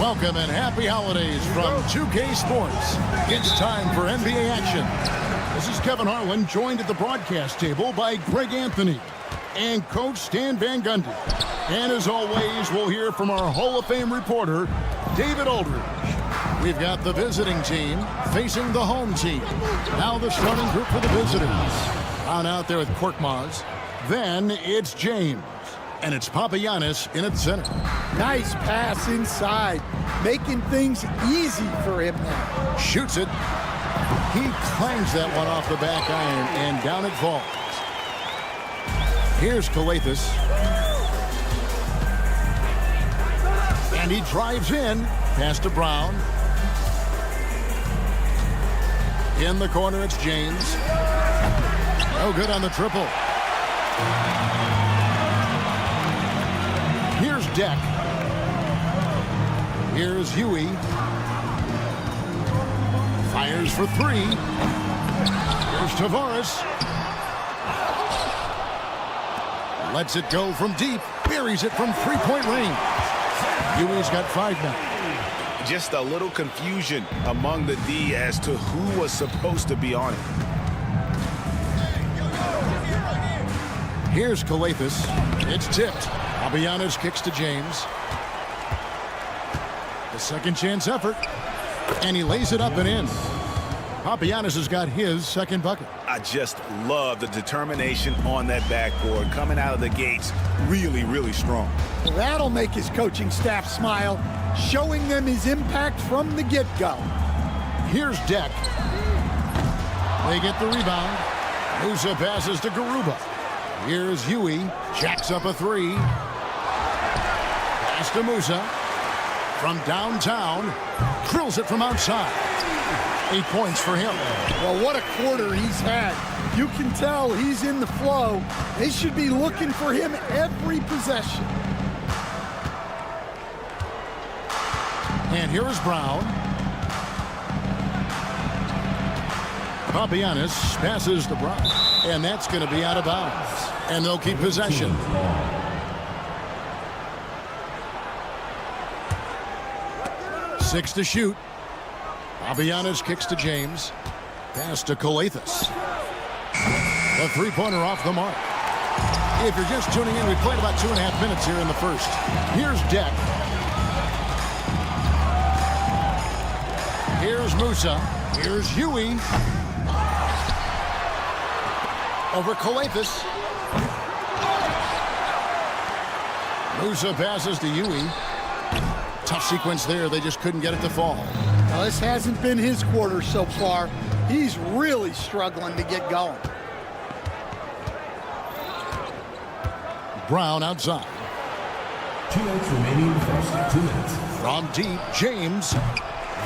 Welcome and happy holidays from 2K Sports. It's time for NBA action. This is Kevin Harlan, joined at the broadcast table by Greg Anthony and Coach Stan Van Gundy. And as always, we'll hear from our Hall of Fame reporter, David Aldridge. We've got the visiting team facing the home team. Now the starting group for the visitors. On out there with Korkmaz. Then it's James. And it's Papagiannis in at center. Nice pass inside, making things easy for him now. Shoots it. He clangs that one off the back iron, and down it falls. Here's Calathes. And he drives in. Pass to Brown. In the corner, it's James. No good on the triple. Here's Deck. Here's Huey. Fires for three. Here's Tavares. Lets it go from deep. Buries it from three-point range. Huey's got 5 now. Just a little confusion among the D as to who was supposed to be on it. Here's Calathes. It's tipped. Papagiannis kicks to James. The second chance effort. And he lays it up and in. Papagiannis has got his second bucket. I just love the determination on that backboard. Coming out of the gates really, really strong. Well, that'll make his coaching staff smile, showing them his impact from the get-go. Here's Deck. They get the rebound. Musa passes to Garuba. Here's Huey. Jacks up a three. Pass to Musa. From downtown. Drills it from outside. 8 points for him. Well, what a quarter he's had. You can tell he's in the flow. They should be looking for him every possession. And here is Brown. Papagiannis passes to Brown. And that's going to be out of bounds. And they'll keep possession. Six to shoot. Papagiannis kicks to James. Pass to Calathes. The three-pointer off the mark. If you're just tuning in, we played about 2.5 minutes here in the first. Here's Deck. Here's Musa. Here's Huey. Over Calathes. Musa passes to Huey. Tough sequence there. They just couldn't get it to fall. Now, this hasn't been his quarter so far. He's really struggling to get going. Brown outside. 2 minutes remaining in the first. 2 minutes. From deep, James.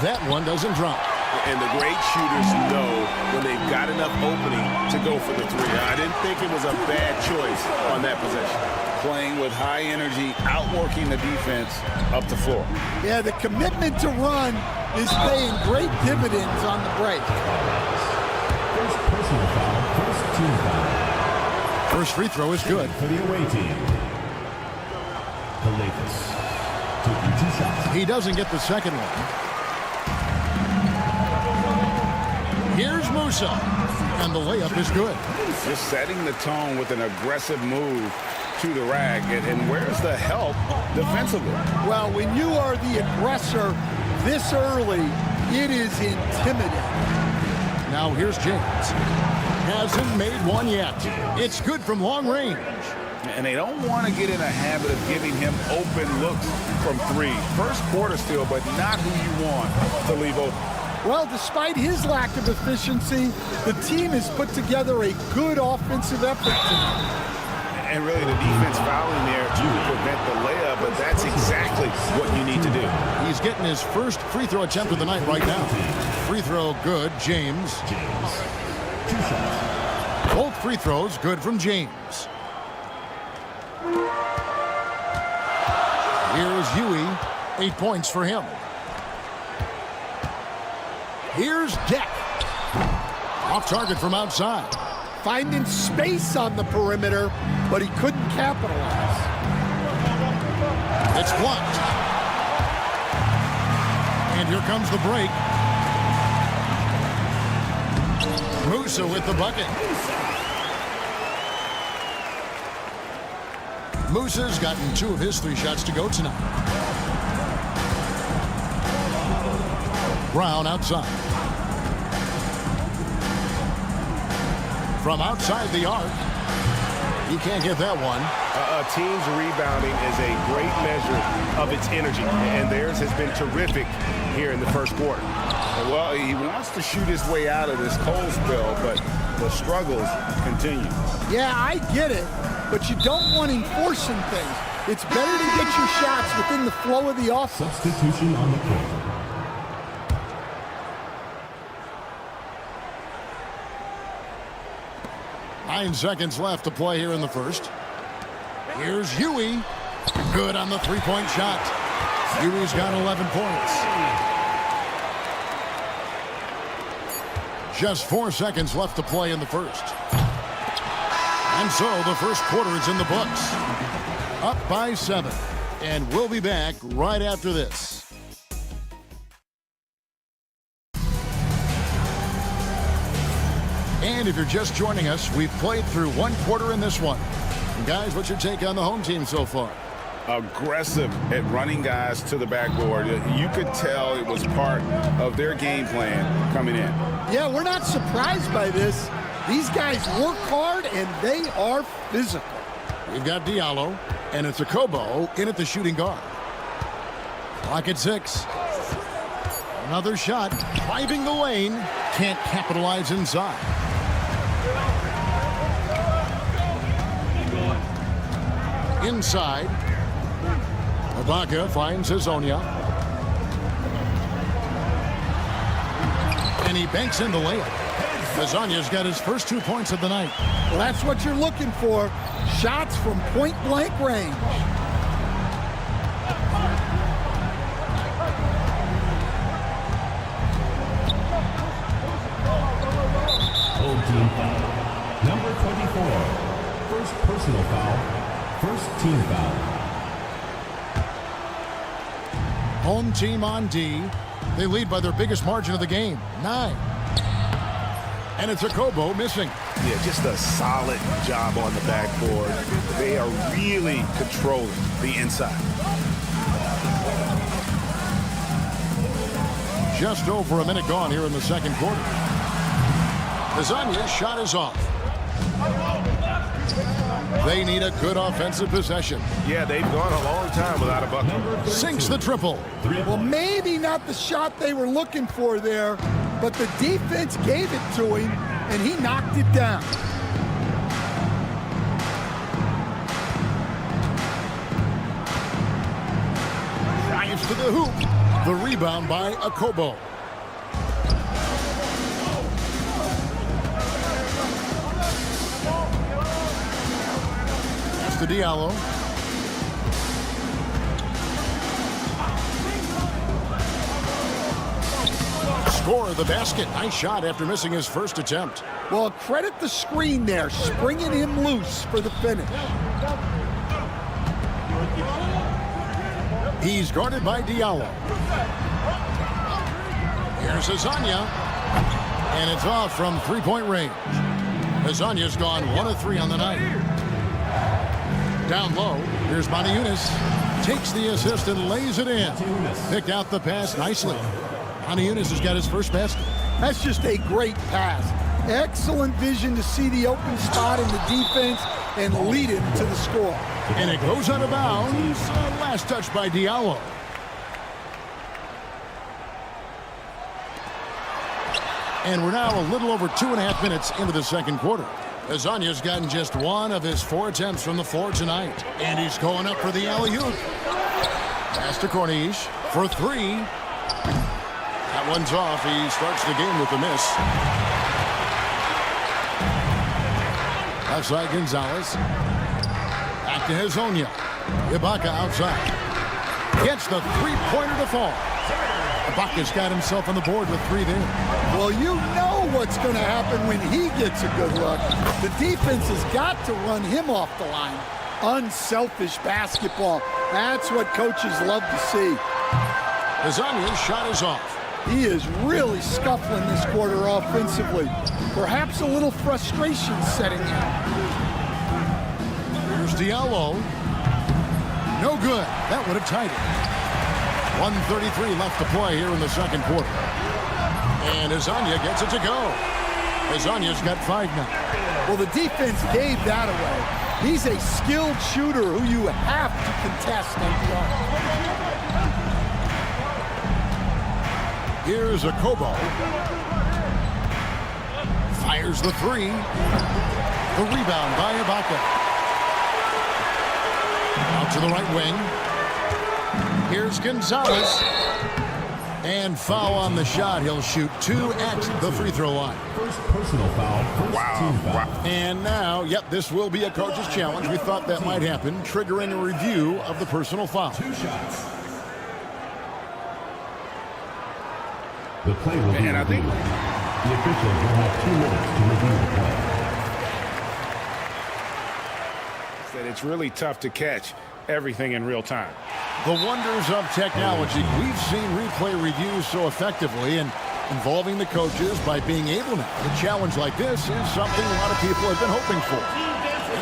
That one doesn't drop. And the great shooters know when they've got enough opening to go for the three. I didn't think it was a bad choice on that possession. Playing with high energy, outworking the defense up the floor. Yeah, the commitment to run is paying great dividends on the break. First personal foul, first team foul. First free throw is good. For the away team. Calathes taking 2 shots. He doesn't get the second one. Here's Musa. And the layup is good. Just setting the tone with an aggressive move to the rack. And where's the help defensively? Well, when you are the aggressor this early, it is intimidating. Now here's James. Hasn't made one yet. It's good from long range. And they don't want to get in a habit of giving him open looks from three. First quarter still, but not who you want to leave open. Well, despite his lack of efficiency, the team has put together a good offensive effort tonight. And really the defense fouling there to prevent the layup, but that's exactly what you need to do. He's getting his first free throw attempt of the night right now. Free throw good, James. 2 shots. Both free throws good from James. Here's Huey. 8 points for him. Here's Deck. Off target from outside. Finding space on the perimeter, but he couldn't capitalize. It's blocked. And here comes the break. Musa with the bucket. Musa's gotten 2 of his 3 shots to go tonight. Brown outside. From outside the arc. He can't get that one. A team's rebounding is a great measure of its energy, and theirs has been terrific here in the first quarter. Well, he wants to shoot his way out of this cold spell, but the struggles continue. Yeah, I get it, but you don't want him forcing things. It's better to get your shots within the flow of the offense. Substitution on the court. Nine seconds left to play here in the first. Here's Huey. Good on the three-point shot. Huey's got 11 points. Just 4 seconds left to play in the first. And so the first quarter is in the books. Up by 7. And we'll be back right after this. And if you're just joining us, we've played through 1 quarter in this one. And guys, what's your take on the home team so far? Aggressive at running guys to the backboard. You could tell it was part of their game plan coming in. Yeah, we're not surprised by this. These guys work hard, and they are physical. We've got Diallo, and it's a Kobo in at the shooting guard. Clock at 6. Another shot, driving the lane. Can't capitalize inside. Inside. Ibaka finds Hazonia. And he banks in the layup. Hazonia's got his first 2 points of the night. Well, that's what you're looking for. Shots from point-blank range. Home team foul. Number 24. First personal foul. First team foul. Home team on D. They lead by their biggest margin of the game, 9. And it's a Kobo missing. Yeah, just a solid job on the backboard. They are really controlling the inside. Just over a minute gone here in the second quarter. Hazonia's shot is off. They need a good offensive possession. Yeah, they've gone a long time without a bucket. Sinks the triple. Well, maybe not the shot they were looking for there, but the defense gave it to him, and he knocked it down. Drives to the hoop. The rebound by Akobo. That's to Diallo. Score the basket. Nice shot after missing his first attempt. Well, credit the screen there, springing him loose for the finish. He's guarded by Diallo. Here's Hazonia. And it's off from three-point range. Hazonia's gone 1 of 3 on the night. Down low, here's Moniunas. Takes the assist and lays it in. Picked out the pass nicely. Moniunas has got his first basket. That's just a great pass. Excellent vision to see the open spot in the defense and lead him to the score. And it goes out of bounds. Last touch by Diallo. And we're now a little over 2.5 minutes into the second quarter. Hazonia's gotten just 1 of his 4 attempts from the floor tonight. And he's going up for the alley-oop. Pass to Corniche for 3. That one's off. He starts the game with a miss. Outside Gonzalez. Back to Hazonia. Ibaka outside. Gets the three-pointer to fall. Ibaka's got himself on the board with 3 there. Well, you know what's going to happen when he gets a good look. The defense has got to run him off the line. Unselfish basketball. That's what coaches love to see. Lasagna's shot is off. He is really scuffling this quarter offensively. Perhaps a little frustration setting in. Here's Diallo. No good. That would have tied it. 1:33 left to play here in the second quarter. And Lasagna gets it to go. Lasagna's got 5 now. Well, the defense gave that away. He's a skilled shooter who you have to contest on the arc. Here's a Kobo. Fires the 3. The rebound by Ibaka. Out to the right wing. Here's Gonzalez. And foul on the shot. He'll shoot 2 at the free throw line. First personal foul. First team foul. And now, yep, this will be a coach's challenge. We thought that might happen, triggering a review of the personal foul. 2 shots. The play will be reviewed. The officials will have 2 minutes to review the play. That it's really tough to catch everything in real time. The wonders of technology. We've seen replay reviews so effectively, and involving the coaches by being able now. A challenge like this is something a lot of people have been hoping for.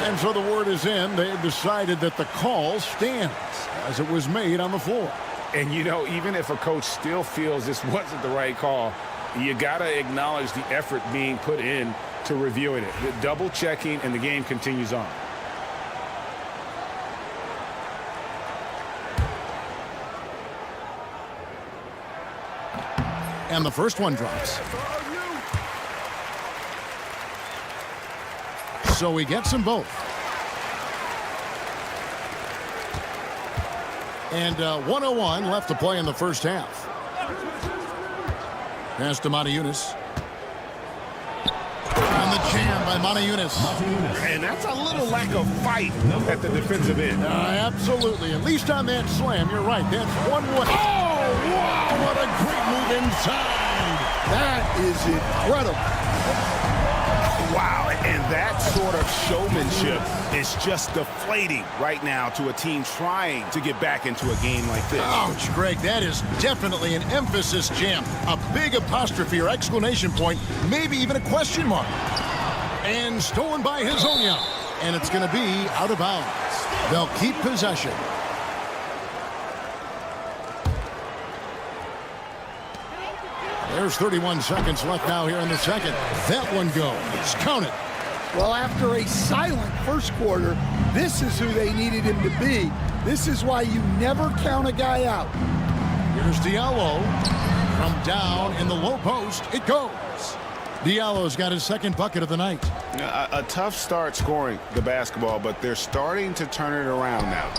And so the word is in. They've decided that the call stands as it was made on the floor. And, you know, even if a coach still feels this wasn't the right call, you got to acknowledge the effort being put in to reviewing it. The double checking, and the game continues on. And the first one drops. So he gets them both. And 1:01 left to play in the first half. Pass to Matajunas. And the jam by Matajunas. And that's a little lack of fight at the defensive end. Absolutely. At least on that slam, you're right. That's 1-1. Oh, wow, what a great move inside. That is incredible. Wow, and that sort of showmanship is just deflating right now to a team trying to get back into a game like this. Ouch, Greg, that is definitely an emphasis jam. A big apostrophe or exclamation point, maybe even a question mark. And stolen by Hezonja. And it's going to be out of bounds. They'll keep possession. There's 31 seconds left now here in the second. That one goes. Count it. Well, after a silent first quarter, this is who they needed him to be. This is why you never count a guy out. Here's Diallo. From down in the low post, it goes. Diallo's got his second bucket of the night. A tough start scoring the basketball, but they're starting to turn it around now.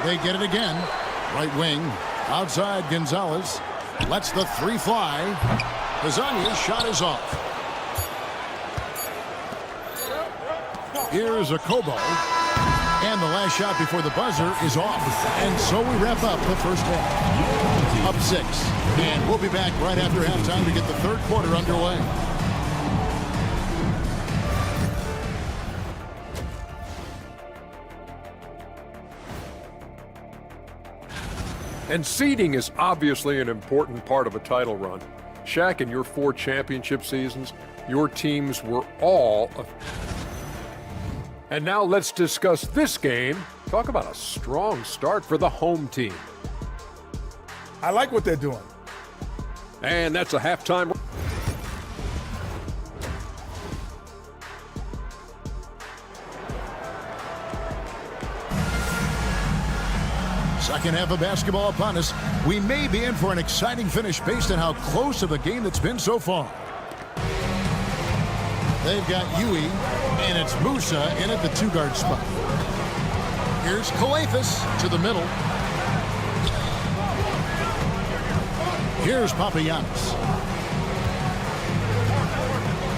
They get it again. Right wing. Outside Gonzalez. Lets the 3 fly. Lasagna's shot is off. Here's a Kobo. And the last shot before the buzzer is off. And so we wrap up the first half. Up 6. And we'll be back right after halftime to get the third quarter underway. And seeding is obviously an important part of a title run. Shaq, in your 4 championship seasons, your teams were all... And now let's discuss this game. Talk about a strong start for the home team. I like what they're doing. And that's a halftime... Second half of basketball upon us. We may be in for an exciting finish based on how close of a game that's been so far. They've got Yui, and it's Musa in at the 2-guard spot. Here's Kalafis to the middle. Here's Papagiannis.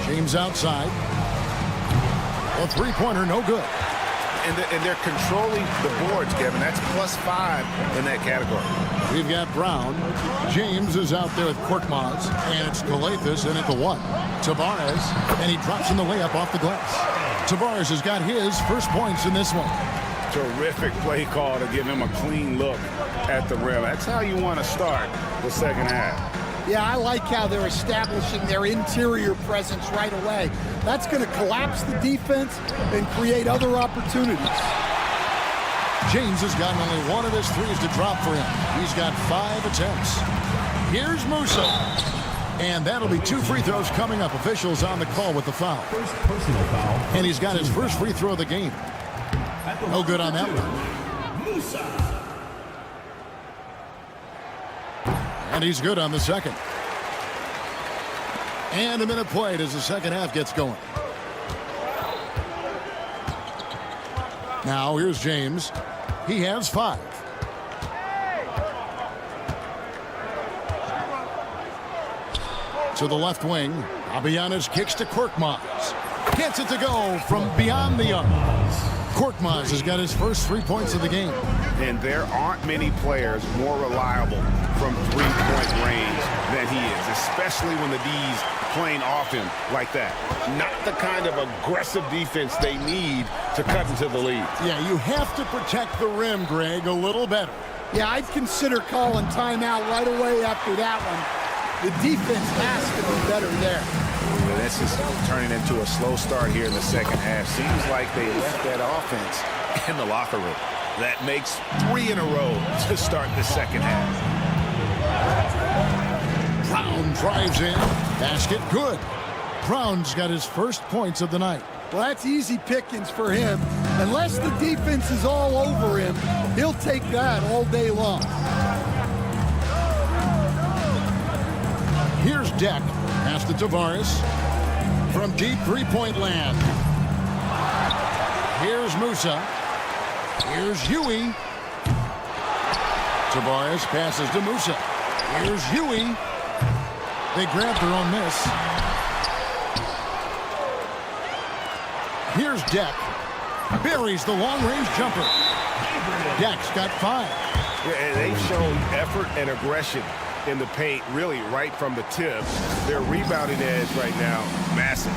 James outside. A 3-pointer, no good. And they're controlling the boards, Kevin. That's +5 in that category. We've got Brown. James is out there with Korkmaz. And it's Kalafis in at the 1. Tavares. And he drops in the layup off the glass. Tavares has got his first points in this one. Terrific play call to give him a clean look at the rim. That's how you want to start the second half. Yeah, I like how they're establishing their interior presence right away. That's going to collapse the defense and create other opportunities. James has gotten only one of his threes to drop for him. He's got 5 attempts. Here's Musa. And that'll be 2 free throws coming up. Officials on the call with the foul. First personal foul. And he's got his first free throw of the game. No good on that one. Musa. And he's good on the second. And a minute played as the second half gets going. Now here's James. He has 5. To the left wing. Abiyanis kicks to Korkmaz. Gets it to go from beyond the arc. Korkmaz has got his first 3 points of the game. And there aren't many players more reliable from three-point range than he is, especially when the D's playing off him like that. Not the kind of aggressive defense they need to cut into the lead. Yeah, you have to protect the rim, Greg, a little better. Yeah, I'd consider calling timeout right away after that one. The defense has to be better there. This is turning into a slow start here in the second half. Seems like they left that offense in the locker room. That makes 3 in a row to start the second half. Brown drives in. Basket good. Brown's got his first points of the night. Well, that's easy pickings for him. Unless the defense is all over him, he'll take that all day long. Here's Deck. Pass to Tavares. From deep three-point land. Here's Musa. Here's Huey. Tavares passes to Musa. Here's Huey. They grab their own miss. Here's Deck. Buries the long-range jumper. Deck's got 5. Yeah, they've shown effort and aggression in the paint, really right from the tip. Their rebounding edge right now, massive.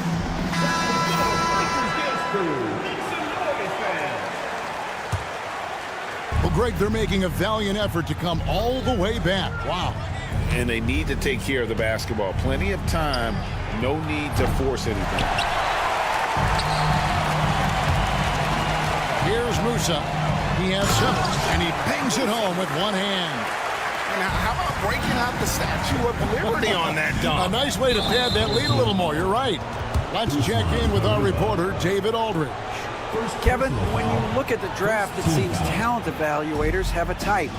Well, Greg, they're making a valiant effort to come all the way back. Wow. And they need to take care of the basketball. Plenty of time, no need to force anything. Here's Musa. He has 7, and he bangs it home with one hand. Now, how about breaking out the Statue of Liberty on that dunk? A nice way to pad that lead a little more. You're right. Let's check in with our reporter, David Aldridge. Kevin, when you look at the draft, it seems talent evaluators have a type.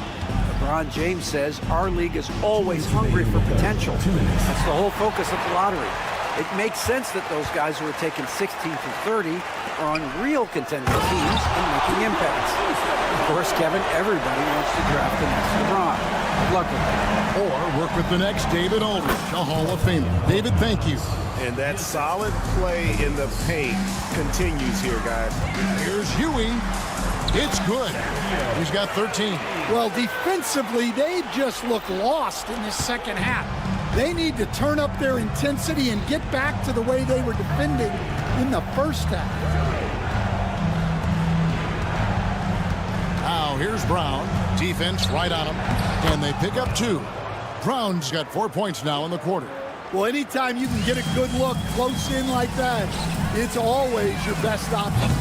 LeBron James says our league is always hungry for potential. That's the whole focus of the lottery. It makes sense that those guys who are taken 16 through 30 are on real contending teams and making impacts. Of course, Kevin, everybody wants to draft the next LeBron. Good luck with that. Or work with the next David Aldridge, a Hall of Famer. David, thank you. And that solid play in the paint continues here, guys. Here's Huey. It's good. He's got 13. Well, defensively, they just look lost in this second half. They need to turn up their intensity and get back to the way they were defending in the first half. Now here's Brown. Defense right on him. And they pick up 2. Brown's got 4 points now in the quarter. Well, anytime you can get a good look close in like that, it's always your best option.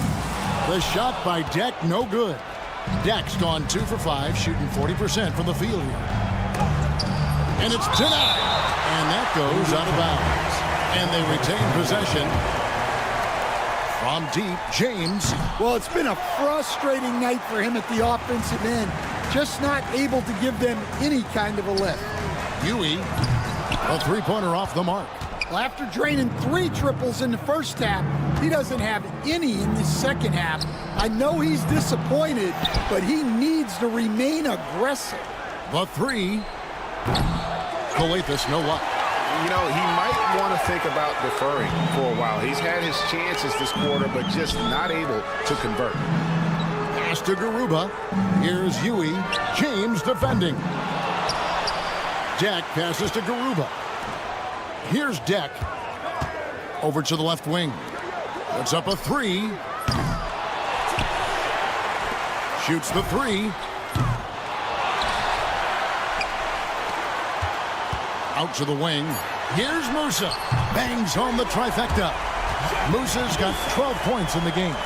The shot by Deck, no good. Deck's gone 2 for 5, shooting 40% from the field here. And it's denied. And that goes out of bounds. And they retain possession. From deep, James. Well, it's been a frustrating night for him at the offensive end. Just not able to give them any kind of a lift. Huey, a three-pointer off the mark. Well, after draining 3 triples in the first half, he doesn't have any in the second half. I know he's disappointed, but he needs to remain aggressive. The 3. Coletas, no luck. You know, he might want to think about deferring for a while. He's had his chances this quarter, but just not able to convert. Pass to Garuba. Here's Huey. James defending. Deck passes to Garuba. Here's Deck. Over to the left wing. Puts up a 3. Shoots the three. Out to the wing. Here's Musa. Bangs home the trifecta. Musa's got 12 points in the game.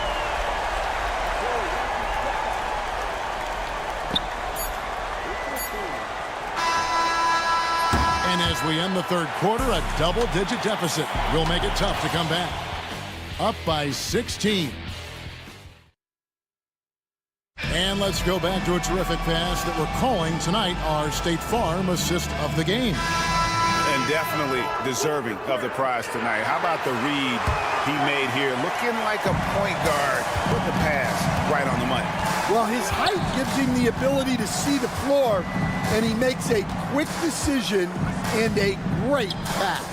And as we end the third quarter, a double-digit deficit will make it tough to come back. Up by 16. And let's go back to a terrific pass that we're calling tonight our State Farm assist of the game. And definitely deserving of the prize tonight. How about the read he made here? Looking like a point guard. Put the pass right on the money. Well, his height gives him the ability to see the floor, and he makes a quick decision and a great pass.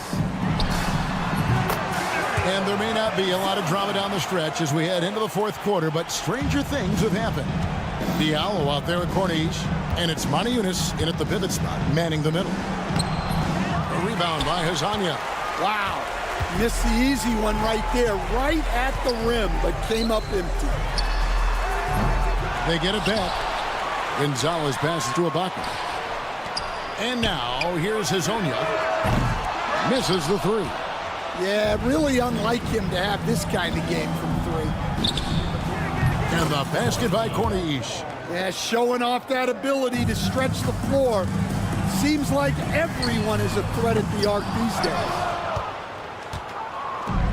And there may not be a lot of drama down the stretch as we head into the fourth quarter, but stranger things have happened. Diallo out there at Corniche, and it's Moniunas in at the pivot spot, manning the middle. A rebound by Hazanya. Wow. Missed the easy one right there, right at the rim, but came up empty. They get it back. Gonzalez passes to Ibaka. And now, here's Hazanya. Misses the three. Yeah, really unlike him to have this kind of game from three. And the basket by Corniche. Yeah, showing off that ability to stretch the floor. Seems like everyone is a threat at the arc these days.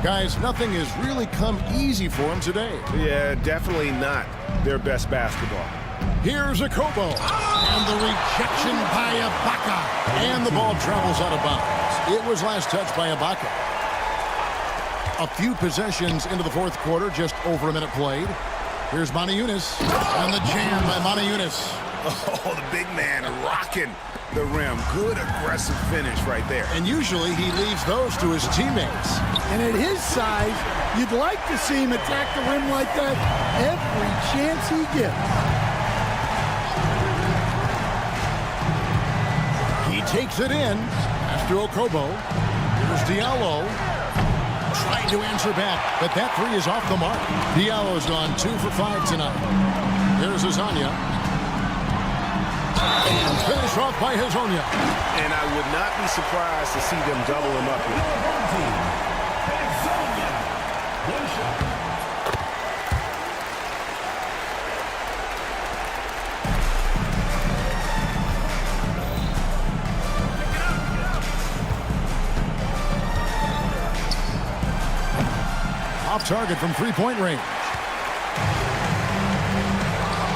Guys, nothing has really come easy for him today. Yeah, definitely not their best basketball. Here's a Kobo. And the rejection by Ibaka. And the ball travels out of bounds. It was last touched by Ibaka. A few possessions into the fourth quarter, just over a minute played. Here's Moniunas. And the jam by Moniunas. Oh, the big man rocking the rim. Good aggressive finish right there. And usually he leaves those to his teammates. And at his size, you'd like to see him attack the rim like that every chance he gets. He takes it in. After Okobo. Here's Diallo. Trying to answer back, but that three is off the mark. Diallo's gone 2 for 5 tonight. Here's Hazanya. And finished off by Hazanya. And I would not be surprised to see them double him up here. Off target from three-point range.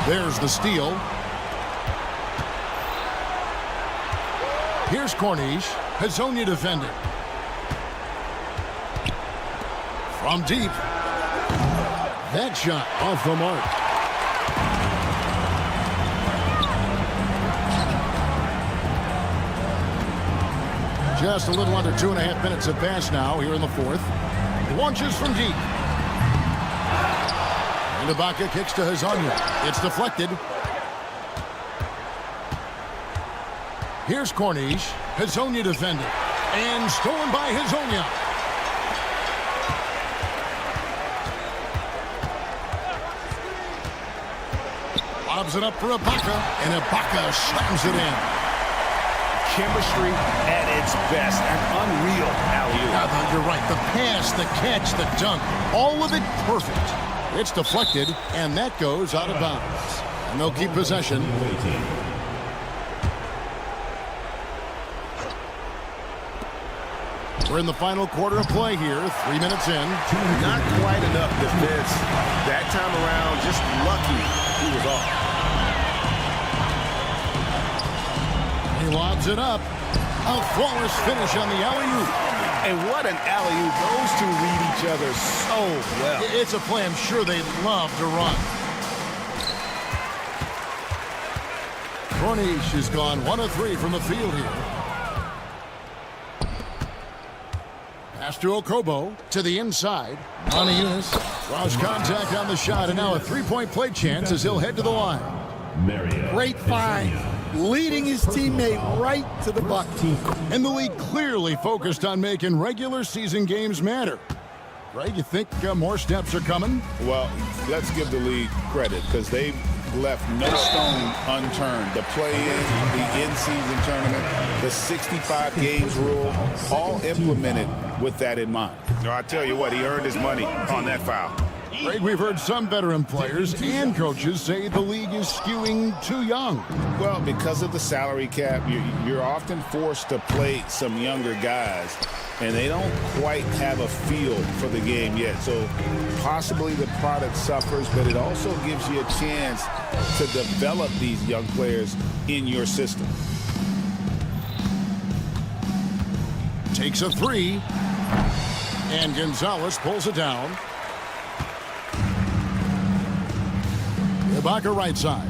There's the steal. Here's Corniche. Hazanya defending. From deep. That shot off the mark. Just a little under 2.5 minutes have passed now here in the fourth. Launches from deep. And Ibaka kicks to Hazanya. It's deflected. Here's Corniche. Hazanya defending. And stolen by Hazanya. Lobs it up for Ibaka. And Ibaka slams it in. Chemistry at its best. An unreal alley-oop. You're right. The pass, the catch, the dunk, all of it perfect. It's deflected, and that goes out of bounds. And they'll keep possession. We're in the final quarter of play here. 3 minutes in. Not quite enough defense. That time around, just lucky he was off. He lobs it up. A flawless finish on the alley-oop. And what an alley-oop. Those two read each other so well. It's a play I'm sure they love to run. Corniche has gone 1 of 3 from the field here. Pass to Okobo to the inside. Moniunas draws contact on the shot, and now a three-point play chance as he'll head to the line. Great find. Leading his teammate right to the bucket. And the league clearly focused on making regular season games matter. Right? You think more steps are coming? Well, let's give the league credit because they've left no stone unturned. The play-in, the in-season tournament, the 65 games rule, all implemented with that in mind. No, I tell you what, he earned his money on that foul. Greg, we've heard some veteran players and coaches say the league is skewing too young. Well, because of the salary cap, you're often forced to play some younger guys, and they don't quite have a feel for the game yet. So possibly the product suffers, but it also gives you a chance to develop these young players in your system. Takes a three, and Gonzalez pulls it down. Ibaka right side.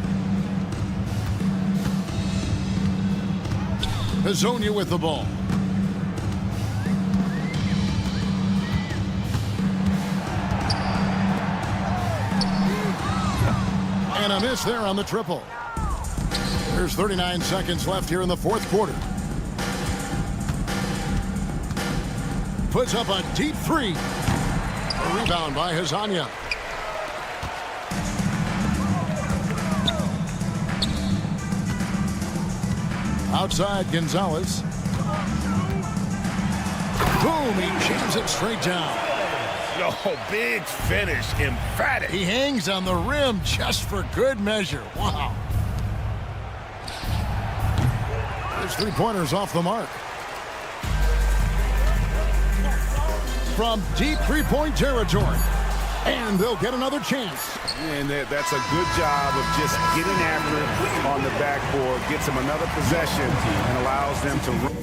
Hazonia with the ball. And a miss there on the triple. There's 39 seconds left here in the fourth quarter. Puts up a deep three. A rebound by Hazonia. Outside Gonzalez. Boom, he jams it straight down. No, big finish, emphatic. He hangs on the rim just for good measure. Wow. There's three-pointers off the mark. From deep three-point territory. And they'll get another chance. And that's a good job of just getting after it on the backboard, gets them another possession, and allows them to run.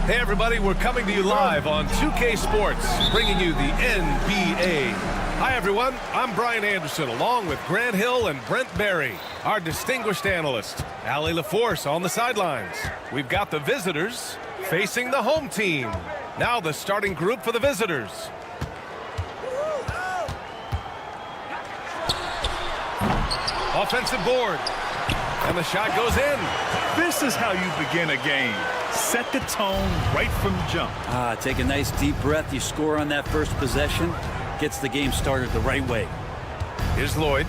Hey everybody, we're coming to you live on 2K Sports, bringing you the NBA. Hi everyone, I'm Brian Anderson, along with Grant Hill and Brent Berry, our distinguished analyst. Allie LaForce on the sidelines. We've got the visitors facing the home team. Now the starting group for the visitors. Offensive board. And the shot goes in. This is how you begin a game. Set the tone right from jump. Take a nice deep breath. You score on that first possession. Gets the game started the right way. Here's Lloyd.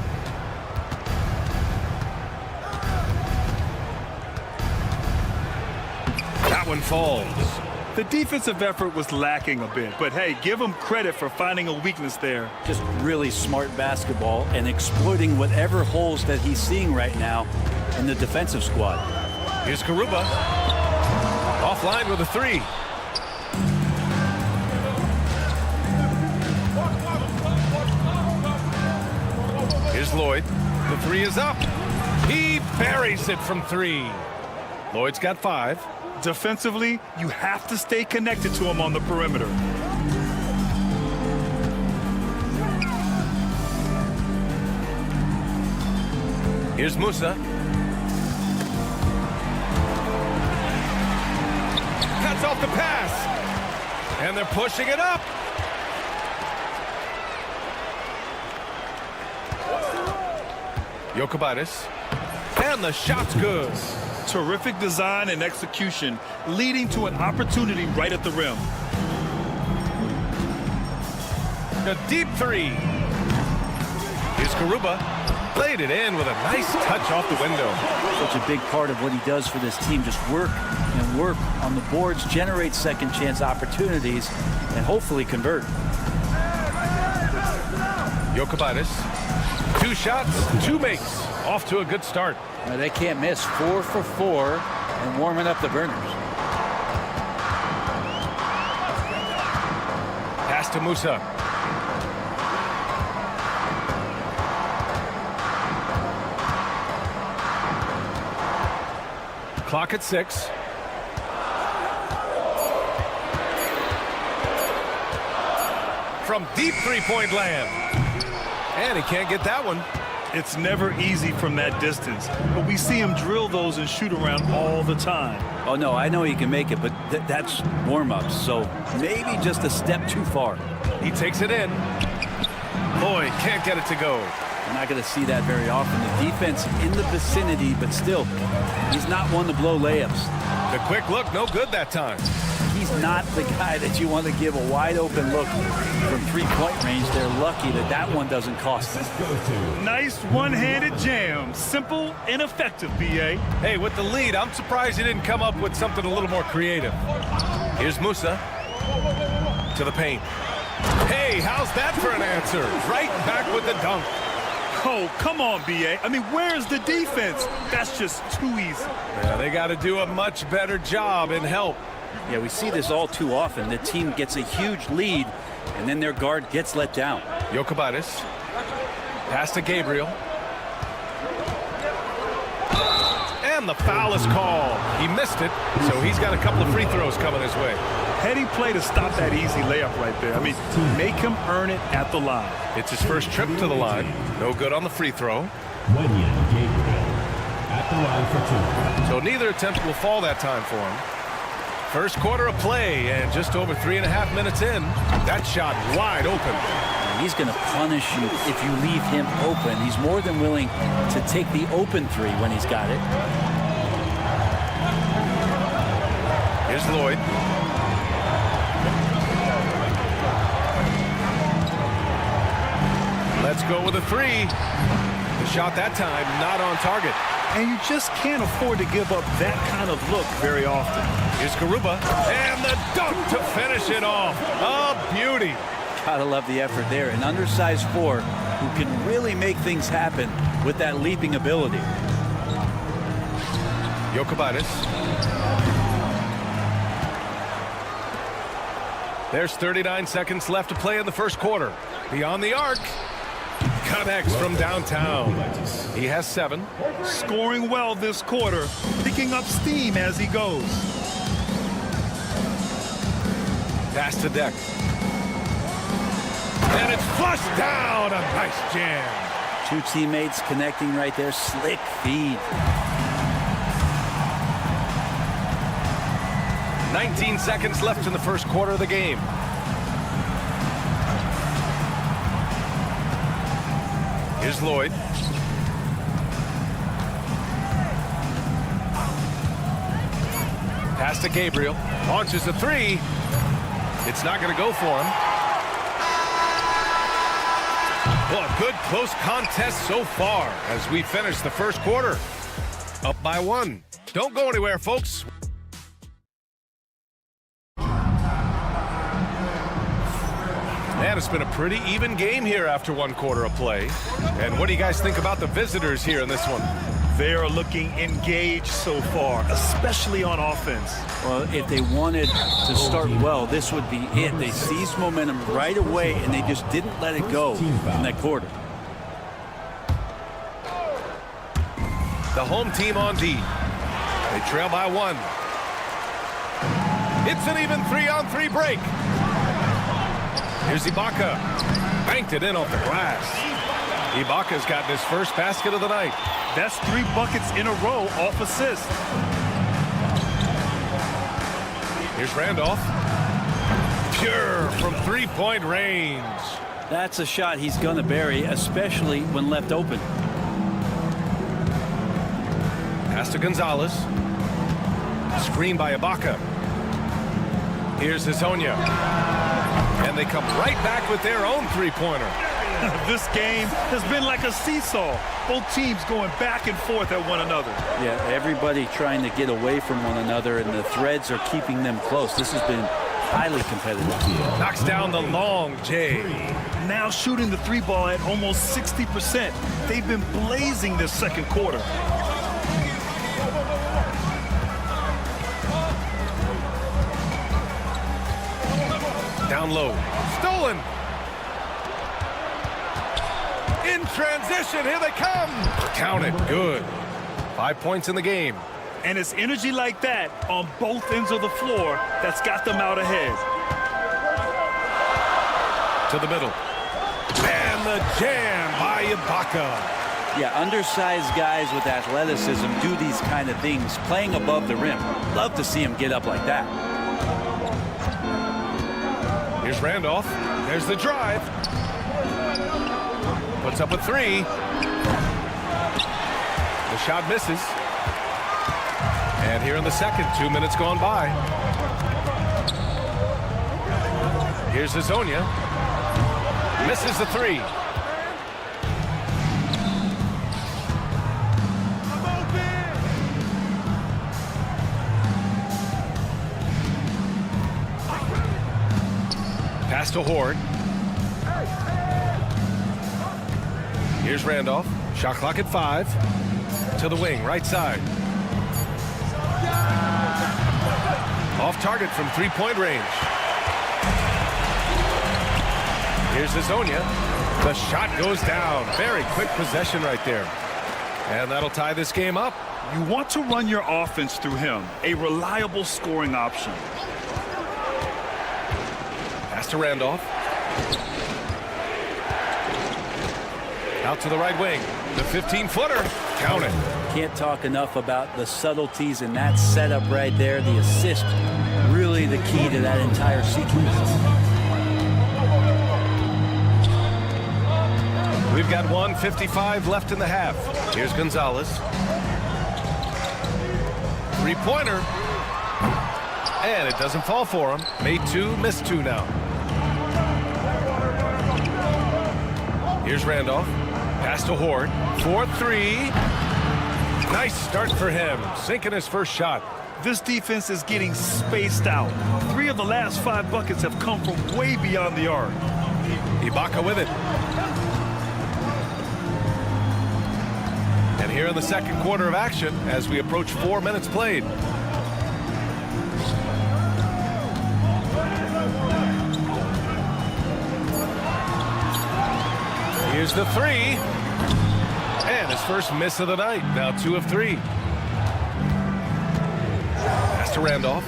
That one falls. The defensive effort was lacking a bit, but hey, give them credit for finding a weakness there. Just really smart basketball and exploiting whatever holes that he's seeing right now in the defensive squad. Here's Karuba. Offline with a three. Here's Lloyd. The three is up. He buries it from three. Lloyd's got 5. Defensively, you have to stay connected to him on the perimeter. Here's Musa. Cuts off the pass. And they're pushing it up. Jokic. And the shot's good. Terrific design and execution, leading to an opportunity right at the rim. A deep three. Here's Karuba. Played it in with a nice touch off the window. Such a big part of what he does for this team. Just work and work on the boards, generate second chance opportunities, and hopefully convert. Jokic. 2 shots, 2 makes. Off to a good start. They can't miss. 4 for 4 and warming up the burners. Pass to Musa. Clock at 6. From deep three-point land. And he can't get that one. It's never easy from that distance, but we see him drill those and shoot around all the time. Oh, no, I know he can make it, but that's warm-ups, so maybe just a step too far. He takes it in. Lloyd can't get it to go. We're not going to see that very often. The defense in the vicinity, but still, he's not one to blow layups. The quick look, no good that time. He's not the guy that you want to give a wide-open look from three-point range. They're lucky that that one doesn't cost them. Nice one-handed jam. Simple and effective, B.A. Hey, with the lead, I'm surprised he didn't come up with something a little more creative. Here's Musa. To the paint. Hey, how's that for an answer? Right back with the dunk. Oh, come on, B.A. I mean, where's the defense? That's just too easy. Yeah, they got to do a much better job in help. Yeah, we see this all too often. The team gets a huge lead, and then their guard gets let down. Jokic. Pass to Gabriel. And the foul is called. He missed it, so he's got a couple of free throws coming his way. Heady play to stop that easy layup right there. I mean, make him earn it at the line. It's his first trip to the line. No good on the free throw. Gabriel at the line for 2. So neither attempt will fall that time for him. First quarter of play, and just over 3.5 minutes in, that shot wide open. He's going to punish you if you leave him open. He's more than willing to take the open three when he's got it. Here's Lloyd. Let's go with a three. The shot that time, not on target. And you just can't afford to give up that kind of look very often. Here's Karuba, and the dunk to finish it off. A beauty. Gotta love the effort there. An undersized 4 who can really make things happen with that leaping ability. Jokic. There's 39 seconds left to play in the first quarter. Beyond the arc. Connects from downtown. He has 7. Scoring well this quarter, picking up steam as he goes. Pass to Deck. And it's flushed down. A nice jam. Two teammates connecting right there. Slick feed. 19 seconds left in the first quarter of the game. Here's Lloyd. Pass to Gabriel. Launches a three. It's not going to go for him. Well, a good close contest so far as we finish the first quarter. Up by 1. Don't go anywhere, folks. And it's been a pretty even game here after 1 quarter of play. And what do you guys think about the visitors here in this one? They are looking engaged so far, especially on offense. Well, if they wanted to start well, this would be it. They seized momentum right away, and they just didn't let it go in that quarter. The home team on D. They trail by 1. It's an even 3-on-3 break. Here's Ibaka. Banked it in off the glass. Ibaka's gotten his first basket of the night. That's 3 buckets in a row off assist. Here's Randolph. Pure from 3-point range. That's a shot he's going to bury, especially when left open. Pass to Gonzalez. Screen by Ibaka. Here's Hazonia. And they come right back with their own 3-pointer. This game has been like a seesaw. Both teams going back and forth at one another. Yeah, everybody trying to get away from one another, and the threads are keeping them close. This has been highly competitive. Knocks down the long J. Now shooting the 3-ball at almost 60%. They've been blazing this second quarter. Down low. Stolen. In transition. Here they come. Count it. Good. 5 points in the game. And it's energy like that on both ends of the floor that's got them out ahead. To the middle. And the jam by Ibaka. Yeah, undersized guys with athleticism do these kind of things, playing above the rim. Love to see him get up like that. Here's Randolph. There's the drive. Puts up a 3. The shot misses. And here in the second, 2 minutes gone by. Here's Hazonia. Misses the 3. Pass to Horde. Here's Randolph. Shot clock at 5. To the wing, right side. Off target from 3-point range. Here's Hazonia. The shot goes down. Very quick possession right there. And that'll tie this game up. You want to run your offense through him. A reliable scoring option. Pass to Randolph. Out to the right wing. The 15-footer. Count it. Can't talk enough about the subtleties in that setup right there. The assist, really the key to that entire sequence. We've got 1:55 left in the half. Here's Gonzalez. 3-pointer. And it doesn't fall for him. Made 2, missed 2 now. Here's Randolph. Pass to Horde. 4-3. Nice start for him. Sinking his first shot. This defense is getting spaced out. 3 of the last 5 buckets have come from way beyond the arc. Ibaka with it. And here in the second quarter of action as we approach 4 minutes played. Here's the 3. And his first miss of the night. Now 2 of 3. Pass to Randolph.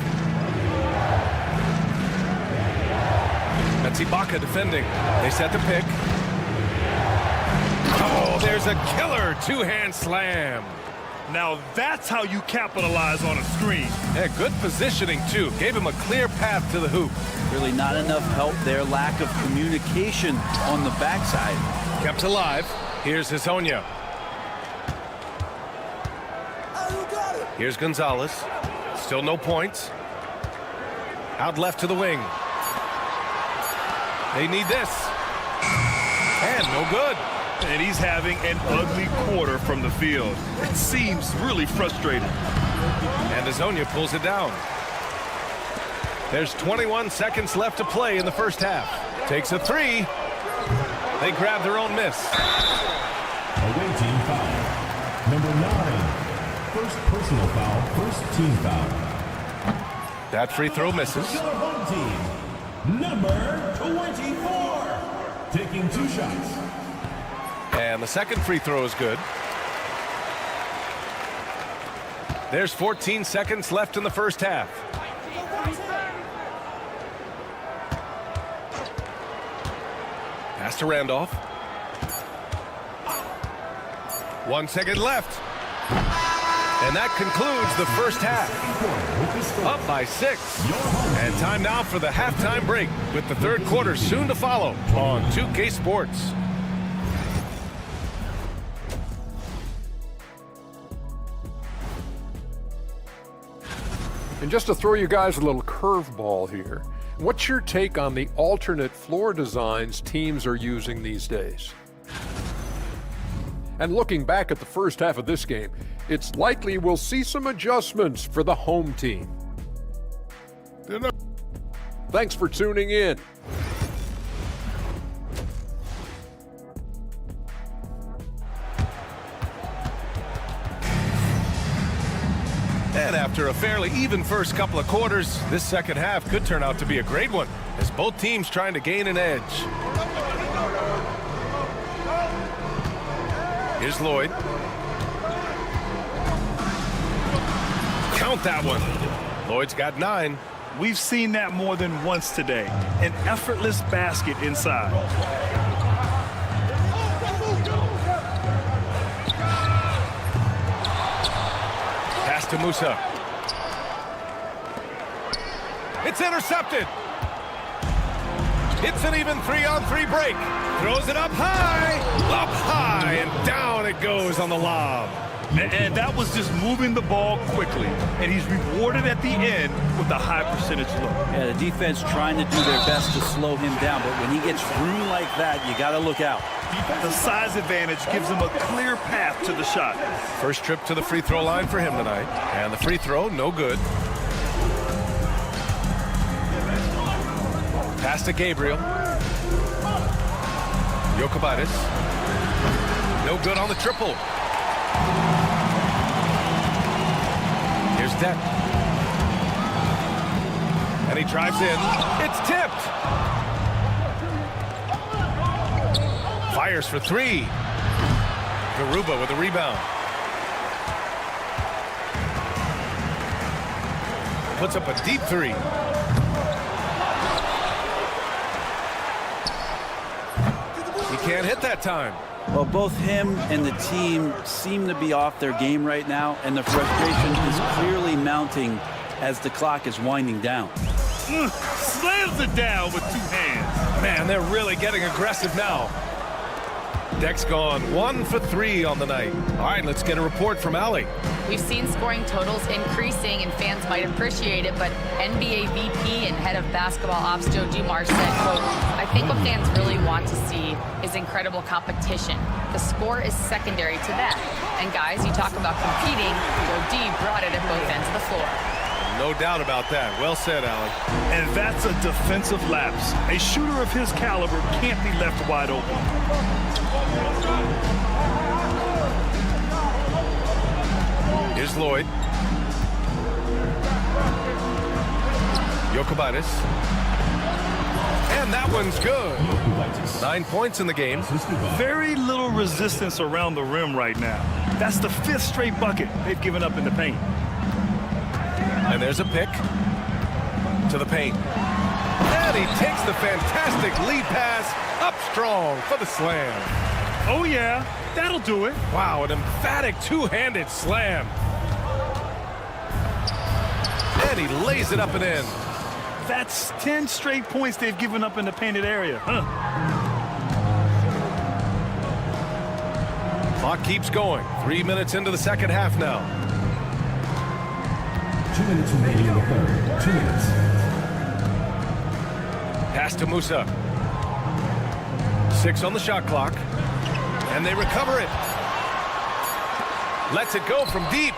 That's Ibaka defending. They set the pick. Oh, there's a killer two-hand slam. Now that's how you capitalize on a screen. Yeah, good positioning, too. Gave him a clear path to the hoop. Really not enough help there. Lack of communication on the backside. Kept alive. Here's Hezonja. Here's Gonzalez. Still no points. Out left to the wing. They need this. And no good. And he's having an ugly quarter from the field. It seems really frustrating. And Hezonja pulls it down. There's 21 seconds left to play in the first half. Takes a three. They grab their own miss. Away team foul. Number 9. First personal foul, first team foul. That free throw misses. Killer home team. Number 24. Taking 2 shots. And the second free throw is good. There's 14 seconds left in the first half. Pass to Randolph. 1 second left. And that concludes the first half. Up by 6. And time now for the halftime break, with the third quarter soon to follow on 2K Sports. And just to throw you guys a little curveball here, what's your take on the alternate floor designs teams are using these days? And looking back at the first half of this game, it's likely we'll see some adjustments for the home team. Thanks for tuning in. And after a fairly even first couple of quarters, this second half could turn out to be a great one, as both teams trying to gain an edge. Here's Lloyd. Count that one. Lloyd's got 9. We've seen that more than once today. An effortless basket inside. Pass to Musa. It's intercepted. It's an even 3-on-3 break. Throws it up high, and down it goes on the lob. And that was just moving the ball quickly. And he's rewarded at the end with a high percentage look. Yeah, the defense trying to do their best to slow him down, but when he gets room like that, you got to look out. The size advantage gives him a clear path to the shot. First trip to the free throw line for him tonight. And the free throw, no good. Pass to Gabriel. Jokic. No good on the triple. Here's Det. And he drives in. It's tipped. Fires for 3. Garuba with a rebound. Puts up a deep 3. He can't hit that time. Well, both him and the team seem to be off their game right now, and the frustration is clearly mounting as the clock is winding down. Slams it down with 2 hands. Man, they're really getting aggressive now. Deck's gone 1 for 3 on the night. All right, let's get a report from Allie. We've seen scoring totals increasing, and fans might appreciate it, but NBA VP and head of basketball ops Joe Dumars said, quote, "I think what fans really want to see is incredible competition. The score is secondary to that. And guys, you talk about competing, Joe D brought it at both ends of the floor." No doubt about that. Well said, Allie. And that's a defensive lapse. A shooter of his caliber can't be left wide open. Here's Lloyd. Jokic. And that one's good. 9 points in the game. Very little resistance around the rim right now. That's the 5th straight bucket they've given up in the paint. And there's a pick to the paint. And he takes the fantastic lead pass up strong for the slam. Oh, yeah, that'll do it. Wow, an emphatic two-handed slam. And he lays it up and in. That's 10 straight points they've given up in the painted area. Clock keeps going. 3 minutes into the second half now. 2 minutes remaining in the third. 2 minutes. Pass to Musa. 6 on the shot clock. And they recover it. Lets it go from deep.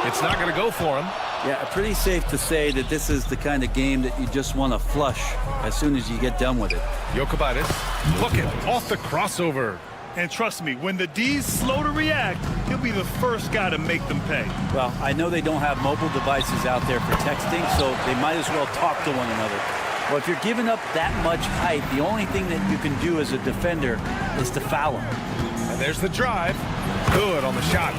It's not going to go for him. Yeah, pretty safe to say that this is the kind of game that you just want to flush as soon as you get done with it. Jokubaitis, look it, off the crossover. And trust me, when the D's slow to react, he'll be the first guy to make them pay. Well, I know they don't have mobile devices out there for texting, so they might as well talk to one another. Well, if you're giving up that much height, the only thing that you can do as a defender is to foul him. And there's the drive. Good on the shot.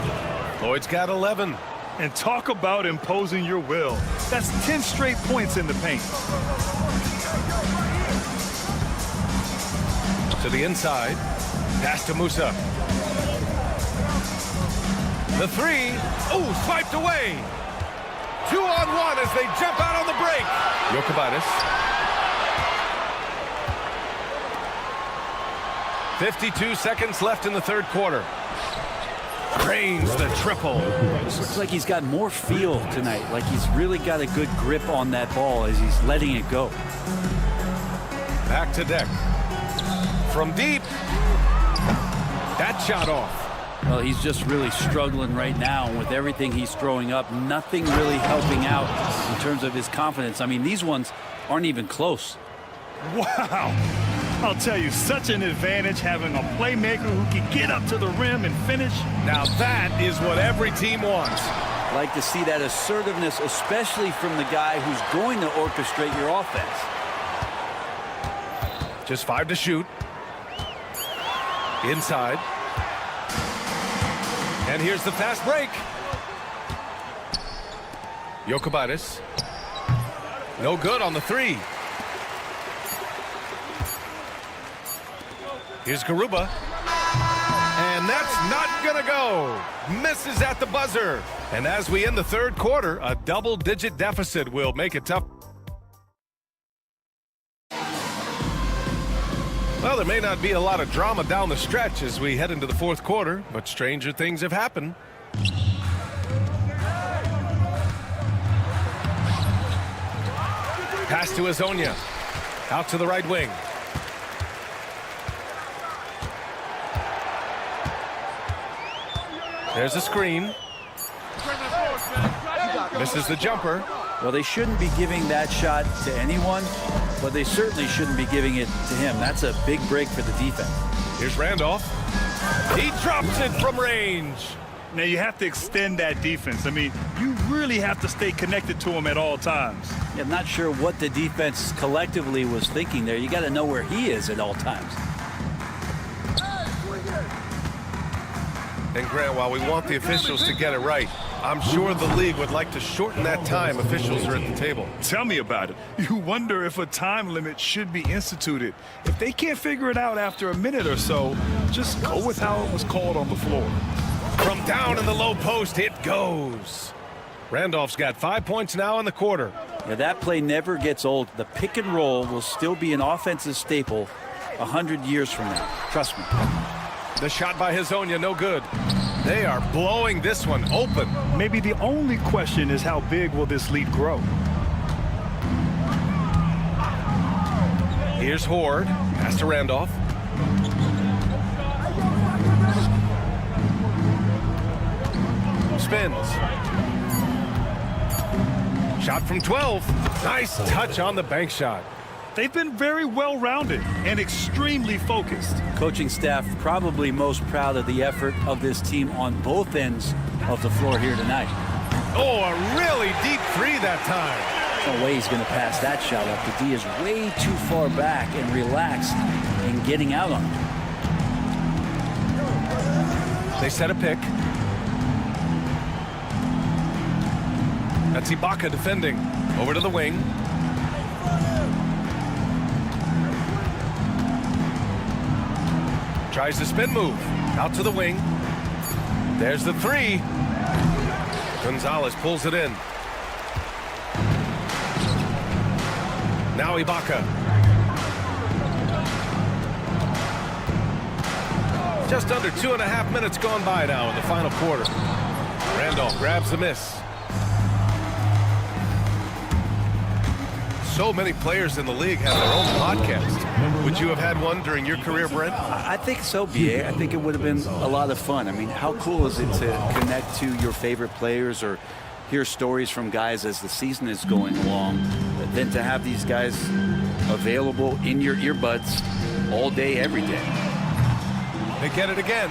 Lloyd's got 11. And talk about imposing your will. That's 10 straight points in the paint. To the inside. Pass to Musa. The three. Oh, swiped away. 2-on-1 as they jump out on the break. Jokubaitis. 52 seconds left in the third quarter. Drains the triple. This looks like he's got more feel tonight, like he's really got a good grip on that ball as he's letting it go. Back to deck. From deep. That shot off. Well, he's just really struggling right now, and with everything he's throwing up, nothing really helping out in terms of his confidence. I mean, these ones aren't even close. Wow. I'll tell you, such an advantage having a playmaker who can get up to the rim and finish. Now that is what every team wants. Like to see that assertiveness, especially from the guy who's going to orchestrate your offense. Just 5 to shoot. Inside. And here's the fast break. Jokubaitis. No good on the three. Here's Garuba. And that's not gonna go. Misses at the buzzer. And as we end the third quarter, a double-digit deficit will make it tough. Well, there may not be a lot of drama down the stretch as we head into the fourth quarter, but stranger things have happened. Pass to Azonia. Out to the right wing. There's a screen. Misses the jumper. Well, they shouldn't be giving that shot to anyone, but they certainly shouldn't be giving it to him. That's a big break for the defense. Here's Randolph. He drops it from range. Now, you have to extend that defense. I mean, you really have to stay connected to him at all times. I'm not sure what the defense collectively was thinking there. You got to know where he is at all times. And Grant, while we want the officials to get it right, I'm sure the league would like to shorten that time officials are at the table. Tell me about it. You wonder if a time limit should be instituted. If they can't figure it out after a minute or so, just go with how it was called on the floor. From down in the low post, it goes. Randolph's got 5 points now in the quarter. Yeah, that play never gets old. The pick and roll will still be an offensive staple 100 years from now. Trust me. The shot by Hazonia, no good. They are blowing this one open. Maybe the only question is how big will this lead grow? Here's Horde. Pass to Randolph. Spins. Shot from 12. Nice touch on the bank shot. They've been very well-rounded and extremely focused. Coaching staff probably most proud of the effort of this team on both ends of the floor here tonight. Oh, a really deep three that time. No way he's going to pass that shot up. The D is way too far back and relaxed in getting out on it. They set a pick. That's Ibaka defending. Over to the wing. Tries the spin move. Out to the wing. There's the three. Gonzalez pulls it in. Now Ibaka. Just under 2.5 minutes gone by now in the final quarter. Randolph grabs the miss. So many players in the league have their own podcast. Would you have had one during your career, Brent? I think so, B.A. I think it would have been a lot of fun. I mean, how cool is it to connect to your favorite players or hear stories from guys as the season is going along, than to have these guys available in your earbuds all day, every day. They get it again.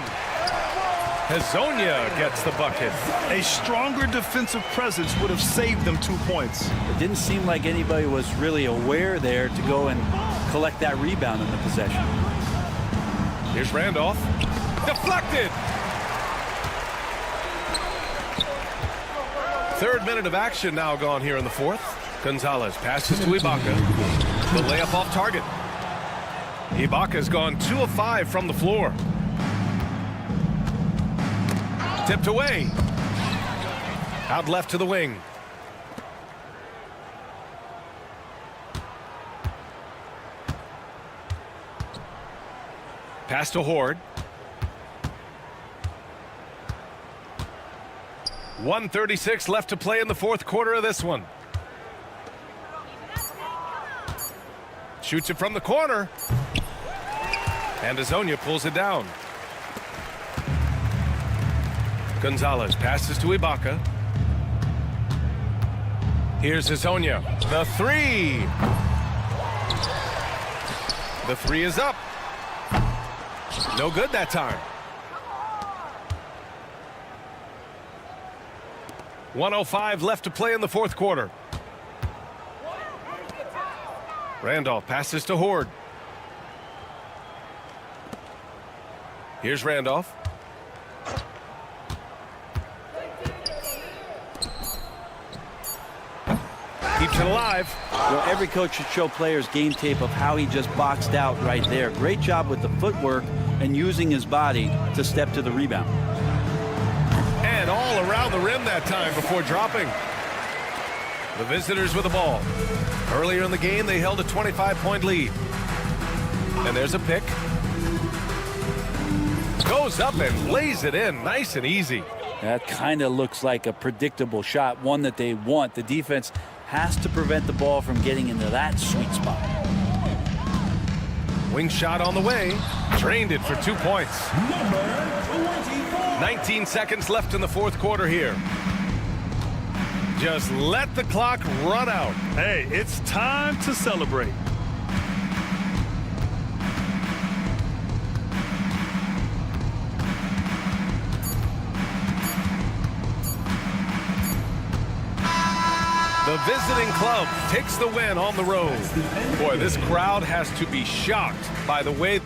Hezonja gets the bucket. A stronger defensive presence would have saved them 2 points. It didn't seem like anybody was really aware there to go and collect that rebound in the possession. Here's Randolph. Deflected. Third minute of action now gone here in the fourth. Gonzalez passes to Ibaka. The layup off target. Ibaka's gone 2 of 5 from the floor. Tipped away. Out left to the wing. Pass to Horde. 1:36 left to play in the fourth quarter of this one. Shoots it from the corner. And Hezonja pulls it down. Gonzalez passes to Ibaka. Here's Hezonja. The three. The three is up. No good that time. 1:05 left to play in the fourth quarter. Randolph passes to Horde. Here's Randolph. Keeps it alive. Well, every coach should show players game tape of how he just boxed out right there. Great job with the footwork and using his body to step to the rebound. And all around the rim that time before dropping. The visitors with the ball. Earlier in the game, they held a 25-point lead. And there's a pick. Goes up and lays it in nice and easy. That kind of looks like a predictable shot, one that they want. The defense has to prevent the ball from getting into that sweet spot. Wing shot on the way. Drained it for 2 points. 19 seconds left in the fourth quarter here. Just let the clock run out. Hey, it's time to celebrate. The visiting club takes the win on the road. Boy, this crowd has to be shocked by the way.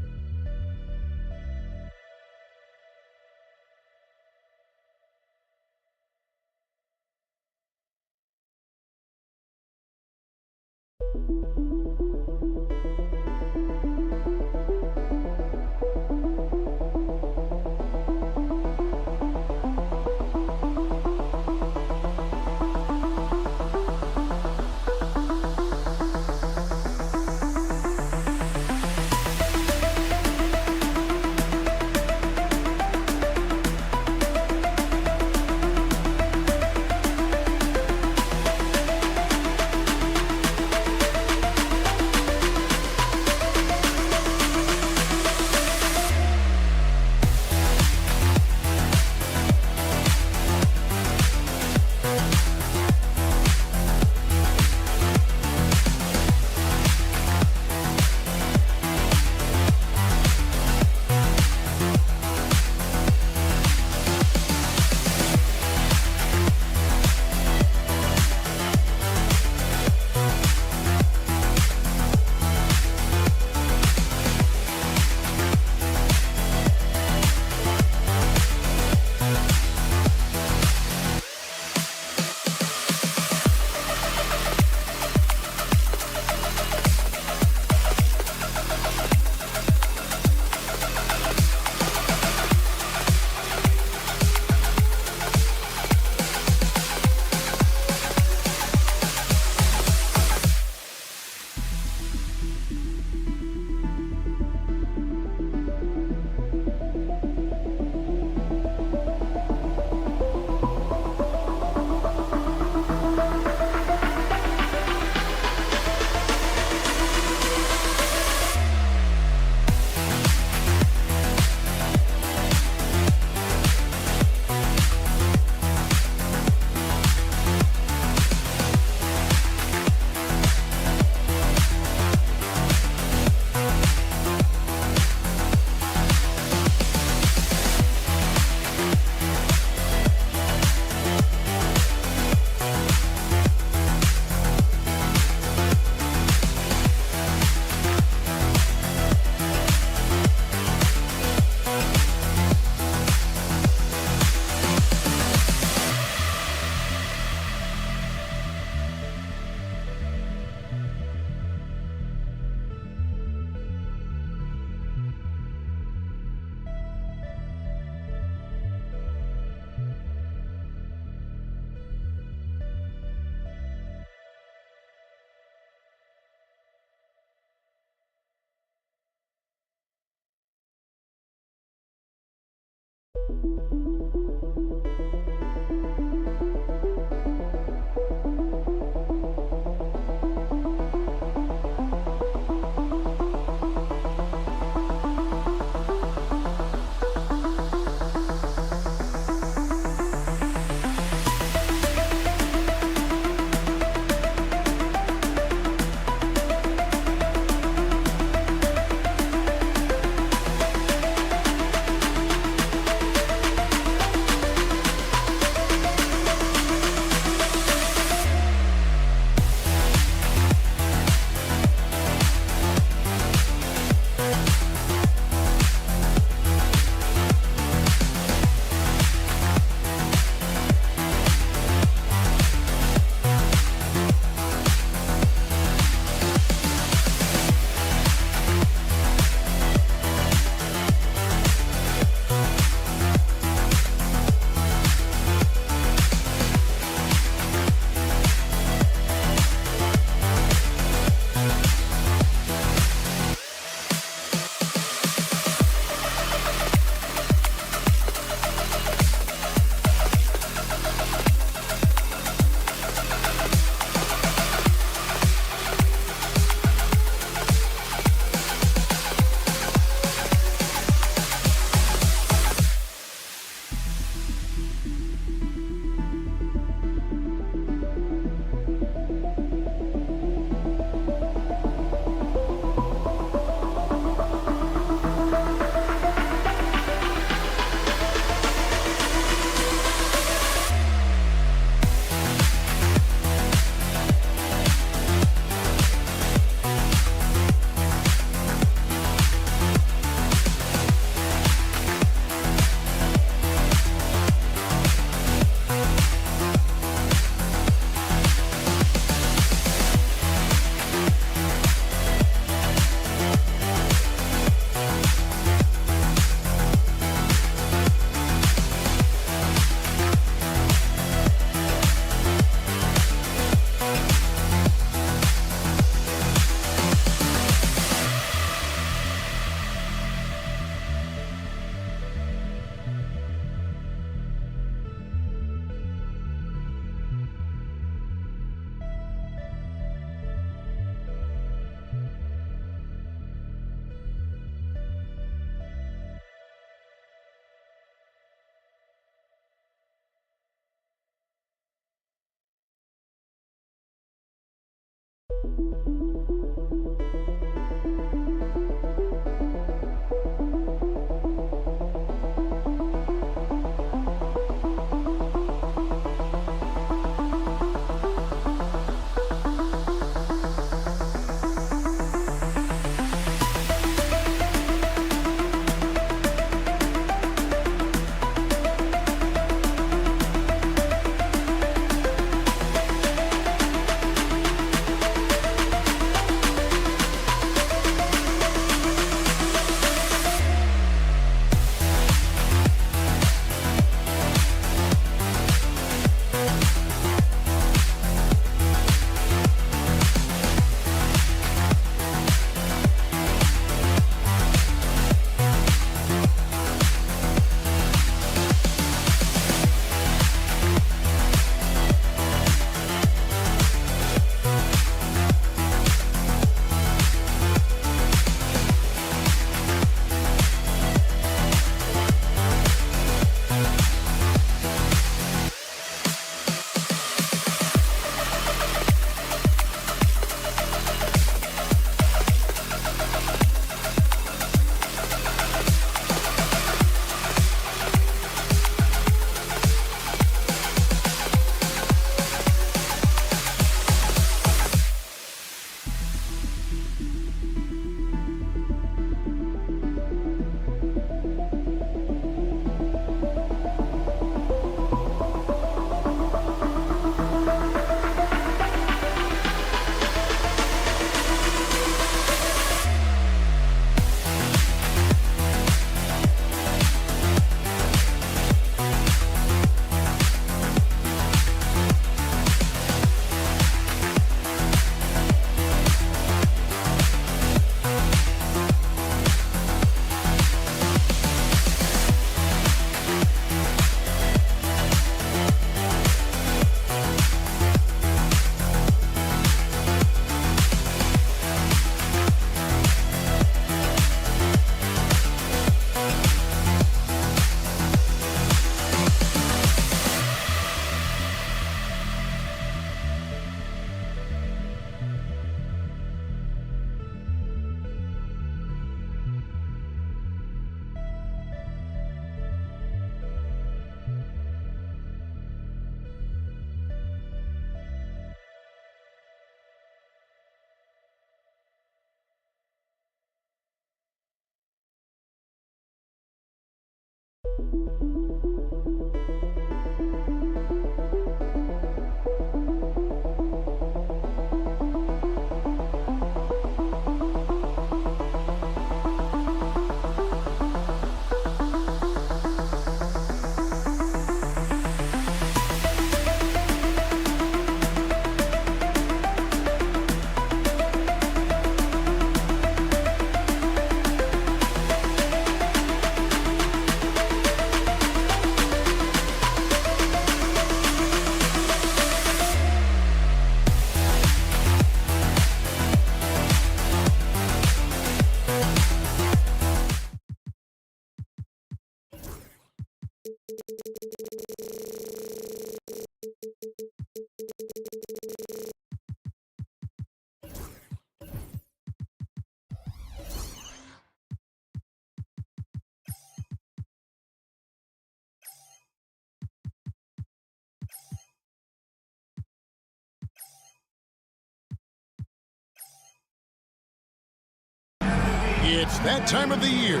It's that time of the year.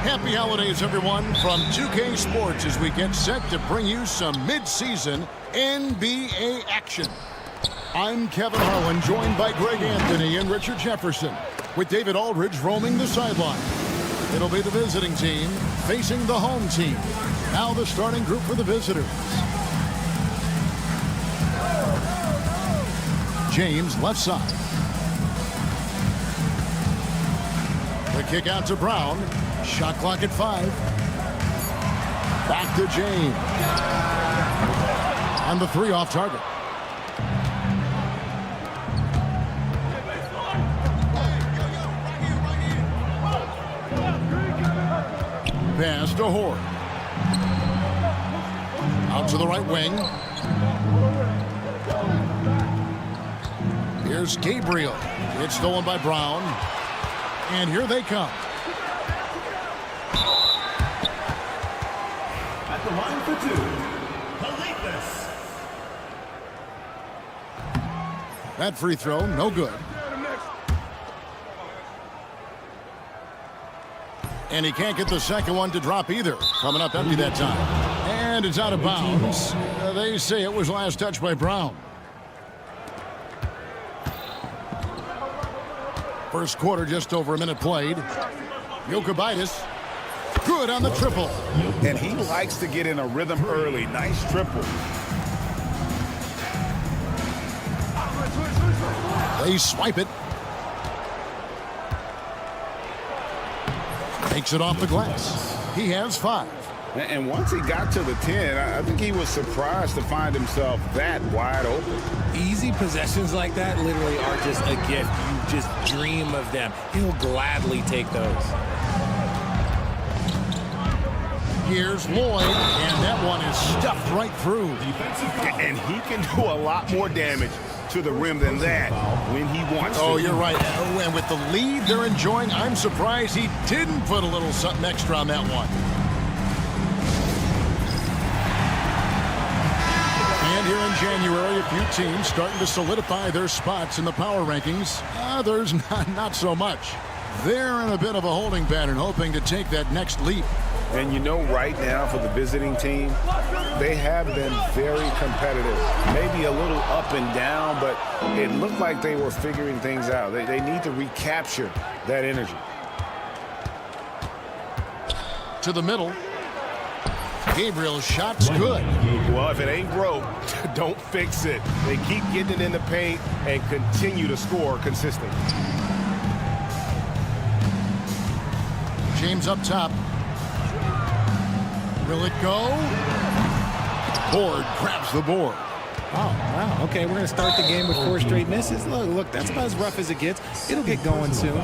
Happy holidays, everyone, from 2K Sports as we get set to bring you some mid-season NBA action. I'm Kevin Harlan, joined by Greg Anthony and Richard Jefferson, with David Aldridge roaming the sideline. It'll be the visiting team facing the home team. Now the starting group for the visitors. James, left side. The kick out to Brown. Shot clock at 5. Back to James. And the 3 off target. Pass to Horde. Out to the right wing. Here's Here's Gabriel. It's stolen by Brown. And here they come. At the line for two, Palinkas. That free throw, no good. And he can't get the second one to drop either. Coming up empty that time. And it's out of bounds. They say it was last touched by Brown. First quarter, just over a minute played. Jokic, good on the triple. And he likes to get in a rhythm early. Nice triple. They swipe it. Takes it off the glass. He has 5. And once he got to the 10, I think he was surprised to find himself that wide open. Easy possessions like that literally are just a gift. You just dream of them. He'll gladly take those. Here's Lloyd, and that one is stuffed right through. And he can do a lot more damage to the rim than that when he wants to. Oh, you're right. And with the lead they're enjoying, I'm surprised he didn't put a little something extra on that one. And here in January, a few teams starting to solidify their spots in the power rankings. Others, not so much. They're in a bit of a holding pattern, hoping to take that next leap. And you know, right now for the visiting team, they have been very competitive. Maybe a little up and down, but it looked like they were figuring things out. They need to recapture that energy. To the middle. Gabriel's shot's good. Well, if it ain't broke, don't fix it. They keep getting it in the paint and continue to score consistently. James up top. Will it go? Board grabs the board. Oh, wow. Okay, we're going to start the game with 4 straight misses. Look, that's about as rough as it gets. It'll get going soon.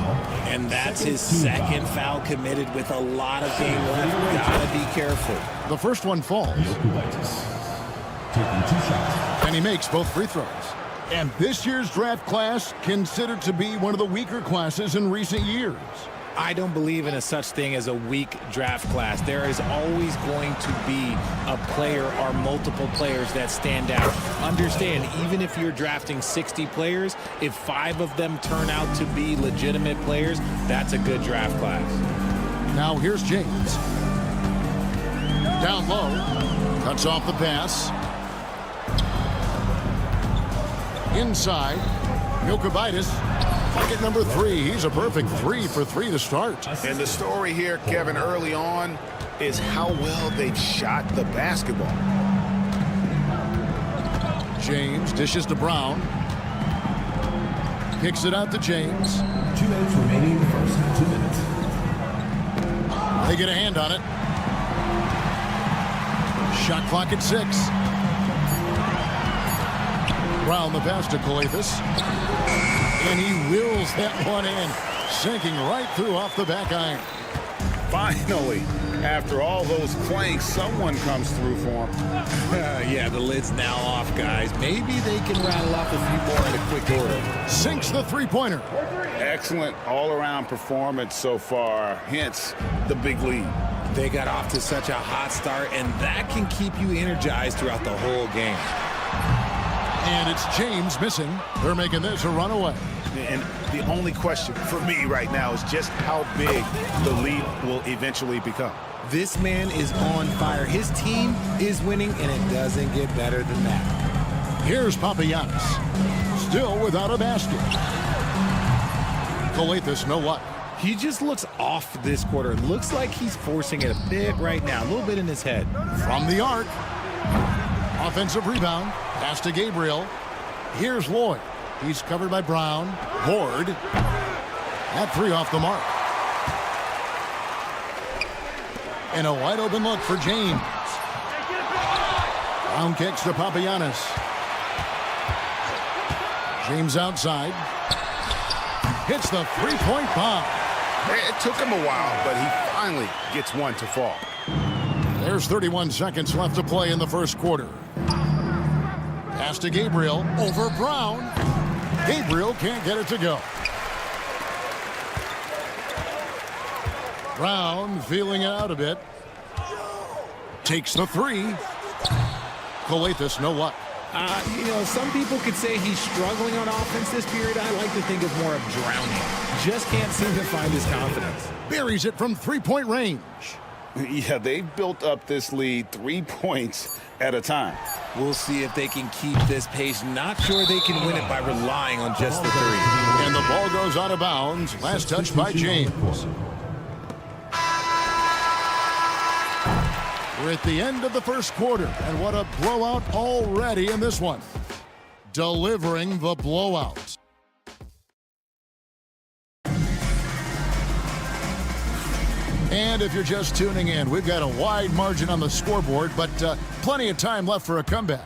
And that's his second foul committed with a lot of game left. Gotta be careful. The first one falls. And he makes both free throws. And this year's draft class considered to be one of the weaker classes in recent years. I don't believe in a such thing as a weak draft class. There is always going to be a player or multiple players that stand out. Understand, even if you're drafting 60 players, if 5 of them turn out to be legitimate players, that's a good draft class. Now here's James. Down low. Cuts off the pass. Inside. Jokic. Bucket number 3. He's a perfect 3 for 3 to start. And the story here, Kevin, early on is how well they've shot the basketball. James dishes to Brown. Kicks it out to James. 2 minutes remaining in the first. 2 minutes. They get a hand on it. Shot clock at 6. Brown the pass to Colethus. And he wills that one in, sinking right through off the back iron. Finally, after all those planks, someone comes through for him. Yeah, the lid's now off, guys. Maybe they can rattle off a few more in a quick order. Sinks the three-pointer. Excellent all-around performance so far, hence the big lead. They got off to such a hot start, and that can keep you energized throughout the whole game. And it's James missing. They're making this a runaway. And the only question for me right now is just how big the lead will eventually become. This man is on fire. His team is winning, and it doesn't get better than that. Here's Papagiannis. Still without a basket. Colethus, no luck. He just looks off this quarter. Looks like he's forcing it a bit right now. A little bit in his head. From the arc. Offensive rebound. Pass to Gabriel. Here's Lloyd. He's covered by Brown. Board. That 3 off the mark. And a wide open look for James. Brown kicks to Papagiannis. James outside. Hits the three-point bomb. It took him a while, but he finally gets one to fall. There's 31 seconds left to play in the first quarter. Pass to Gabriel. Over Brown. Gabriel can't get it to go. Brown feeling it out a bit. Takes the three. Coletas, no luck. Some people could say he's struggling on offense this period. I like to think of more of drowning. Just can't seem to find his confidence. Buries it from three-point range. Yeah, they've built up this lead 3 points at a time. We'll see if they can keep this pace. Not sure they can win it by relying on just the three. And the ball goes out of bounds. Last touch by James. We're at the end of the first quarter, and what a blowout already in this one. Delivering the blowout. And if you're just tuning in, we've got a wide margin on the scoreboard, but plenty of time left for a comeback.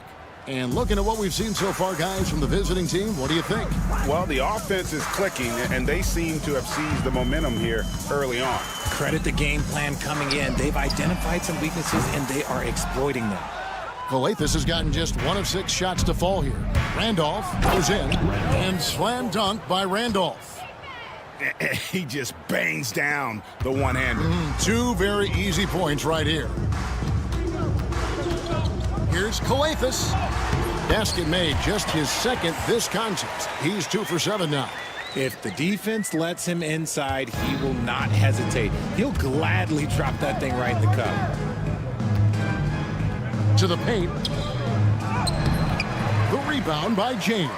And looking at what we've seen so far, guys, from the visiting team, what do you think? Well, the offense is clicking, and they seem to have seized the momentum here early on. Credit the game plan coming in. They've identified some weaknesses, and they are exploiting them. Coletas has gotten just 1 of 6 shots to fall here. Randolph goes in, and slam dunk by Randolph. He just bangs down the one-hander. 2 very easy points right here. Here's Coletas. Basket made, just his second this contest. He's 2 for 7 now. If the defense lets him inside, he will not hesitate. He'll gladly drop that thing right in the cup. To the paint. The rebound by James.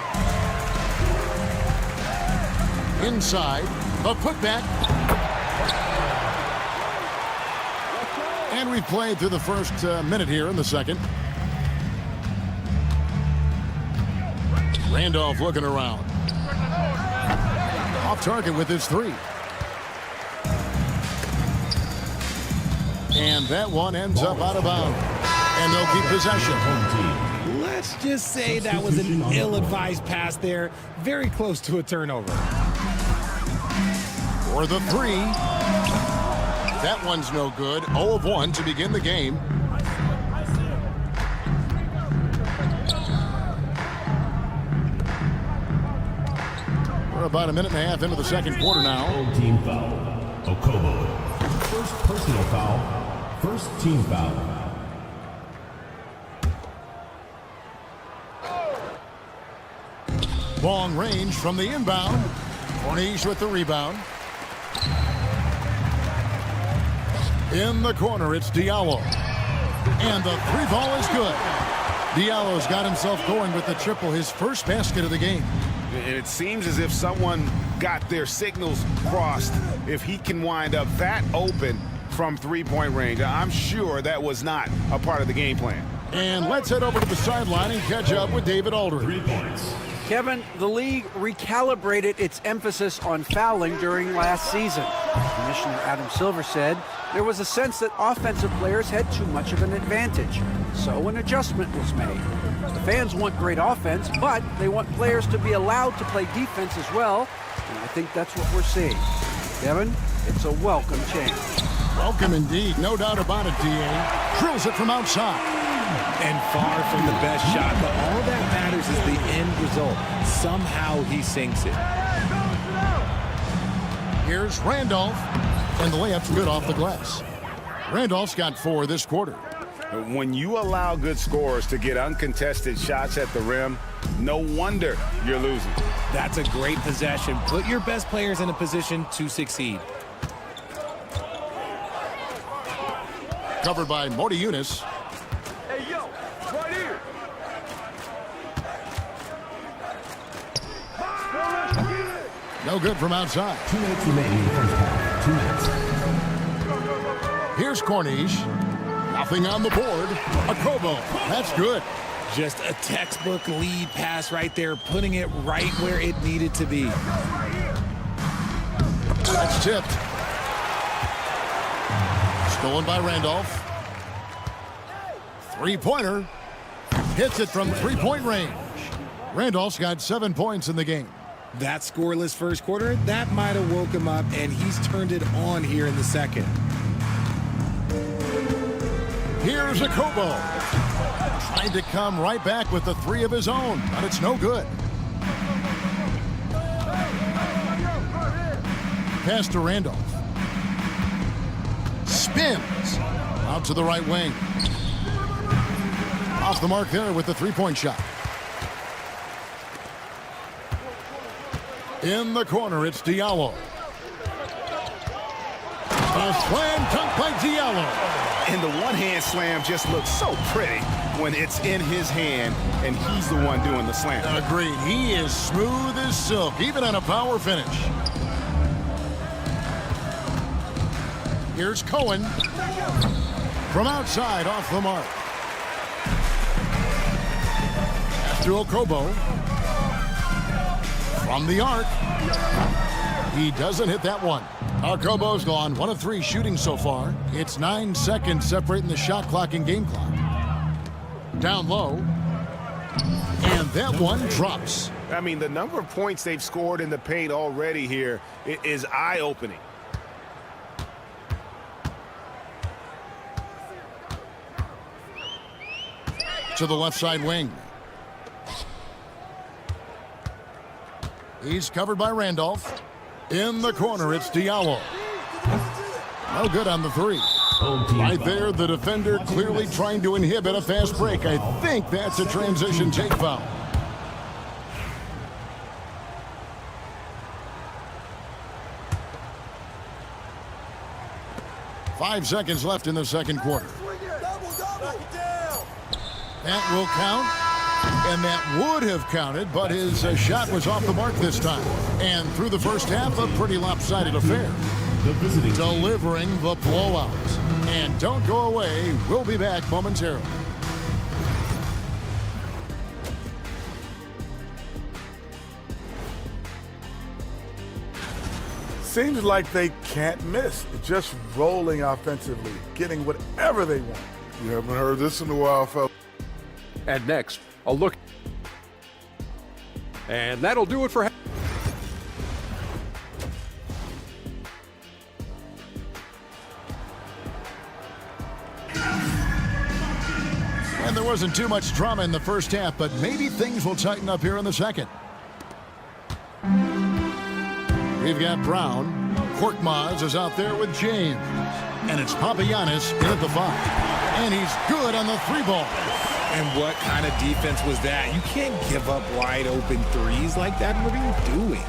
Inside, a putback. And we've played through the first minute here in the second. Randolph looking around. Off target with his 3. And that one ends up out of bounds. And they'll keep possession. Let's just say that was an ill-advised pass there. Very close to a turnover. For the 3. That one's no good. 0 of 1 to begin the game. We're about a minute and a half into the second quarter now. Team foul. Okobo. First personal foul. First team foul. Long range from the inbound. Corniche with the rebound. In the corner, it's Diallo. And the 3 ball is good. Diallo's got himself going with the triple, his first basket of the game. And it seems as if someone got their signals crossed. If he can wind up that open from 3-point range, I'm sure that was not a part of the game plan. And let's head over to the sideline and catch up with David Aldridge. 3 points. Kevin, the league recalibrated its emphasis on fouling during last season. Commissioner Adam Silver said there was a sense that offensive players had too much of an advantage. So an adjustment was made. The fans want great offense, but they want players to be allowed to play defense as well. And I think that's what we're seeing. Kevin, it's a welcome change. Welcome indeed, no doubt about it, D.A. Drills it from outside. And far from the best shot, but all that matters is the end result. Somehow he sinks it. Here's Randolph, and the layup's good off the glass. Randolph's got 4 this quarter. When you allow good scorers to get uncontested shots at the rim, no wonder you're losing. That's a great possession. Put your best players in a position to succeed. Covered by Modi Yunus. Hey, yo, right here. No good from outside. 2 minutes remaining in the first half. 2 minutes. Here's Corniche. Nothing on the board. Okobo. That's good. Just a textbook lead pass right there, putting it right where it needed to be. That's tipped. Stolen by Randolph. 3-pointer. Hits it from 3-point range. Randolph's got 7 points in the game. That scoreless first quarter, that might have woke him up, and he's turned it on here in the second. Here's Okobo. Trying to come right back with the 3 of his own, but it's no good. Pass to Randolph. Spins out to the right wing. Off the mark there with the three-point shot. In the corner, it's Diallo. A slam dunk by Diallo. And the one-hand slam just looks so pretty when it's in his hand and he's the one doing the slam. Agreed. He is smooth as silk, even on a power finish. Here's Cohen. From outside, off the mark. Pass to Okobo. From the arc. He doesn't hit that one. Okobo's gone 1 of 3 shooting so far. It's 9 seconds separating the shot clock and game clock. Down low. And that one drops. I mean, the number of points they've scored in the paint already here is eye-opening. To the left side wing. He's covered by Randolph. In the corner, it's Diallo. No good on the three. Right there, the defender clearly trying to inhibit a fast break. I think that's a transition take foul. Five seconds left in the second quarter. That will count, and that would have counted, but his shot was off the mark this time. And through the first half, a pretty lopsided affair. Delivering the blowout. And don't go away. We'll be back momentarily. Seems like they can't miss. Just rolling offensively, getting whatever they want. You haven't heard this in a while, fellas. And next, a look. And that'll do it for. And there wasn't too much drama in the first half, but maybe things will tighten up here in the second. We've got Brown. Korkmaz is out there with James. And it's Papagiannis in at the 5. And he's good on the 3 ball. And what kind of defense was that? You can't give up wide open threes like that. What are you doing?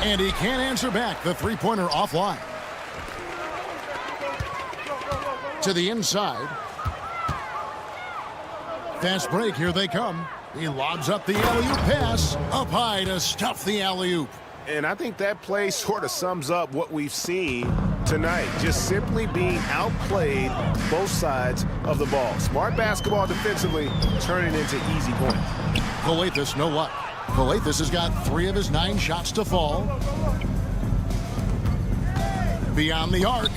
And he can't answer back. The three-pointer offline. To the inside. Fast break. Here they come. He lobs up the alley-oop pass. Up high to stuff the alley-oop. And I think that play sort of sums up what we've seen tonight. Just simply being outplayed both sides of the ball. Smart basketball defensively, turning into easy points. Calathes, no luck. Calathes has got 3 of his 9 shots to fall. Beyond the arc.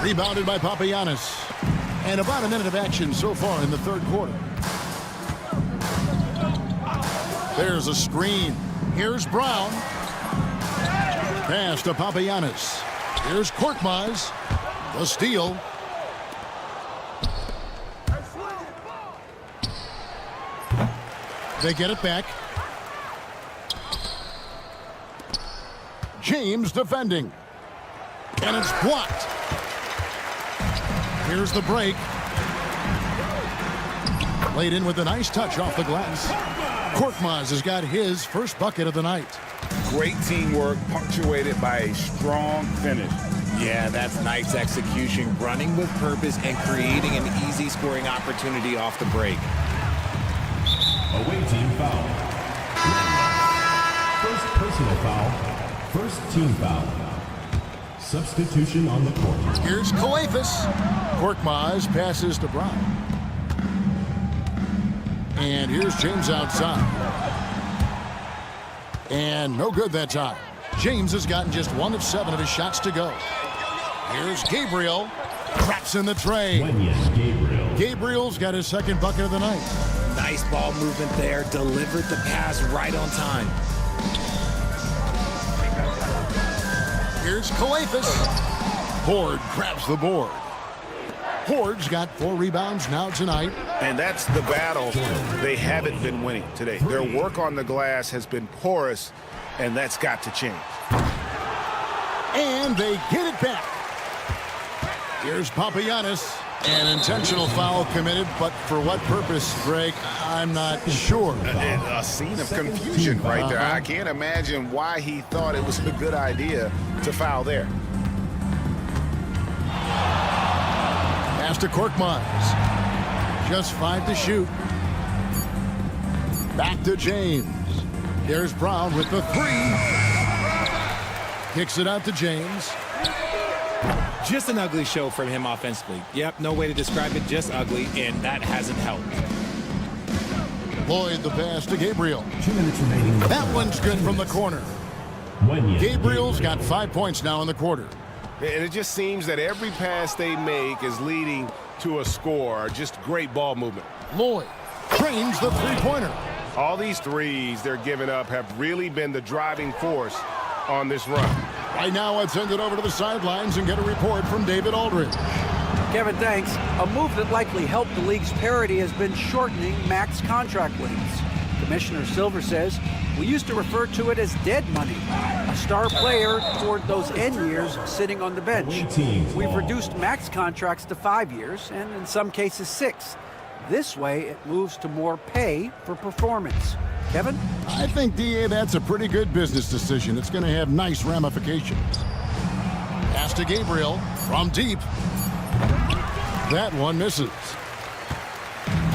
Rebounded by Papagiannis. And about a minute of action so far in the third quarter. There's a screen. Here's Brown. Pass to Papagiannis. Here's Korkmaz. The steal. They get it back. James defending. And it's blocked. Here's the break. Laid in with a nice touch off the glass. Korkmaz has got his first bucket of the night. Great teamwork, punctuated by a strong finish. Yeah, that's nice execution, running with purpose and creating an easy scoring opportunity off the break. Away team foul. First personal foul. First team foul. Substitution on the court. Here's Calathes. Korkmaz passes to Brown. And here's James outside. And no good that time. James has gotten just 1 of 7 of his shots to go. Here's Gabriel. Cracks in the tray. Gabriel's got his second bucket of the night. Nice ball movement there. Delivered the pass right on time. Here's Calathes. Horde grabs the board. Horde's got 4 rebounds now tonight. And that's the battle they haven't been winning today. Their work on the glass has been porous, and that's got to change. And they get it back. Here's Papagiannis. An intentional foul committed, but for what purpose, Greg? I'm not sure. A scene of confusion right there. I can't imagine why he thought it was a good idea to foul there. Pass to Korkmaz. Just 5 to shoot. Back to James. There's Brown with the 3. Kicks it out to James. Just an ugly show from him offensively. Yep, no way to describe it, just ugly, and that hasn't helped. Lloyd the pass to Gabriel. 2 minutes remaining. That one's good from the corner. Gabriel's got 5 points now in the quarter. And it just seems that every pass they make is leading to a score. Just great ball movement. Lloyd trains the three-pointer. All these threes they're giving up have really been the driving force on this run. Right now, let's send it over to the sidelines and get a report from David Aldridge. Kevin, thanks. A move that likely helped the league's parity has been shortening max contract lengths. Commissioner Silver says, we used to refer to it as dead money, a star player toward those end years sitting on the bench. We've reduced max contracts to 5 years, and in some cases 6. This way, it moves to more pay for performance. Kevin? I think, DA, that's a pretty good business decision. It's going to have nice ramifications. Pass to Gabriel from deep. That one misses.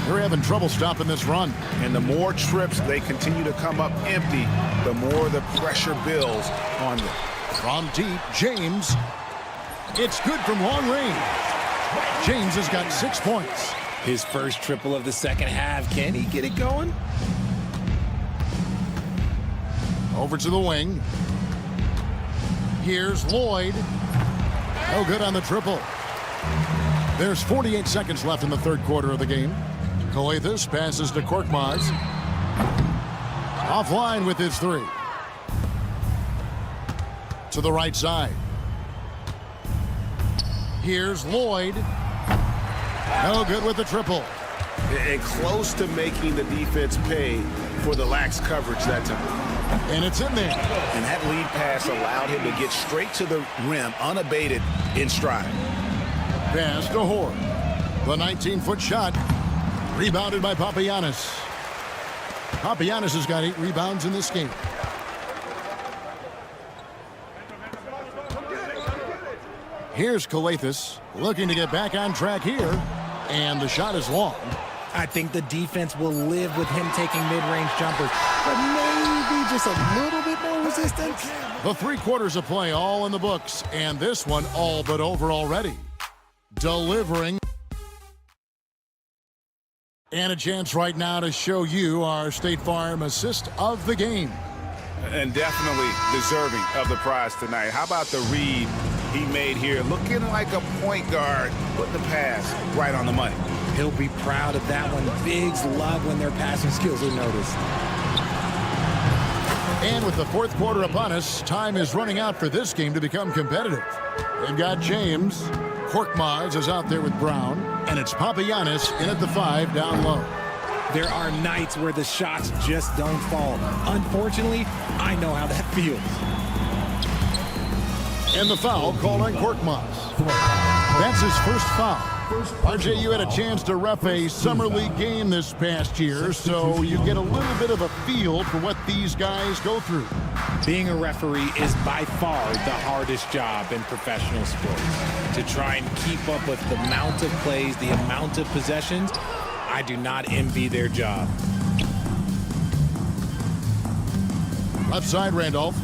They're having trouble stopping this run. And the more trips they continue to come up empty, the more the pressure builds on them. From deep, James. It's good from long range. James has got 6 points. His first triple of the second half. Can he get it going? Over to the wing. Here's Lloyd. No good on the triple. There's 48 seconds left in the third quarter of the game. Coathis passes to Korkmaz. Offline with his 3. To the right side. Here's Lloyd. No good with the triple. And close to making the defense pay for the lax coverage that time. And it's in there. And that lead pass allowed him to get straight to the rim, unabated in stride. Pass to Hoare. The 19-foot shot. Rebounded by Papagiannis. Papagiannis has got 8 rebounds in this game. Here's Coathis looking to get back on track here. And the shot is long. I think the defense will live with him taking mid-range jumpers, but maybe just a little bit more resistance. The 3 quarters of play all in the books, and this one all but over already. Delivering. And a chance right now to show you our State Farm assist of the game. And definitely deserving of the prize tonight. How about the read he made here? Looking like a point guard, putting the pass right on the money. He'll be proud of that one. Bigs love when their passing skills are noticed. And with the fourth quarter upon us, time is running out for this game to become competitive. They've got James. Korkmaz is out there with Brown. And it's Papagiannis in at the 5 down low. There are nights where the shots just don't fall. Unfortunately, I know how that feels. And the foul called on Korkmaz. That's his first foul. RJ, you had a chance to ref a Summer League game this past year, so you get a little bit of a feel for what these guys go through. Being a referee is by far the hardest job in professional sports. To try and keep up with the amount of plays, the amount of possessions, I do not envy their job. Left side, Randolph.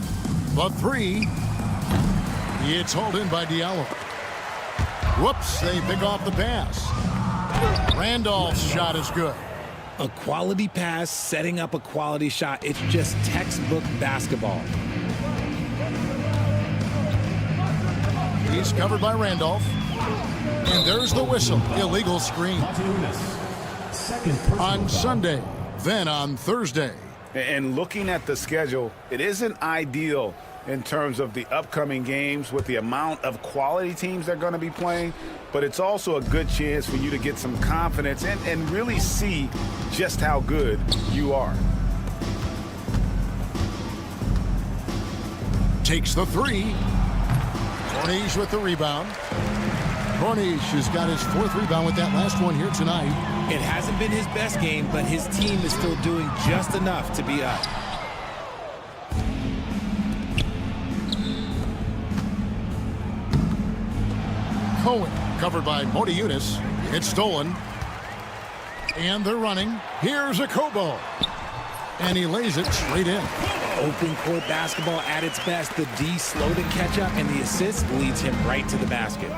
The 3. It's hauled in by Diallo. Whoops, they pick off the pass. Randolph's shot is good. A quality pass, setting up a quality shot. It's just textbook basketball. He's covered by Randolph. And there's the whistle. Illegal screen. On Sunday, then on Thursday. And looking at the schedule, it isn't ideal in terms of the upcoming games with the amount of quality teams they're going to be playing. but it's also a good chance for you to get some confidence and really see just how good you are. Takes the three. Corniche with the rebound. Corniche has got his 4th rebound with that last one here tonight. It hasn't been his best game, but his team is still doing just enough to be up. Cohen covered by Modi Yunus. It's stolen. And they're running. Here's a Kobo. And he lays it straight in. Open court basketball at its best. The D slow to catch up, and the assist leads him right to the basket.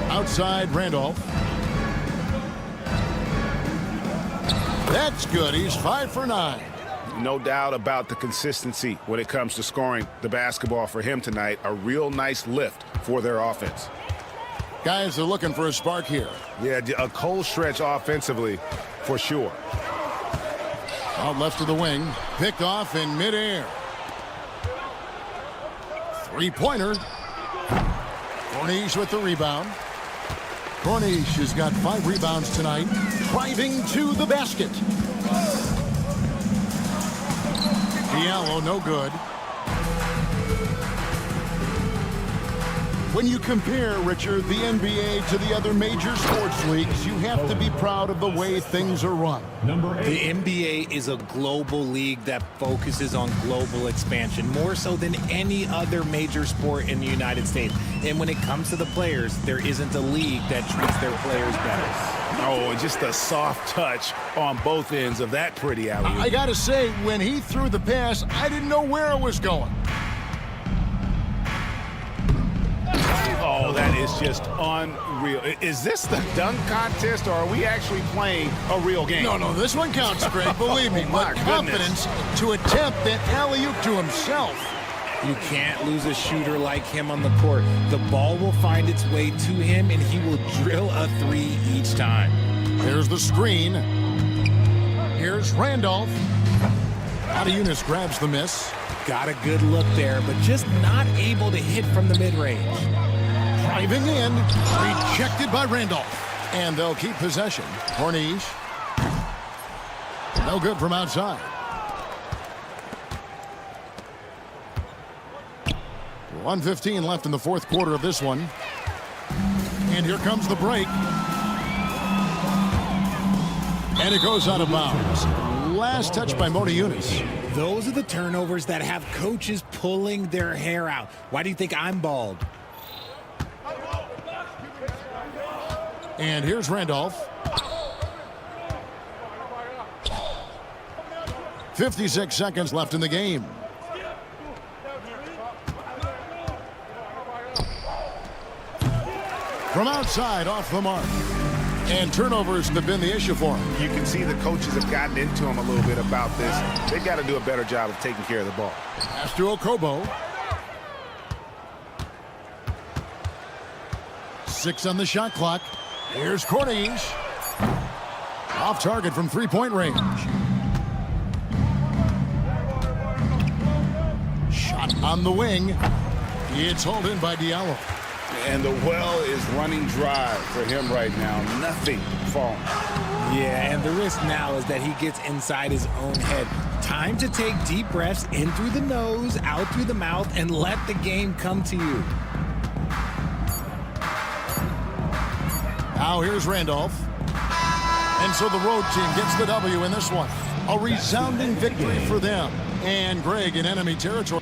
Outside Randolph. That's good. He's 5 for 9. No doubt about the consistency when it comes to scoring the basketball for him tonight. A real nice lift for their offense. Guys are looking for a spark here. Yeah, a cold stretch offensively for sure. Out left to the wing. Picked off in midair. 3-pointer. Corniche with the rebound. Corniche has got 5 rebounds tonight. Driving to the basket. Diallo, no good. When you compare, Richard, the NBA to the other major sports leagues, you have to be proud of the way things are run. The NBA is a global league that focuses on global expansion, more so than any other major sport in the United States. And when it comes to the players, there isn't a league that treats their players better. Oh, and just a soft touch on both ends of that pretty alley-oop. I got to say, when he threw the pass, I didn't know where it was going. Oh, that is just unreal. Is this the dunk contest, or are we actually playing a real game? No, this one counts, Greg. Believe me. But confidence to attempt that alley-oop to himself. You can't lose a shooter like him on the court. The ball will find its way to him, and he will drill a 3 each time. There's the screen. Here's Randolph. Yunus grabs the miss. Got a good look there, but just not able to hit from the mid-range. Driving in, rejected by Randolph. And they'll keep possession. Corniche. No good from outside. .115 left in the 4th quarter of this one. And here comes the break. And it goes out of bounds. Last touch by Modi Yunus. Those are the turnovers that have coaches pulling their hair out. Why do you think I'm bald? And here's Randolph. 56 seconds left in the game. From outside, off the mark. And turnovers have been the issue for him. You can see the coaches have gotten into him a little bit about this. They've got to do a better job of taking care of the ball. Pass to Okobo. 6 on the shot clock. Here's Corniche. Off target from 3-point range. Shot on the wing. It's hauled in by Diallo. And the well is running dry for him right now. Nothing falling. Yeah, and the risk now is that he gets inside his own head. Time to take deep breaths in through the nose, out through the mouth, and let the game come to you. Now here's Randolph. And so the road team gets the W in this one. A resounding victory for them. And Greg in enemy territory.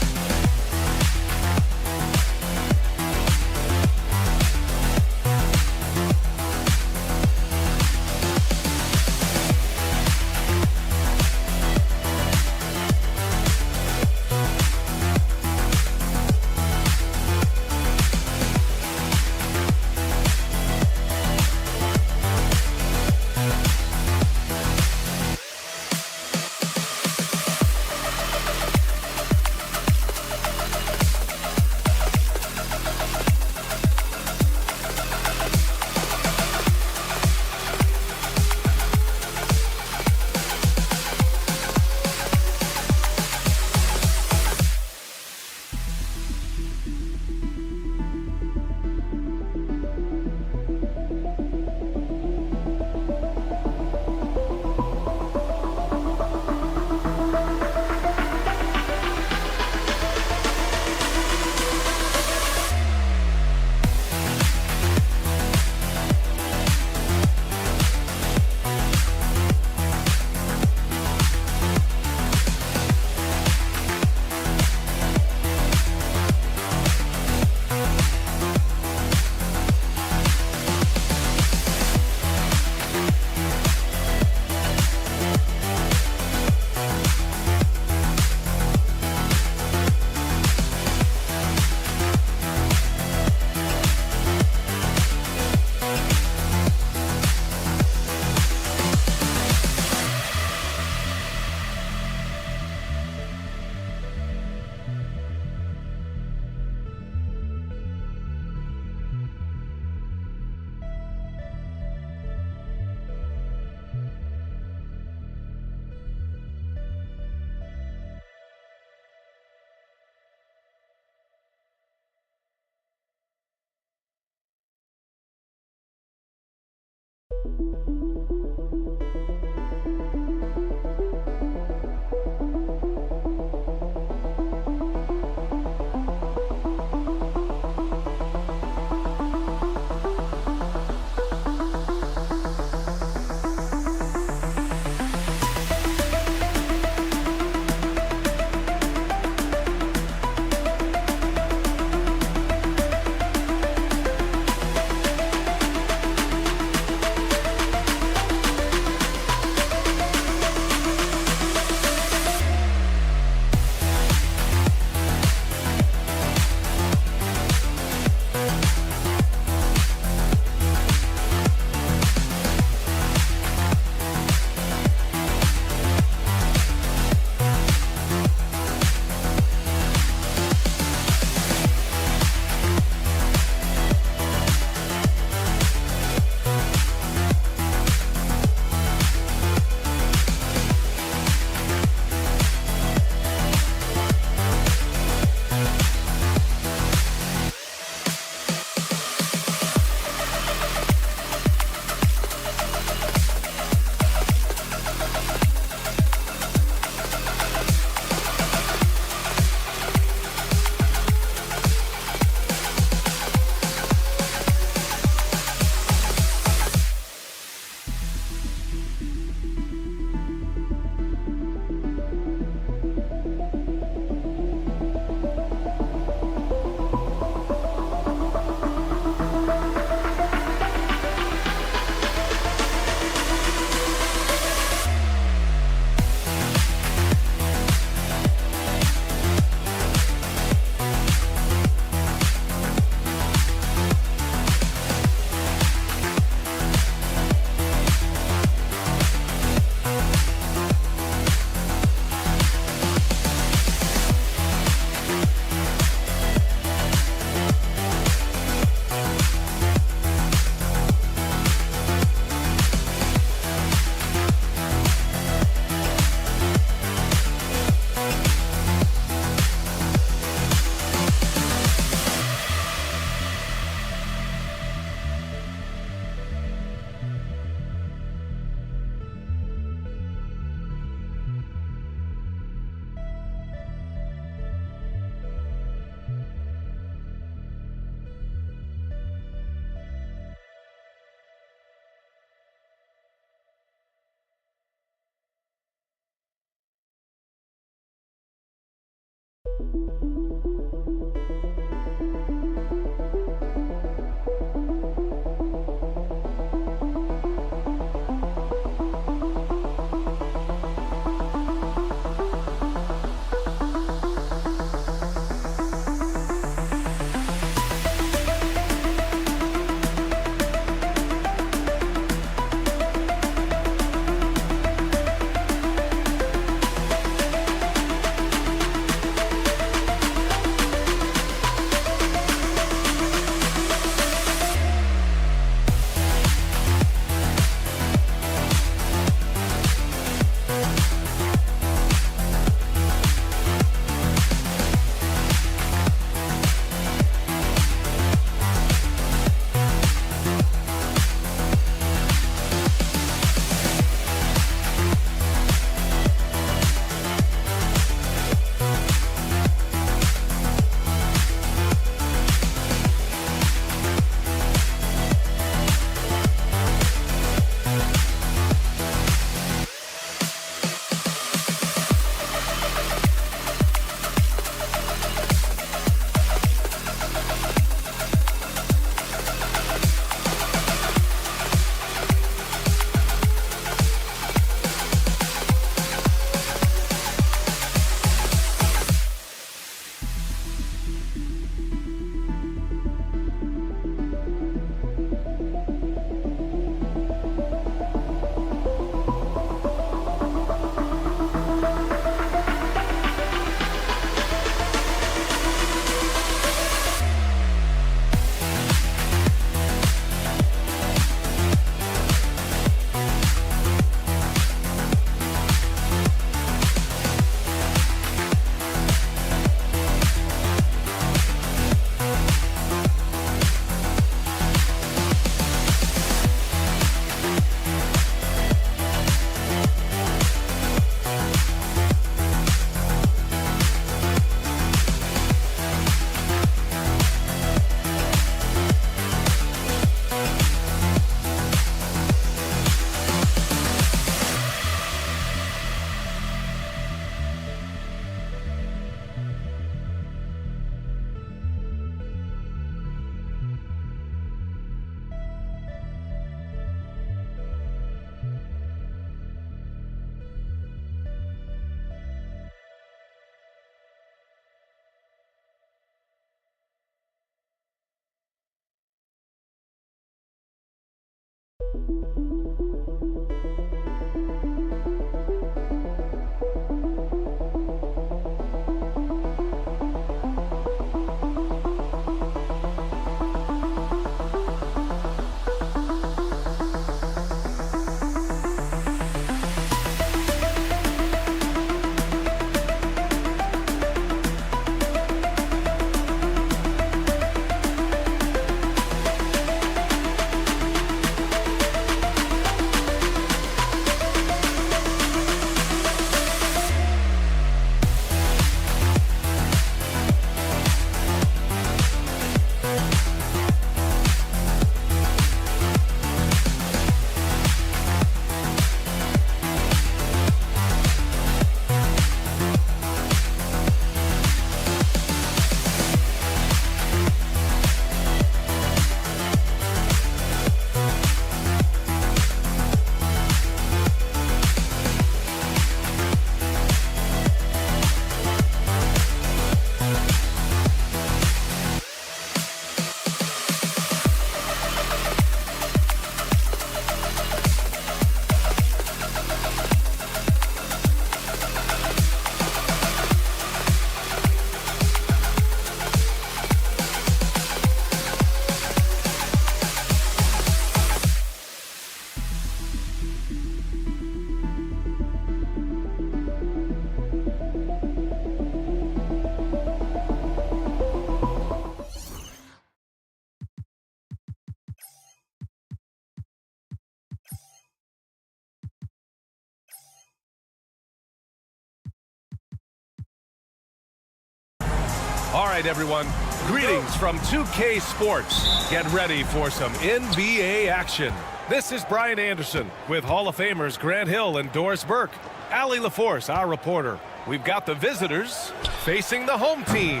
All right, everyone. Greetings from 2K Sports. Get ready for some NBA action. This is Brian Anderson with Hall of Famers Grant Hill and Doris Burke. Allie LaForce, our reporter. We've got the visitors facing the home team.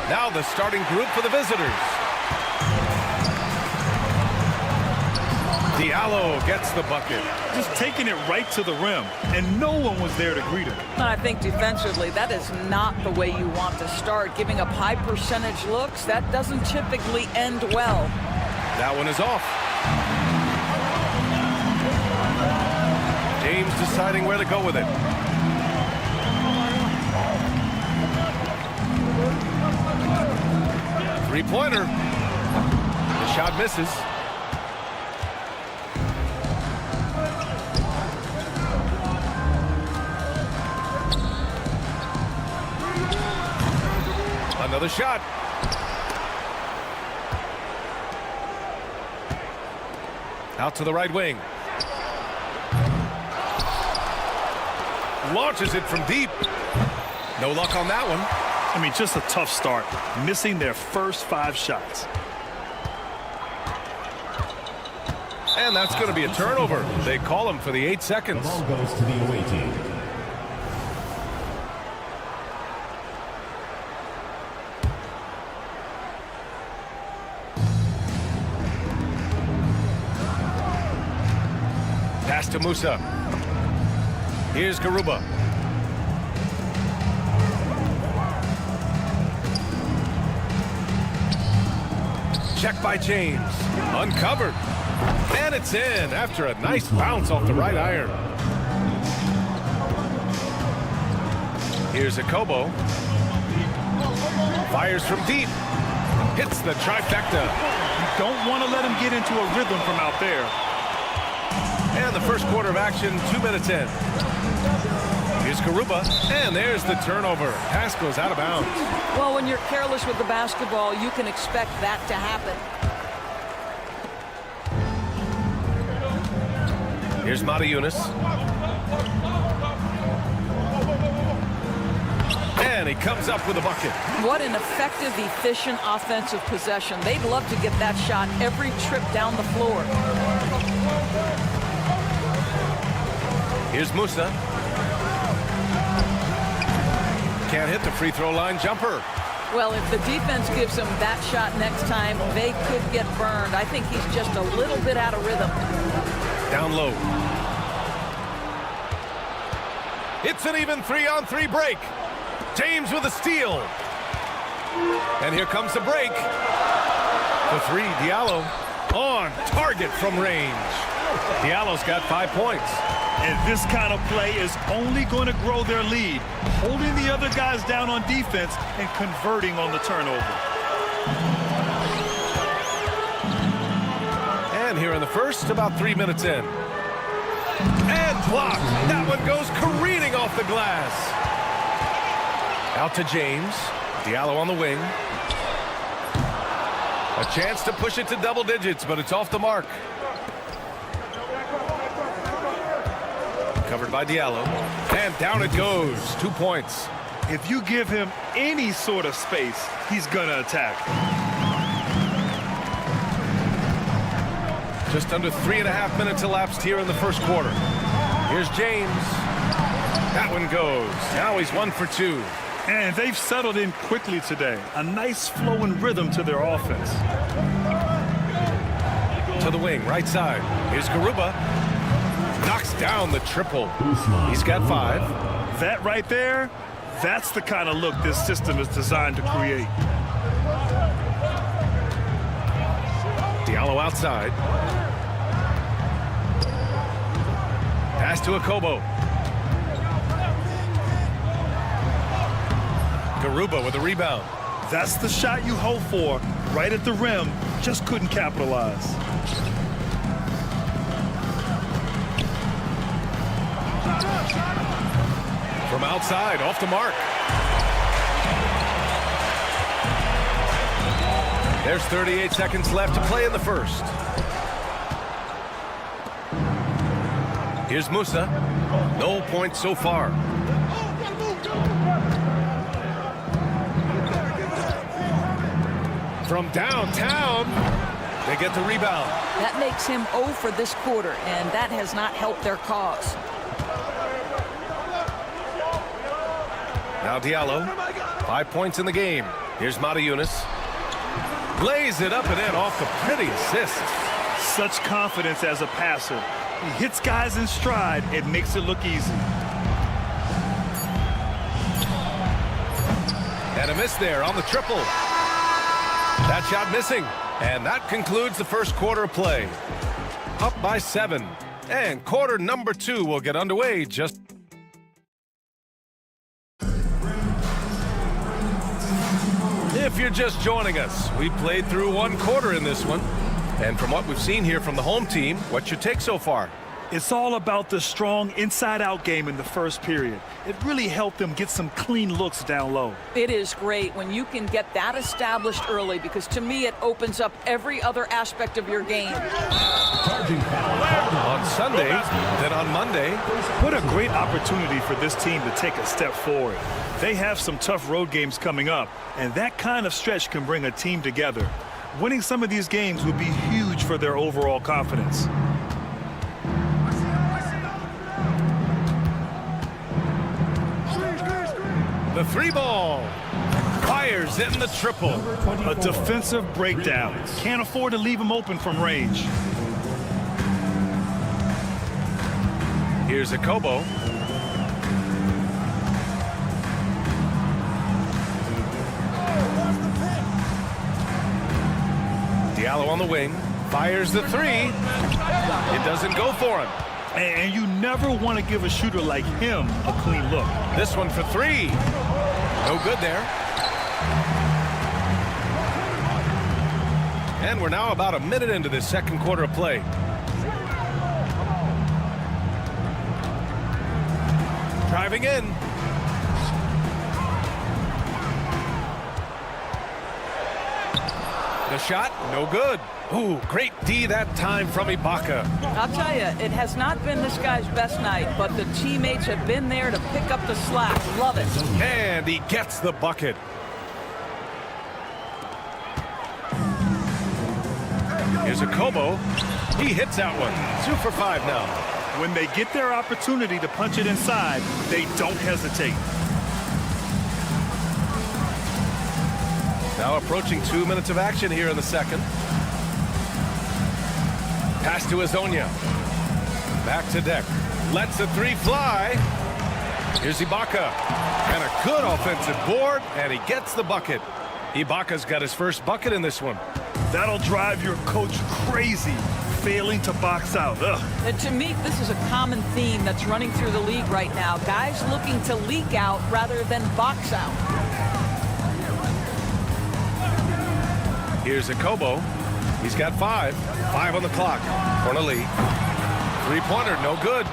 Now the starting group for the visitors. Diallo gets the bucket. Just taking it right to the rim, and no one was there to greet him. I think defensively, that is not the way you want to start. Giving up high percentage looks, that doesn't typically end well. That one is off. James deciding where to go with it. Three-pointer. The shot misses. Another shot. Out to the right wing. Launches it from deep. No luck on that one. I mean, just a tough start. Missing their first 5 shots. And that's going to be a turnover. They call him for the 8 seconds. The ball goes to the away team. Pass to Musa. Here's Garuba. Check by James. Uncovered. And it's in after a nice bounce off the right iron. Here's Akobo. Fires from deep. Hits the trifecta. You don't want to let him get into a rhythm from out there. And the first quarter of action, 2 minutes in. Here's Garuba, and there's the turnover. Pass goes out of bounds. Well, when you're careless with the basketball, you can expect that to happen. Here's Mata Yunus. And he comes up with a bucket. What an effective, efficient offensive possession. They'd love to get that shot every trip down the floor. Here's Musa. Can't hit the free throw line jumper. Well, if the defense gives him that shot next time, they could get burned. I think he's just a little bit out of rhythm. Down low. It's an even 3-on-3 break. James with a steal. And here comes the break. The three, Diallo on target from range. Diallo's got 5 points. And this kind of play is only going to grow their lead, holding the other guys down on defense and converting on the turnover. And here in the first, about 3 minutes in. And blocked. That one goes careening off the glass. Out to James. Diallo on the wing. A chance to push it to double digits, but it's off the mark. Covered by Diallo. And down it goes. 2 points. If you give him any sort of space, he's going to attack. Just under 3.5 minutes elapsed here in the first quarter. Here's James. That one goes. Now he's 1 for 2. And they've settled in quickly today. A nice flowing rhythm to their offense. To the wing, right side. Here's Garuba. Knocks down the triple. He's got 5. That right there, that's the kind of look this system is designed to create. Diallo outside. Pass to Akobo. Garuba with a rebound. That's the shot you hope for, right at the rim. Just couldn't capitalize. From outside, off the mark. There's 38 seconds left to play in the first. Here's Musa. No points so far. From downtown, they get the rebound. That makes him 0 for this quarter, and that has not helped their cause. Now Diallo, 5 points in the game. Here's Yunus. Lays it up and in off the pretty assist. Such confidence as a passer. He hits guys in stride. It makes it look easy. And a miss there on the triple. That shot missing. And that concludes the first quarter of play. Up by 7. And quarter number 2 will get underway just... If you're just joining us, we played through 1 quarter in this one. And from what we've seen here from the home team, what's your take so far? It's all about the strong inside-out game in the first period. It really helped them get some clean looks down low. It is great when you can get that established early, because to me it opens up every other aspect of your game. On Sunday, then on Monday. What a great opportunity for this team to take a step forward. They have some tough road games coming up, and that kind of stretch can bring a team together. Winning some of these games would be huge for their overall confidence. The 3 ball. Fires in the triple. A defensive breakdown. Can't afford to leave him open from range. Here's Akobo. Diallo on the wing. Fires the 3. It doesn't go for him. And you never want to give a shooter like him a clean look. This one for 3. No good there. And we're now about a minute into this second quarter of play. Driving in. The shot, no good. Ooh, great D that time from Ibaka. I'll tell you, it has not been this guy's best night, but the teammates have been there to pick up the slack. Love it. And he gets the bucket. Here's Akobo. He hits that one. 2 for 5 now. When they get their opportunity to punch it inside, they don't hesitate. Now approaching 2 minutes of action here in the second. Pass to Azonia. Back to Deck. Lets the 3 fly. Here's Ibaka. And a good offensive board, and he gets the bucket. Ibaka's got his first bucket in this one. That'll drive your coach crazy. failing to box out. Ugh. And to me, this is a common theme that's running through the league right now. Guys looking to leak out rather than box out. Here's Akobo. He's got 5. 5 on the clock. Corneli. Three-pointer, no good.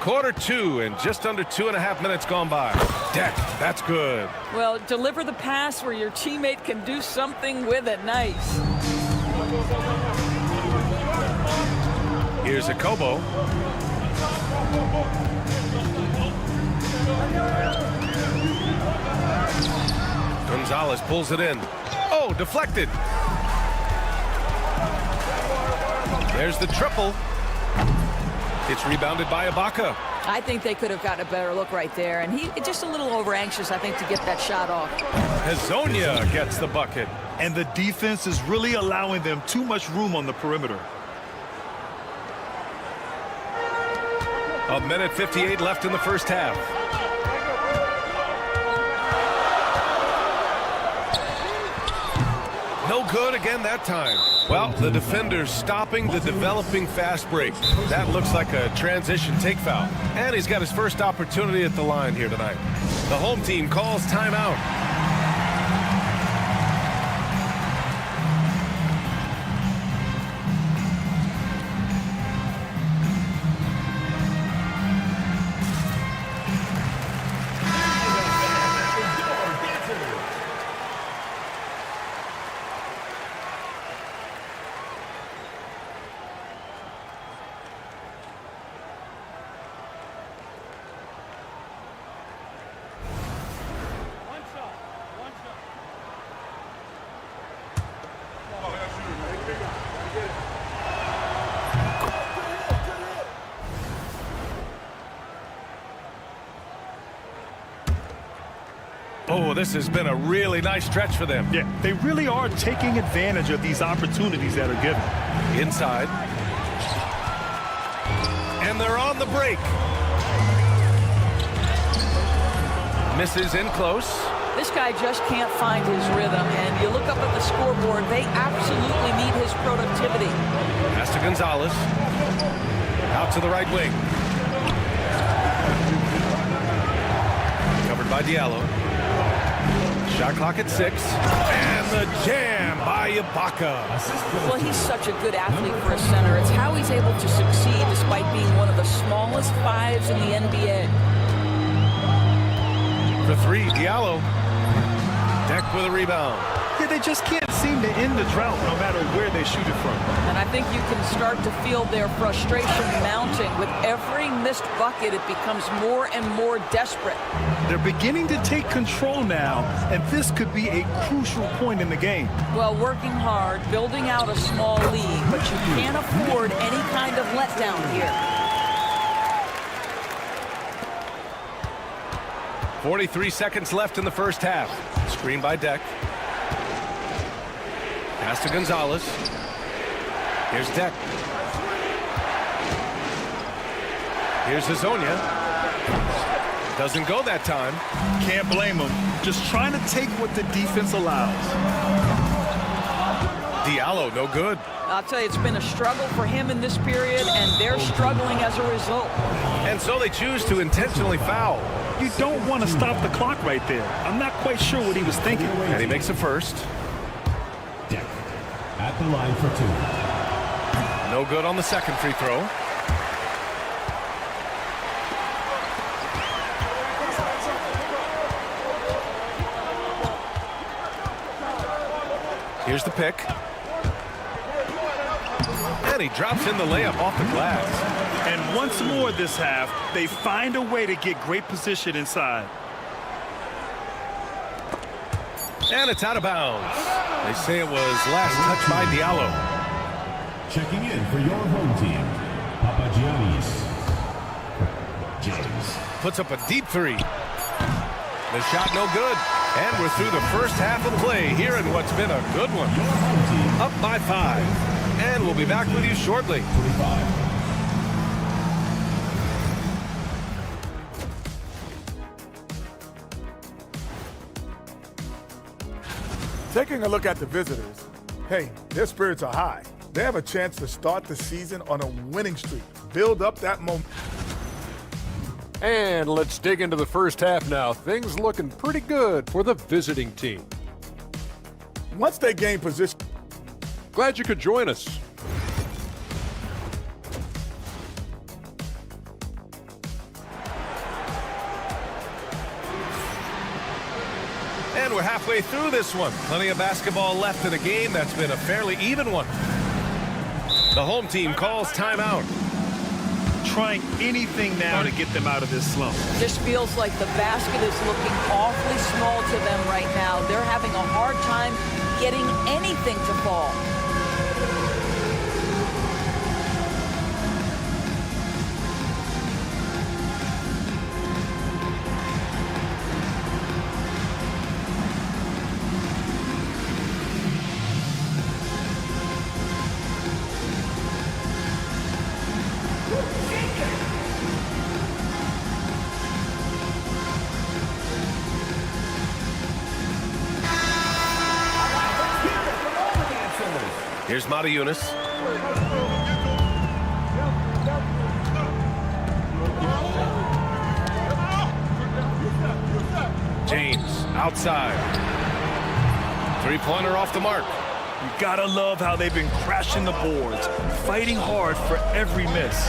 Quarter 2 and just under 2.5 minutes gone by. Deck, that's good. Well, deliver the pass where your teammate can do something with it. Nice. Here's Akobo. Gonzalez pulls it in. Oh, deflected. There's the triple. It's rebounded by Ibaka. I think they could have gotten a better look right there, and he just a little over anxious, I think, to get that shot off. Hazonia gets the bucket. And the defense is really allowing them too much room on the perimeter. 1:58 left in the first half. No good again that time. Well, the defender's stopping the developing fast break. That looks like a transition take foul. And he's got his first opportunity at the line here tonight. The home team calls timeout. Oh, this has been a really nice stretch for them. Yeah, they really are taking advantage of these opportunities that are given. Inside. And they're on the break. Misses in close. This guy just can't find his rhythm, and you look up at the scoreboard, they absolutely need his productivity. Pass to Gonzalez. Out to the right wing. Covered by Diallo. Shot clock at 6. And the jam by Ibaka. Well, he's such a good athlete for a center. It's how he's able to succeed despite being one of the smallest 5s in the NBA. For 3, Diallo. Deck with a rebound. Yeah, they just can't seem to end the drought no matter where they shoot it from. And I think you can start to feel their frustration mounting. With every missed bucket, it becomes more and more desperate. They're beginning to take control now, and this could be a crucial point in the game. Well, working hard, building out a small lead, but you can't afford any kind of letdown here. 43 seconds left in the first half. Screen by Deck. Pass to Gonzalez. Here's Deck. Here's Hazonia. Doesn't go that time. Can't blame him. Just trying to take what the defense allows. Diallo, no good. I'll tell you, it's been a struggle for him in this period, and they're struggling as a result. And so they choose to intentionally foul. You don't want to stop the clock right there. I'm not quite sure what he was thinking. And he makes a first. Deck at the line for 2. No good on the second free throw. Here's the pick. And he drops in the layup off the glass. And once more this half, they find a way to get great position inside. And it's out of bounds. They say it was last touched by Diallo. Checking in for your home team, Papagiannis. James. Puts up a deep 3. The shot no good. And we're through the first half of play here in what's been a good one. Up by 5. And we'll be back with you shortly. 45. Taking a look at the visitors, hey, their spirits are high. They have a chance to start the season on a winning streak, build up that momentum. And let's dig into the first half now. Things looking pretty good for the visiting team. Once they gain position. Glad you could join us. And we're halfway through this one. Plenty of basketball left in a game that's been a fairly even one. The home team calls timeout. Trying anything now to get them out of this slump. Just feels like the basket is looking awfully small to them right now. They're having a hard time getting anything to fall. Here's Mata Yunus. James outside. Three-pointer off the mark. You gotta love how they've been crashing the boards, fighting hard for every miss.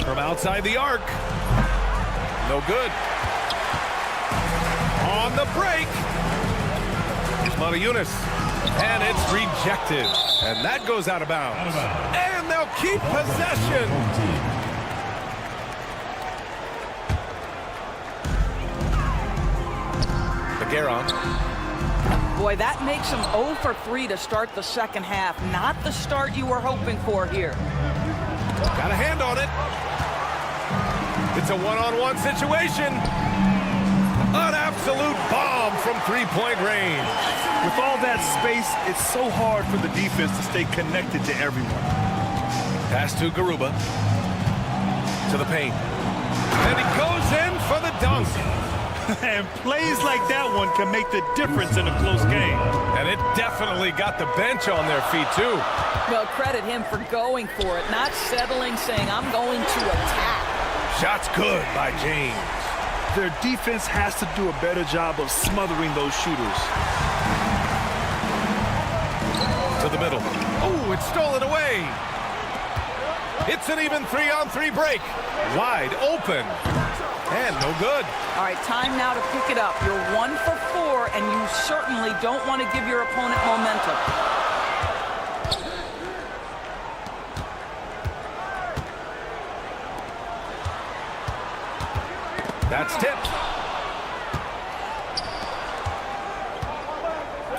From outside the arc. No good. On the break. It's Mata Yunus. And it's rejected. And that goes out of bounds. And they'll keep possession. Gueron. Boy, that makes him 0 for 3 to start the second half. Not the start you were hoping for here. Got a hand on it. It's a one-on-one situation. An absolute bomb from three-point range. With all that space, it's so hard for the defense to stay connected to everyone. Pass to Garuba. To the paint. And he goes in for the dunk. And plays like that one can make the difference in a close game. And it definitely got the bench on their feet, too. Well, credit him for going for it, not settling, saying, I'm going to attack. Shot's good by James. Their defense has to do a better job of smothering those shooters. To the middle. Oh, it's stolen away. It's an even 3-on-3 break. Wide open. And no good. All right, time now to pick it up. You're 1 for 4, and you certainly don't want to give your opponent momentum. That's tipped.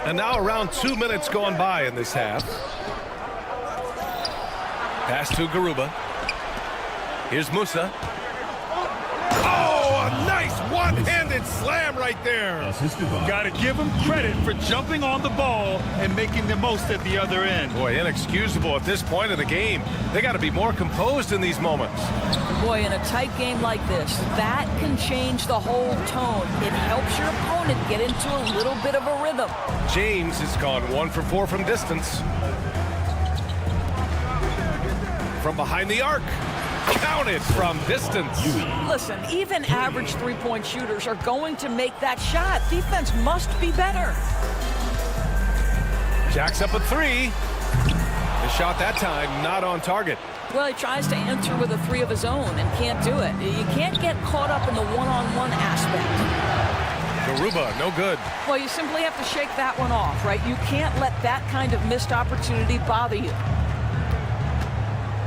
And now around 2 minutes gone by in this half. Pass to Garuba. Here's Musa. Oh, a nice one-handed slam right there. Got to give him credit for jumping on the ball and making the most at the other end. Boy, inexcusable at this point of the game. They got to be more composed in these moments. Boy, in a tight game like this, that can change the whole tone. It helps your opponent get into a little bit of a rhythm. James has gone 1 for 4 from distance. From behind the arc. Counted from distance. Listen, even average three-point shooters are going to make that shot. Defense must be better. Jacks up a 3. The shot that time not on target. Well, he tries to enter with a 3 of his own and can't do it. You can't get caught up in the one-on-one aspect. Garuba, no good. Well, you simply have to shake that one off, right? You can't let that kind of missed opportunity bother you.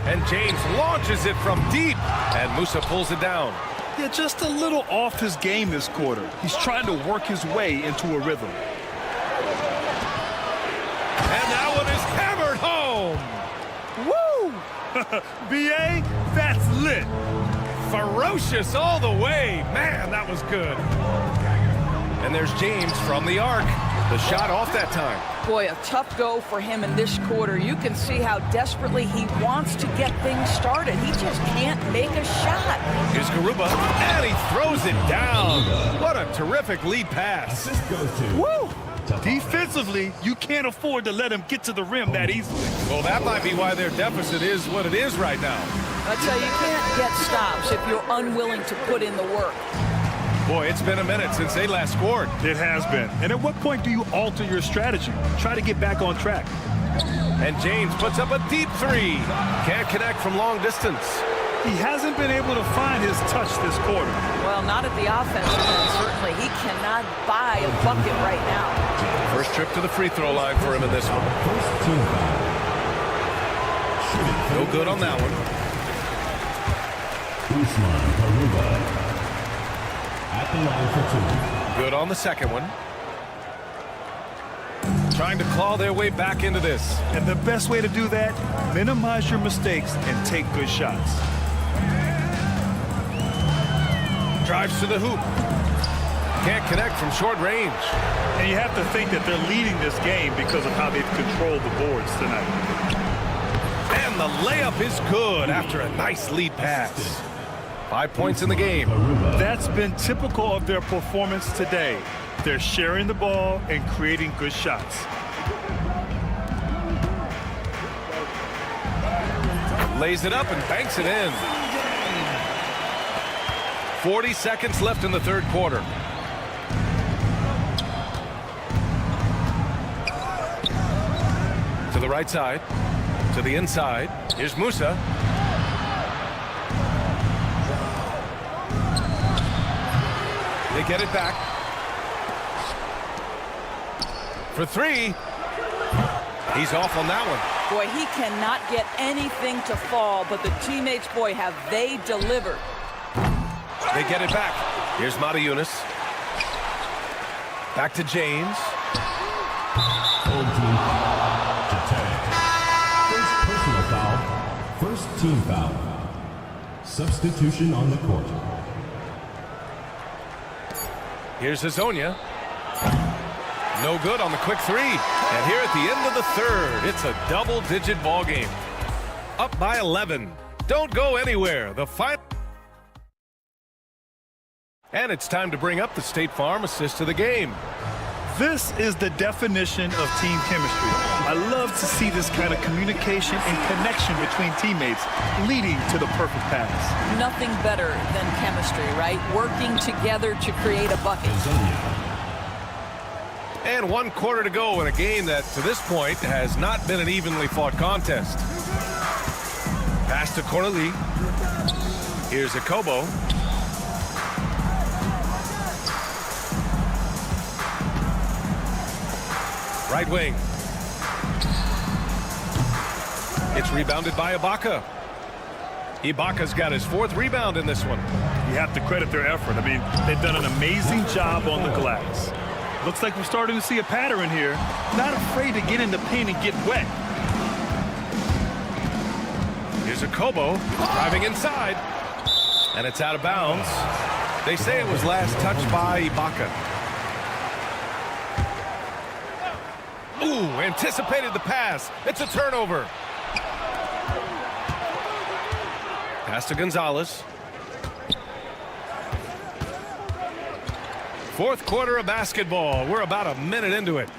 And James launches it from deep, and Musa pulls it down. Yeah, just a little off his game this quarter. He's trying to work his way into a rhythm. And that one is hammered home. Woo! B.A., that's lit. Ferocious all the way. Man, that was good. And there's James from the arc. The shot off that time. Boy, a tough go for him in this quarter. You can see how desperately he wants to get things started. He just can't make a shot. Here's Garuba, and he throws it down. What a terrific lead pass. Woo! Defensively, you can't afford to let him get to the rim that easily. Well, that might be why their deficit is what it is right now. I tell you, you can't get stops if you're unwilling to put in the work. Boy, it's been a minute since they last scored. It has been. And at what point do you alter your strategy? Try to get back on track. And James puts up a deep three. Can't connect from long distance. He hasn't been able to find his touch this quarter. Well, not at the offensive end, certainly. He cannot buy a bucket right now. First trip to the free throw line for him in this one. No good on that one. Usman Garuba at the line for 2. Good on the second one. Trying to claw their way back into this. And the best way to do that, minimize your mistakes and take good shots. Drives to the hoop. Can't connect from short range. And you have to think that they're leading this game because of how they've controlled the boards tonight. And the layup is good after a nice lead pass. 5 points in the game. That's been typical of their performance today. They're sharing the ball and creating good shots. Lays it up and banks it in. 40 seconds left in the third quarter. To the right side. To the inside. Here's Musa. They get it back. For 3. He's off on that one. Boy, he cannot get anything to fall, but the teammates, boy, have they delivered. They get it back. Here's Mata Yunus. Back to James. Full team foul to 10. First personal foul. First team foul. Substitution on the court. Here's Hazonia. No good on the quick 3. And here at the end of the third, it's a double-digit ball game. Up by 11. Don't go anywhere. The final. And it's time to bring up the State Farm assist of the game. This is the definition of team chemistry. I love to see this kind of communication and connection between teammates leading to the perfect pass. Nothing better than chemistry, right? Working together to create a bucket. And 1 quarter to go in a game that, to this point, has not been an evenly fought contest. Pass to Corneli. Here's Akobo. Right wing. It's rebounded by Ibaka. Ibaka's got his 4th rebound in this one. You have to credit their effort. I mean, they've done an amazing job on the glass. Looks like we're starting to see a pattern here. Not afraid to get in the paint and get wet. Here's Akobo driving inside. And it's out of bounds. They say it was last touched by Ibaka. Ooh, anticipated the pass. It's a turnover. Pass to Gonzalez. 4th quarter of basketball. We're about a minute into it.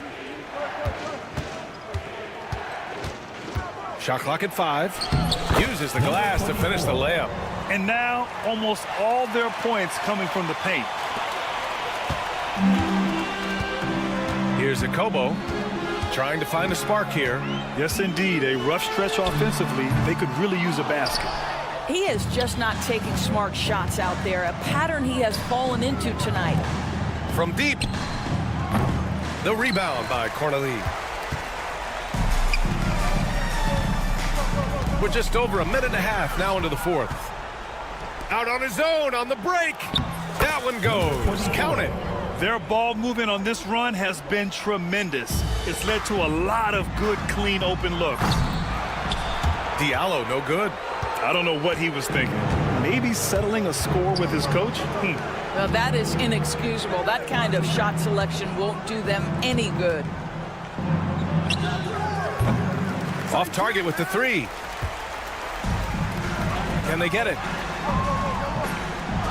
Shot clock at 5. Uses the glass to finish the layup. And now almost all their points coming from the paint. Here's Akobo. Trying to find a spark here. Yes, indeed. A rough stretch offensively. They could really use a basket. He is just not taking smart shots out there, a pattern he has fallen into tonight. From deep. The rebound by Corneli. We're just over a minute and a half now into the 4th. Out on his own on the break. That one goes. Count it. Their ball movement on this run has been tremendous. It's led to a lot of good, clean, open looks. Diallo, no good. I don't know what he was thinking. Maybe settling a score with his coach? Well, that is inexcusable. That kind of shot selection won't do them any good. Off target with the three. Can they get it?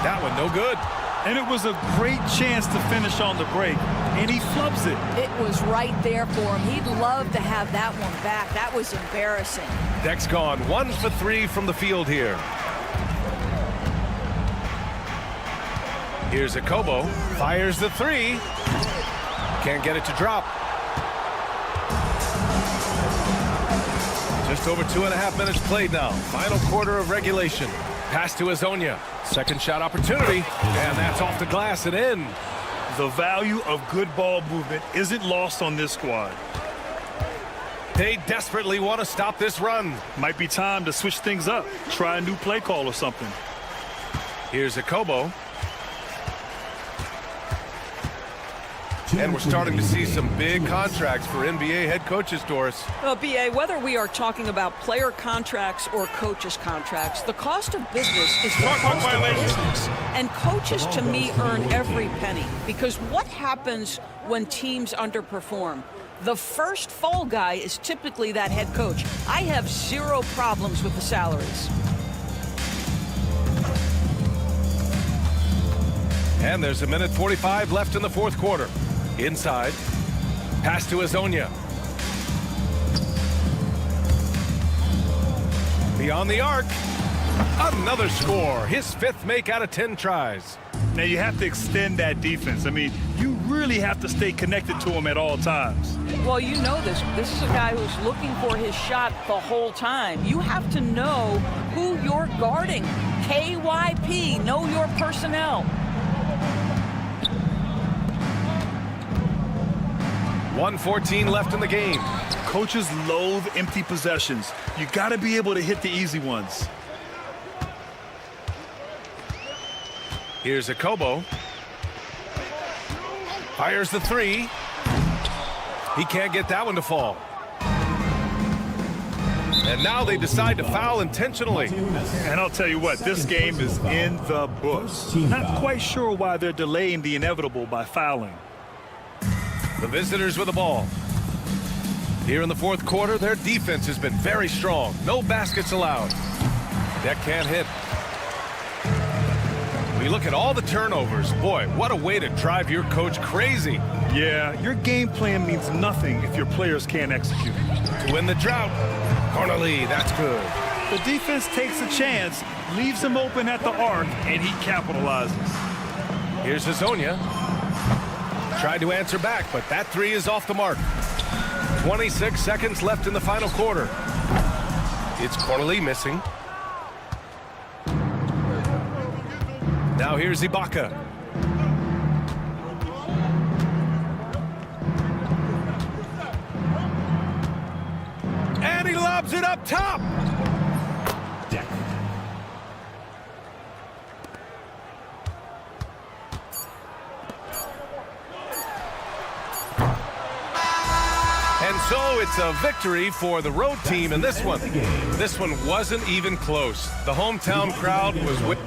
That one no good. And it was a great chance to finish on the break, and he flubs it. It was right there for him. He'd love to have that one back. That was embarrassing. Deck's gone 1 for 3 from the field here. Here's Akobo. Fires the three. Can't get it to drop. Just over 2.5 minutes played now. Final quarter of regulation. Pass to Azonia. Second shot opportunity. And that's off the glass and in. The value of good ball movement isn't lost on this squad. They desperately want to stop this run. Might be time to switch things up. Try a new play call or something. Here's Akobo. And we're starting to see some big contracts for NBA head coaches, Doris. Well, B.A., whether we are talking about player contracts or coaches' contracts, the cost of business is the cost of business. And coaches, to me, earn every penny. Because what happens when teams underperform? The first fall guy is typically that head coach. I have zero problems with the salaries. And there's 1:45 left in the fourth quarter. Inside. Pass to Azonia. Beyond the arc. Another score. His 5th make out of 10 tries. Now you have to extend that defense. I mean, you really have to stay connected to him at all times. Well, you know this. This is a guy who's looking for his shot the whole time. You have to know who you're guarding. KYP, know your personnel. 1:14 left in the game. Coaches loathe empty possessions. You got to be able to hit the easy ones. Here's Akobo. Fires the three. He can't get that one to fall. And now they decide to foul intentionally. And I'll tell you what, this game is in the books. Not quite sure why they're delaying the inevitable by fouling. The visitors with the ball. Here in the fourth quarter, their defense has been very strong. No baskets allowed. Deck can't hit. We look at all the turnovers. Boy, what a way to drive your coach crazy. Yeah, your game plan means nothing if your players can't execute. To win the drought. Corneli, that's good. The defense takes a chance, leaves him open at the arc, and he capitalizes. Here's Azonia. Tried to answer back, but that three is off the mark. 26 seconds left in the final quarter. It's Corneli missing. Now here's Ibaka. And he lobs it up top. And so it's a victory for the road team in this one. This one wasn't even close. The hometown crowd was with.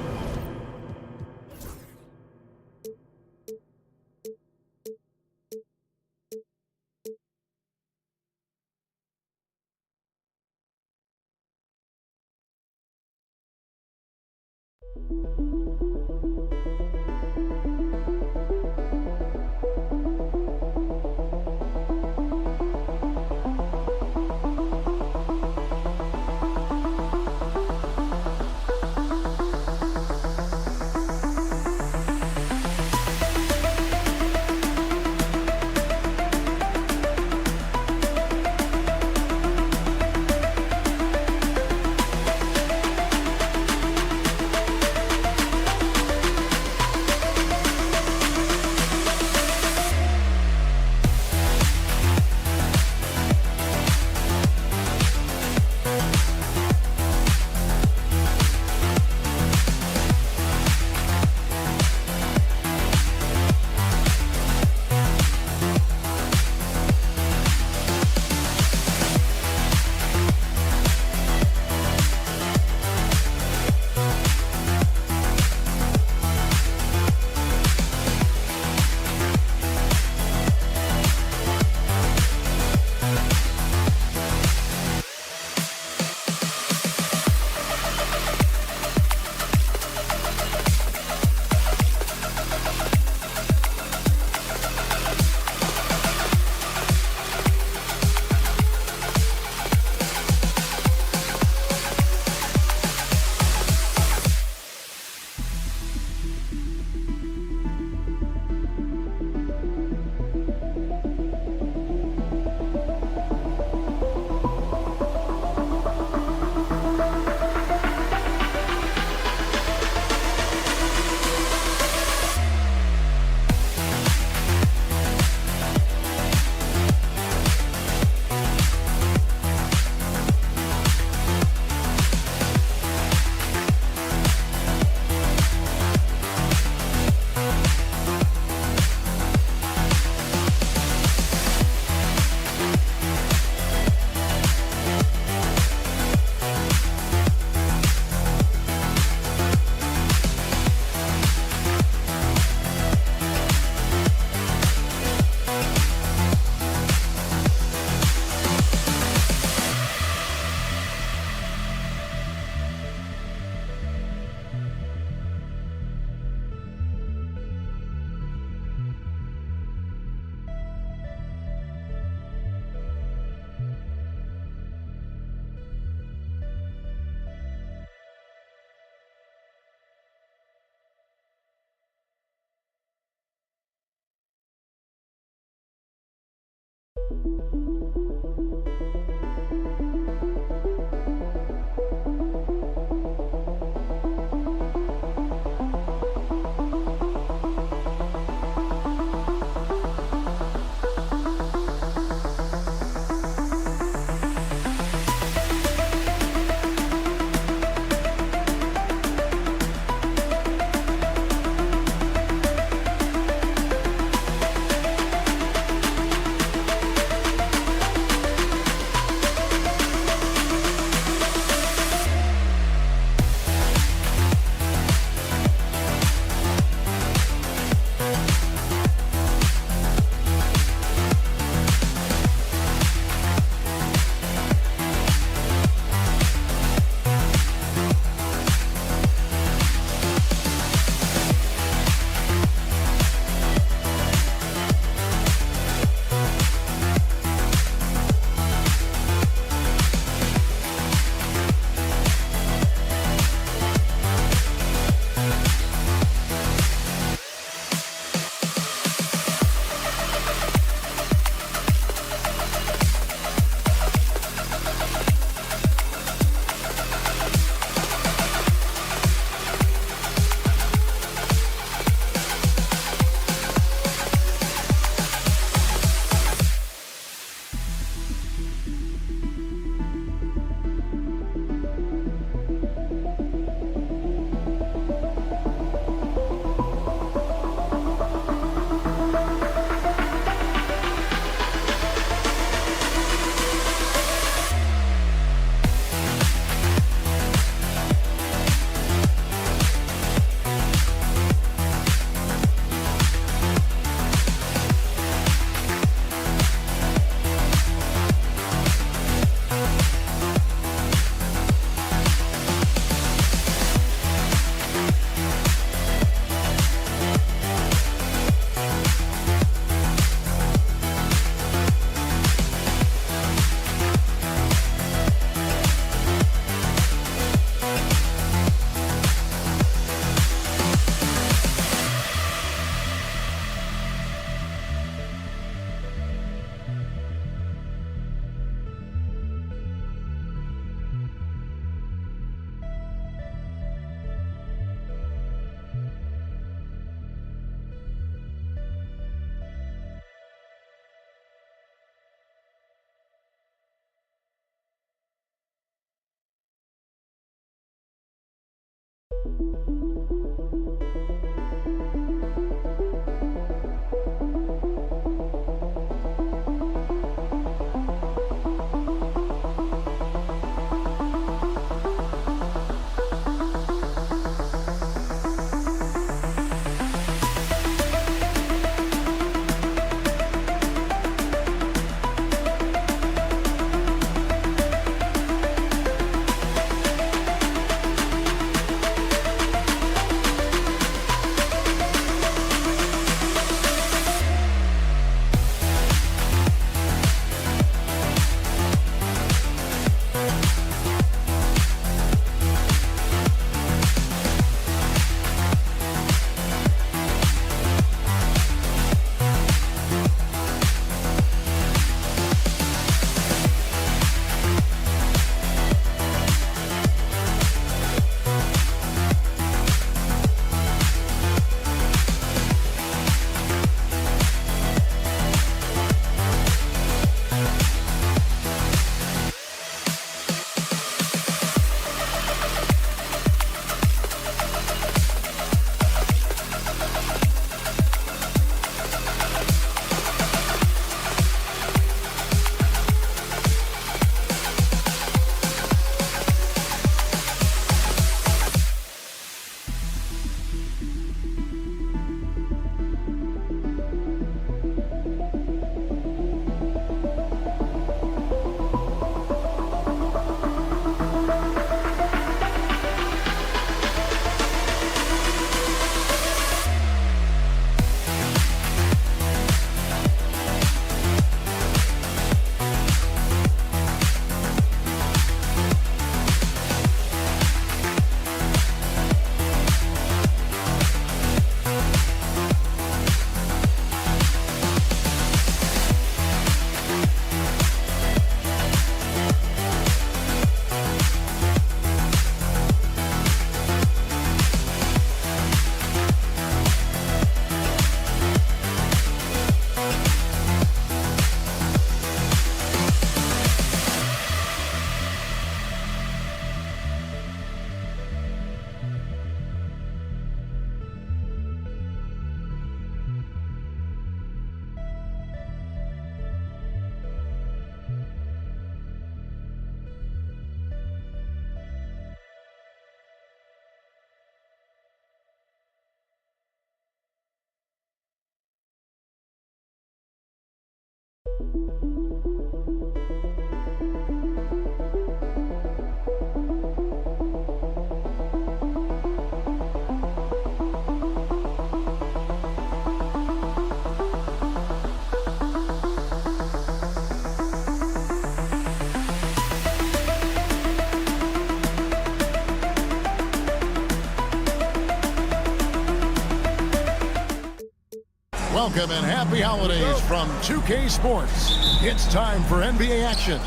Welcome and happy holidays from 2K Sports. It's time for NBA action.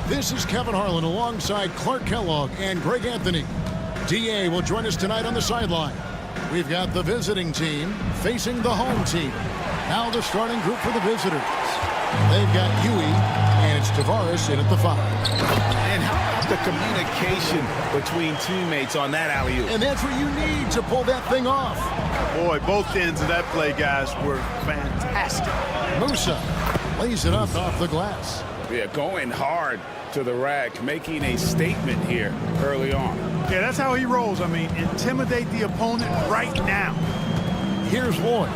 This is Kevin Harlan alongside Clark Kellogg and Greg Anthony. DA will join us tonight on the sideline. We've got the visiting team facing the home team. Now the starting group for the visitors. They've got Huey, and it's Tavares in at the 5. And how about the communication between teammates on that alley-oop? And that's what you need to pull that thing off. Boy, both ends of that play, guys, were fantastic. Musa lays it up off the glass. Yeah, going hard to the rack, making a statement here early on. Yeah, that's how he rolls. I mean, intimidate the opponent right now. Here's Lloyd.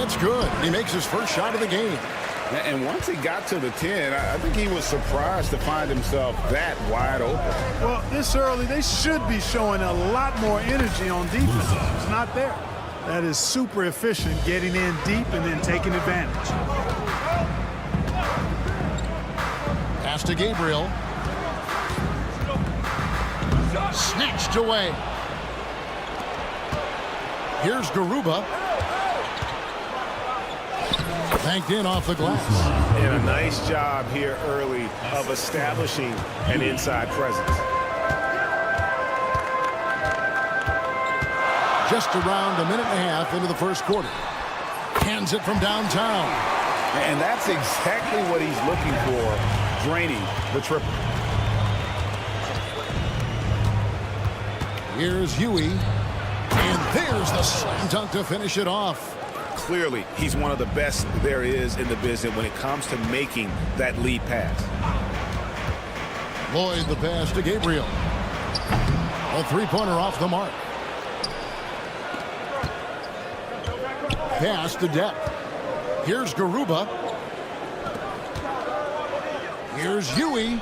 It's good. He makes his first shot of the game. And once he got to the 10, I think he was surprised to find himself that wide open. Well, this early, they should be showing a lot more energy on defense. It's not there. That is super efficient, getting in deep and then taking advantage. Pass to Gabriel. Snatched away. Here's Garuba. Banked in off the glass. And a nice job here early of establishing an inside presence. Just around a minute and a half into the first quarter. Hands it from downtown. And that's exactly what he's looking for, draining the triple. Here's Huey. And there's the slam dunk to finish it off. Clearly, he's one of the best there is in the business when it comes to making that lead pass. Lloyd the pass to Gabriel. A three-pointer off the mark. Pass to Depp. Here's Garuba. Here's Huey.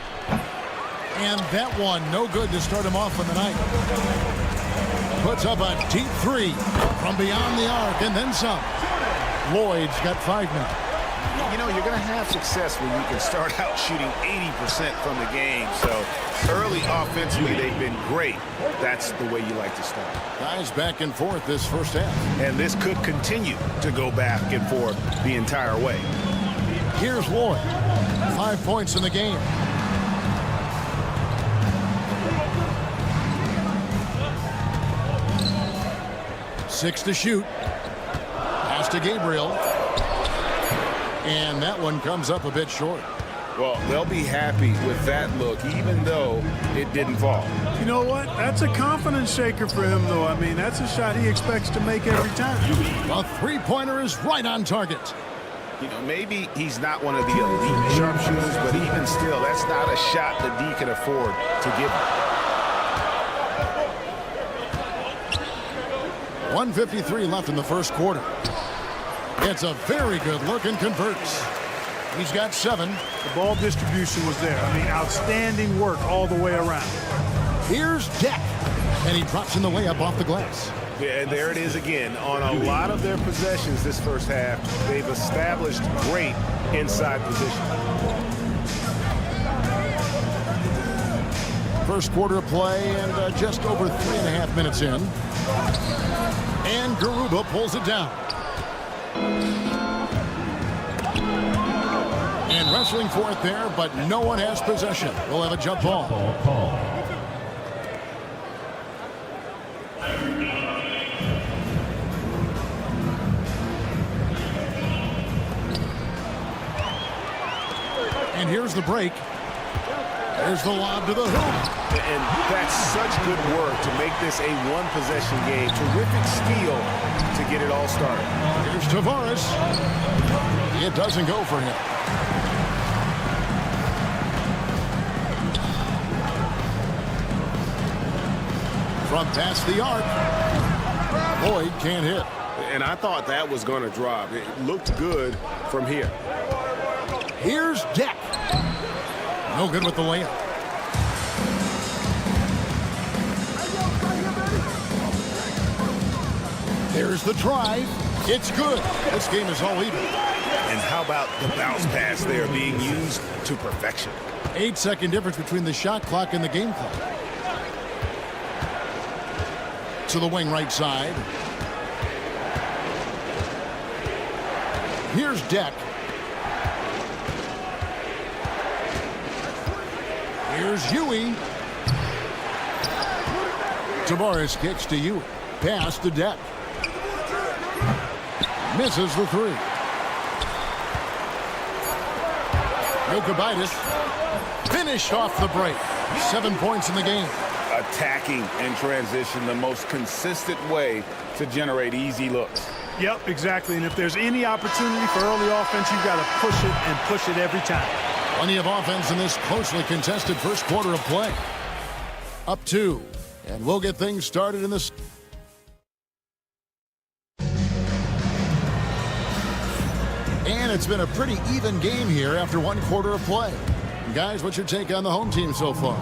And that one, no good to start him off on the night. Puts up a deep 3 from beyond the arc and then some. Lloyd's got 5 now. You know, you're going to have success when you can start out shooting 80% from the game. So early offensively, they've been great. That's the way you like to start. Guys back and forth this first half. And this could continue to go back and forth the entire way. Here's Lloyd. 5 points in the game. Six to shoot. Pass to Gabriel. And that one comes up a bit short. Well, they'll be happy with that look, even though it didn't fall. You know what? That's a confidence shaker for him, though. I mean, that's a shot he expects to make every time. A three-pointer is right on target. You know, maybe he's not one of the elite sharpshooters, but even still, that's not a shot that D can afford to give him. 1:53 left in the first quarter. It's a very good look and converts. He's got 7. The ball distribution was there. I mean, outstanding work all the way around. Here's Deck. And he drops in the layup off the glass. Yeah, and there it is again. On a lot of their possessions this first half, they've established great inside position. First quarter of play and just over 3.5 minutes in. And Garuba pulls it down. And wrestling for it there, but no one has possession. We'll have a jump ball. And here's the break. There's the lob to the hoop. And that's such good work to make this a one-possession game. Terrific steal to get it all started. Here's Tavares. It doesn't go for him. From past the arc. Lloyd can't hit. And I thought that was going to drop. It looked good from here. Here's Deck. No good with the layup. There's the drive. It's good. This game is all even. And how about the bounce pass there being used to perfection? 8-second difference between the shot clock and the game clock. To the wing right side. Here's Deck. Here's Huey. Tavares kicks to Huey. Pass to Deck. Misses the three. Maccabi finished off the break. 7 points in the game. Attacking in transition, the most consistent way to generate easy looks. Yep, exactly. And if there's any opportunity for early offense, you've got to push it and push it every time. Plenty of offense in this closely contested first quarter of play. Up 2. And we'll get things started in this. And it's been a pretty even game here after 1 quarter of play. Guys, what's your take on the home team so far?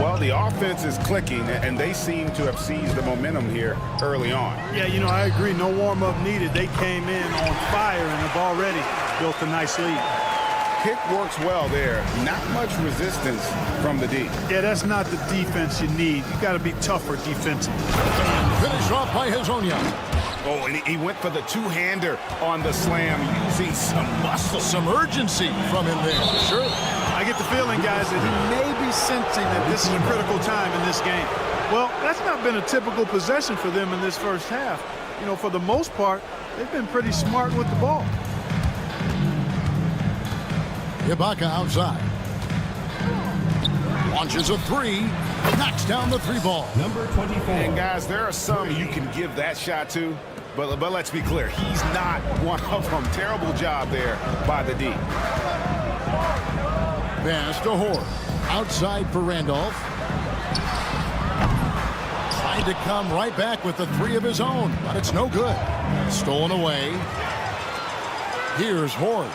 Well, the offense is clicking, and they seem to have seized the momentum here early on. Yeah, you know, I agree. No warm-up needed. They came in on fire and have already built a nice lead. Pick works well there. Not much resistance from the D. Yeah, that's not the defense you need. You got to be tougher defensively. Finished off by Hezonja. Oh, and he went for the two-hander on the slam, using some muscle. Some urgency from him there. Sure. I get the feeling, guys, that he may be sensing that this is a critical time in this game. Well, that's not been a typical possession for them in this first half. You know, for the most part, they've been pretty smart with the ball. Ibaka outside. Launches a three. Knocks down the three ball. Number 24. And guys, there are some you can give that shot to, but let's be clear, he's not one of them. Terrible job there by the D. Pass to Horde. Outside for Randolph. Tried to come right back with the three of his own, but it's no good. Stolen away. Here's Horde.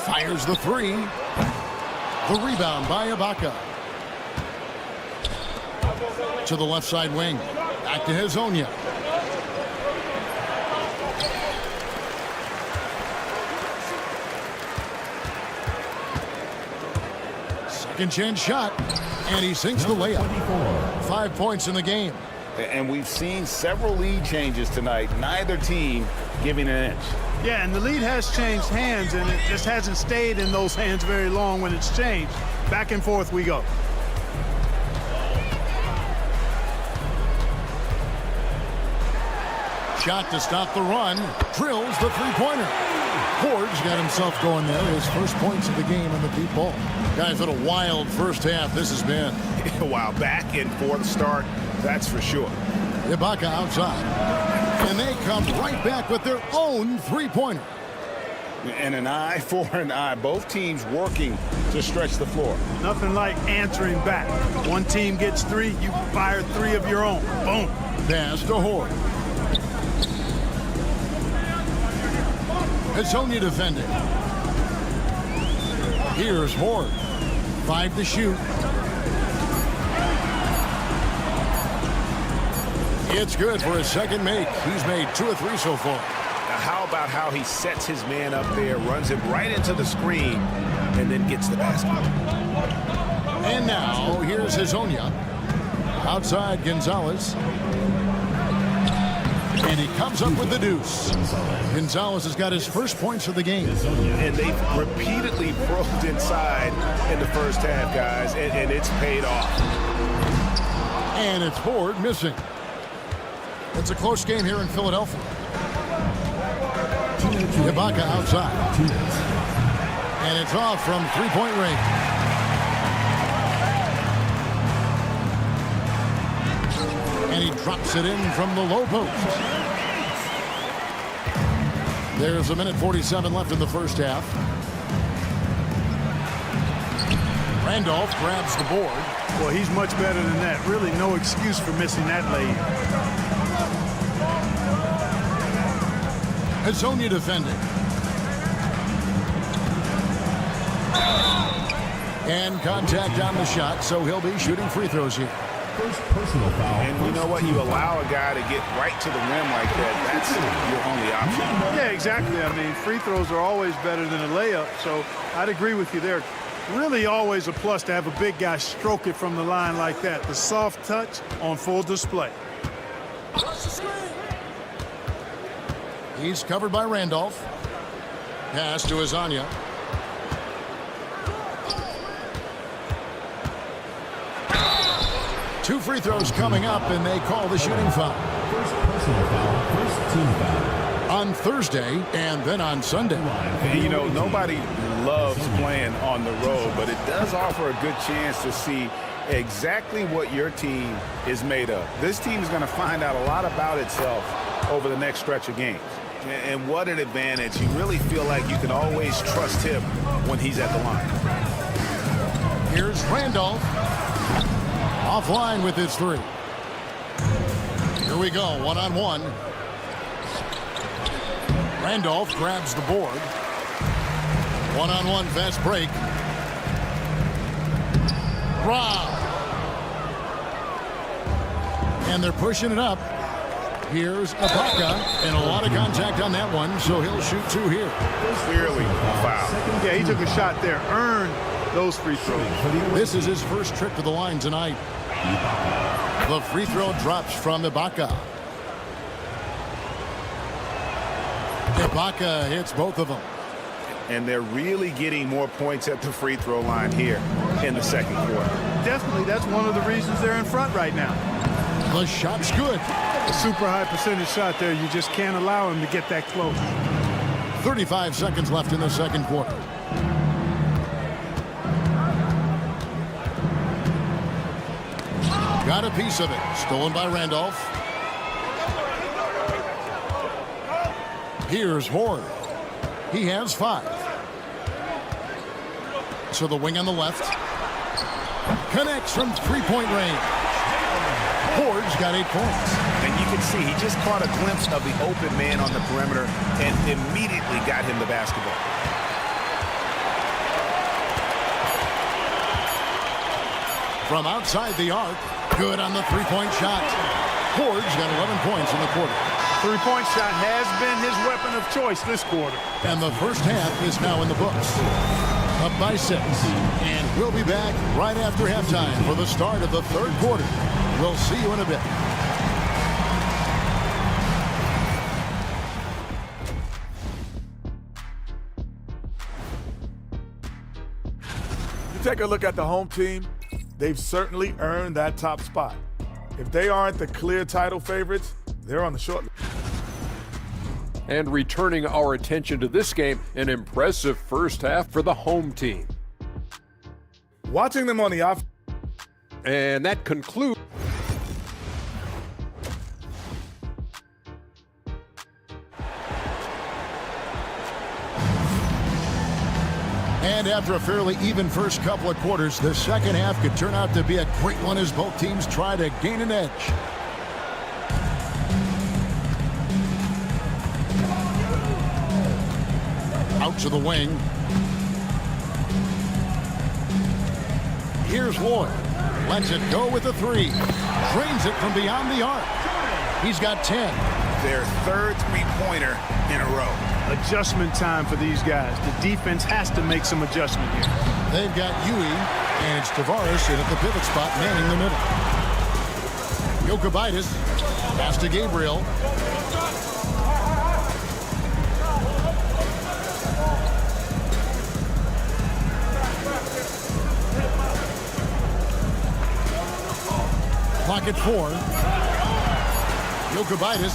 Fires the three. The rebound by Ibaka. To the left side wing. Back to Hezonja. Second chance shot. And he sinks the layup. 5 points in the game. And we've seen several lead changes tonight. Neither team giving an inch. Yeah, and the lead has changed hands, and it just hasn't stayed in those hands very long when it's changed. Back and forth we go. Shot to stop the run. Drills the three-pointer. Horde's got himself going there. His first points of the game on the deep ball. Guys, what a wild first half this has been. Wow, back and forth start, that's for sure. Ibaka outside. And they come right back with their own three-pointer. And an eye for an eye. Both teams working to stretch the floor. Nothing like answering back. One team gets three, you fire three of your own. Boom. Pass to Horde. Hezonja defending. Here's Horde. 5 to shoot. It's good for his second make. He's made 2 of 3 so far. Now how about how he sets his man up there, runs him right into the screen, and then gets the basket. And now, here's Hezonja. Outside Gonzalez. And he comes up with the deuce. Gonzalez has got his first points of the game. And they've repeatedly probed inside in the first half, guys, and it's paid off. And it's Horde missing. It's a close game here in Philadelphia. Ibaka outside. And it's off from three-point range. And he drops it in from the low post. There's 1:47 left in the first half. Randolph grabs the board. Well, he's much better than that. Really no excuse for missing that lay. Hezonja defending. And contact on the shot, so he'll be shooting free throws here. First personal foul. And you know what? You allow a guy to get right to the rim like that. That's your only option. Yeah, exactly. I mean, free throws are always better than a layup, so I'd agree with you there. Really always a plus to have a big guy stroke it from the line like that. The soft touch on full display. He's covered by Randolph. Pass to Azania. Two free throws coming up, and they call the shooting foul. First personal foul, first team foul. On Thursday and then on Sunday. And, you know, nobody loves playing on the road, but it does offer a good chance to see exactly what your team is made of. This team is going to find out a lot about itself over the next stretch of games. And what an advantage. You really feel like you can always trust him when he's at the line. Here's Randolph. Offline with his three. Here we go, one-on-one. Randolph grabs the board. One-on-one fast break. Rob. And they're pushing it up. Here's Ibaka, and a lot of contact on that one, so he'll shoot two here. Clearly a foul. Yeah, he took a shot there, earned those free throws. This is his first trip to the line tonight. The free throw drops from Ibaka. Ibaka hits both of them. And they're really getting more points at the free throw line here in the second quarter. Definitely, that's one of the reasons they're in front right now. The shot's good. A super high percentage shot there. You just can't allow him to get that close. 35 seconds left in the second quarter. Got a piece of it. Stolen by Randolph. Here's Horde. He has 5. So the wing on the left. Connects from three-point range. Horde's got 8 points. And you can see he just caught a glimpse of the open man on the perimeter and immediately got him the basketball. From outside the arc, good on the three-point shot. Horde's got 11 points in the quarter. Three-point shot has been his weapon of choice this quarter. And the first half is now in the books. Up by 6. And we'll be back right after halftime for the start of the third quarter. We'll see you in a bit. You take a look at the home team, they've certainly earned that top spot. If they aren't the clear title favorites, they're on the short list. And returning our attention to this game, an impressive first half for the home team. Watching them on the off. And that concludes. And after a fairly even first couple of quarters, the second half could turn out to be a great one as both teams try to gain an edge. Out to the wing. Here's Lloyd. Lets it go with a 3. Drains it from beyond the arc. He's got 10. Their third three-pointer in a row. Adjustment time for these guys. The defense has to make some adjustment here. They've got Huey, and it's Tavares in at the pivot spot, manning the middle. Jokic, pass to Gabriel. Clock at 4. Jokic.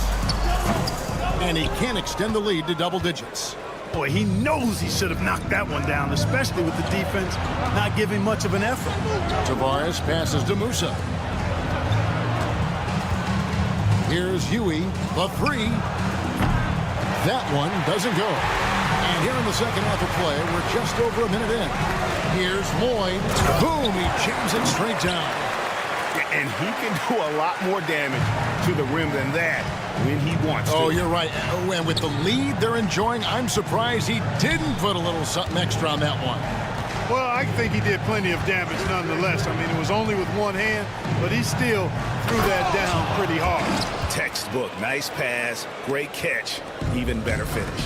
And he can't extend the lead to double digits. Boy, he knows he should have knocked that one down, especially with the defense not giving much of an effort. Tavares passes to Musa. Here's Huey, the 3. That one doesn't go. And here in the second half of play, we're just over a minute in. Here's Lloyd. Boom, he jams it straight down. And he can do a lot more damage to the rim than that when he wants to. Oh, you're right. And with the lead they're enjoying, I'm surprised he didn't put a little something extra on that one. Well, I think he did plenty of damage nonetheless. I mean, it was only with one hand, but he still threw that down pretty hard. Textbook, nice pass, great catch, even better finish.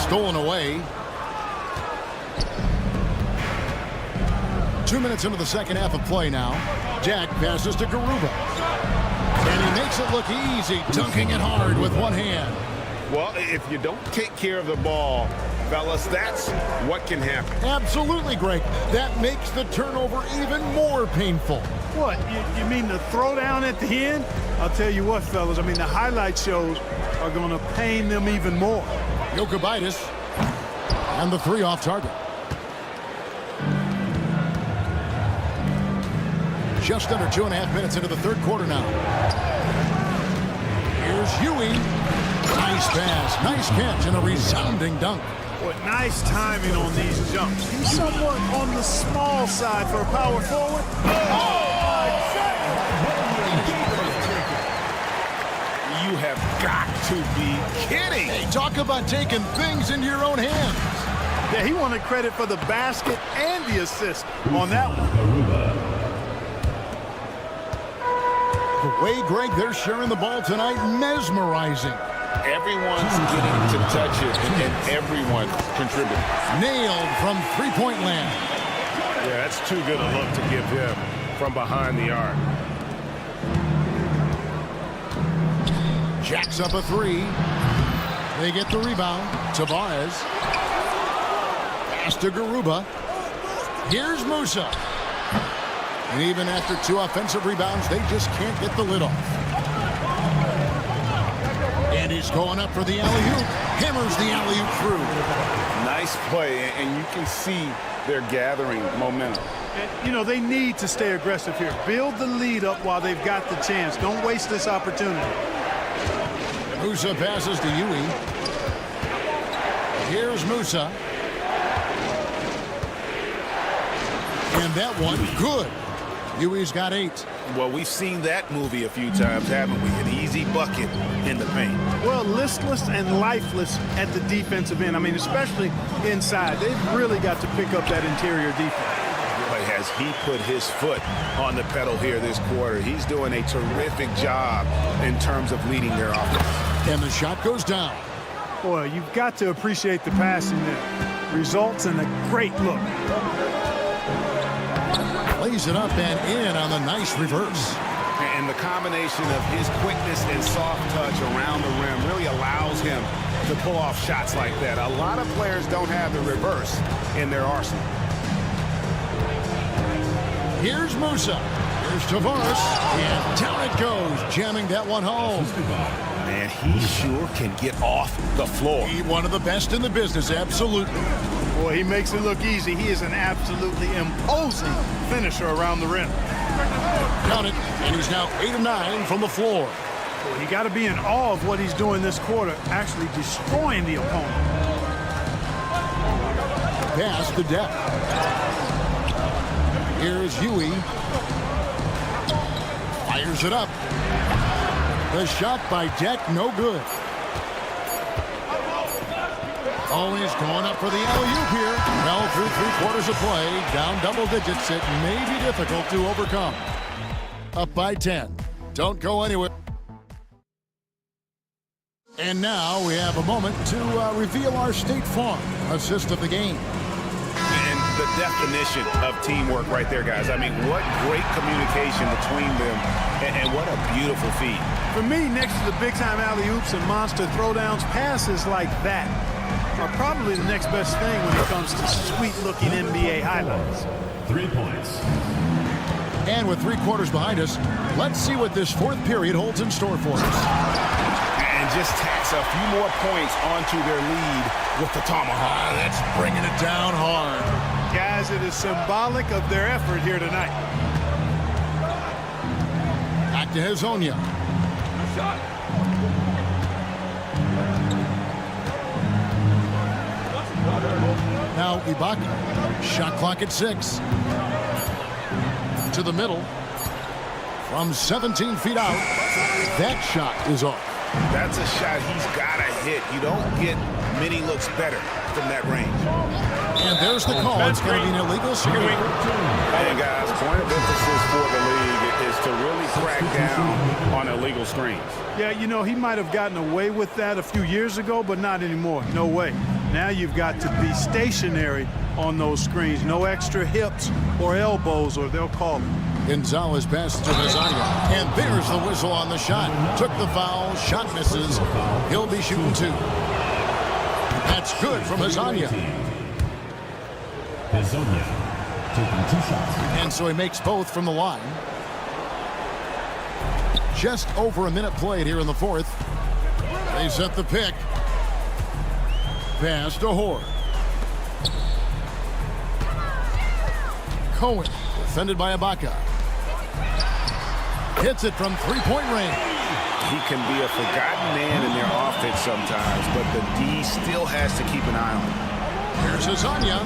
Stolen away. 2 minutes into the second half of play now. Jack passes to Garuba. And he makes it look easy, dunking it hard with one hand. Well, if you don't take care of the ball, fellas, that's what can happen. Absolutely, Greg. That makes the turnover even more painful. What, you mean the throwdown at the end? I'll tell you what, fellas, I mean, the highlight shows are going to pain them even more. Jokubaitis, and the three off target. Just under 2.5 minutes into the third quarter now. Here's Huey. Nice pass, nice catch, and a resounding dunk. What nice timing on these jumps. He's somewhat on the small side for a power forward. You have got to be kidding. Hey, talk about taking things into your own hands. Yeah, he wanted credit for the basket and the assist on that one. The way, Greg, they're sharing the ball tonight, mesmerizing. Everyone's getting to touch it, and everyone contributing. Nailed from three-point land. Yeah, that's too good a look to give him from behind the arc. Jacks up a three. They get the rebound. Tavares. Pass to Garuba. Here's Musa. And even after 2 offensive rebounds, they just can't get the lid off. And he's going up for the alley-oop. Hammers the alley-oop through. Nice play, and you can see they're gathering momentum. And, you know, they need to stay aggressive here. Build the lead up while they've got the chance. Don't waste this opportunity. Musa passes to Huey. Here's Musa. And that one, good. Huey's got 8. Well, we've seen that movie a few times, haven't we? An easy bucket in the paint. Well, listless and lifeless at the defensive end. I mean, especially inside. They've really got to pick up that interior defense. Boy, has he put his foot on the pedal here this quarter. He's doing a terrific job in terms of leading their offense. And the shot goes down. Boy, you've got to appreciate the passing there. Results in a great look. Lays it up and in on the nice reverse. And the combination of his quickness and soft touch around the rim really allows him to pull off shots like that. A lot of players don't have the reverse in their arsenal. Here's Musa. Here's Tavares. And down it goes, jamming that one home. Man, he sure can get off the floor. He's one of the best in the business, absolutely. Boy, he makes it look easy. He is an absolutely imposing finisher around the rim. Count it, and he's now 8 of 9 from the floor. Boy, you got to be in awe of what he's doing this quarter, actually destroying the opponent. Pass to depth. Here's Huey. Fires it up. The shot by Deck, no good. Always going up for the alley-oop here. Well, through 3/4 of play, down double digits, it may be difficult to overcome. Up by 10. Don't go anywhere. And now we have a moment to reveal our State Farm assist of the game. And the definition of teamwork right there, guys. I mean, what great communication between them, and what a beautiful feed. For me, next to the big-time alley-oops and monster throwdowns, passes like that are probably the next best thing when it comes to sweet-looking NBA highlights. 3 points. And with 3/4 behind us, let's see what this fourth period holds in store for us. And just tacks a few more points onto their lead with the tomahawk. That's bringing it down hard. Guys, it is symbolic of their effort here tonight. Back to Hezonja. Shot. Now Ibaka. Shot clock at 6. To the middle. From 17 feet out. That shot is off. That's a shot he's got to hit. You don't get many looks better from that range. And there's the call. It's going to be an illegal screen. Hey, guys, point of emphasis for the league is to really crack down on illegal screens. Yeah, you know, he might have gotten away with that a few years ago, but not anymore. No way. Now you've got to be stationary on those screens. No extra hips or elbows, or they'll call it. Gonzalez passes to Lasagna, and there's the whistle on the shot. Took the foul, shot misses. He'll be shooting 2. That's good from Lasagna. Lasagna taking 2 shots. And so he makes both from the line. Just over a minute played here in the 4th. They set the pick. Pass to Hoare. Cohen, defended by Ibaka. Hits it from 3-point range. He can be a forgotten man in their offense sometimes, but the D still has to keep an eye on him. Here's Lasagna.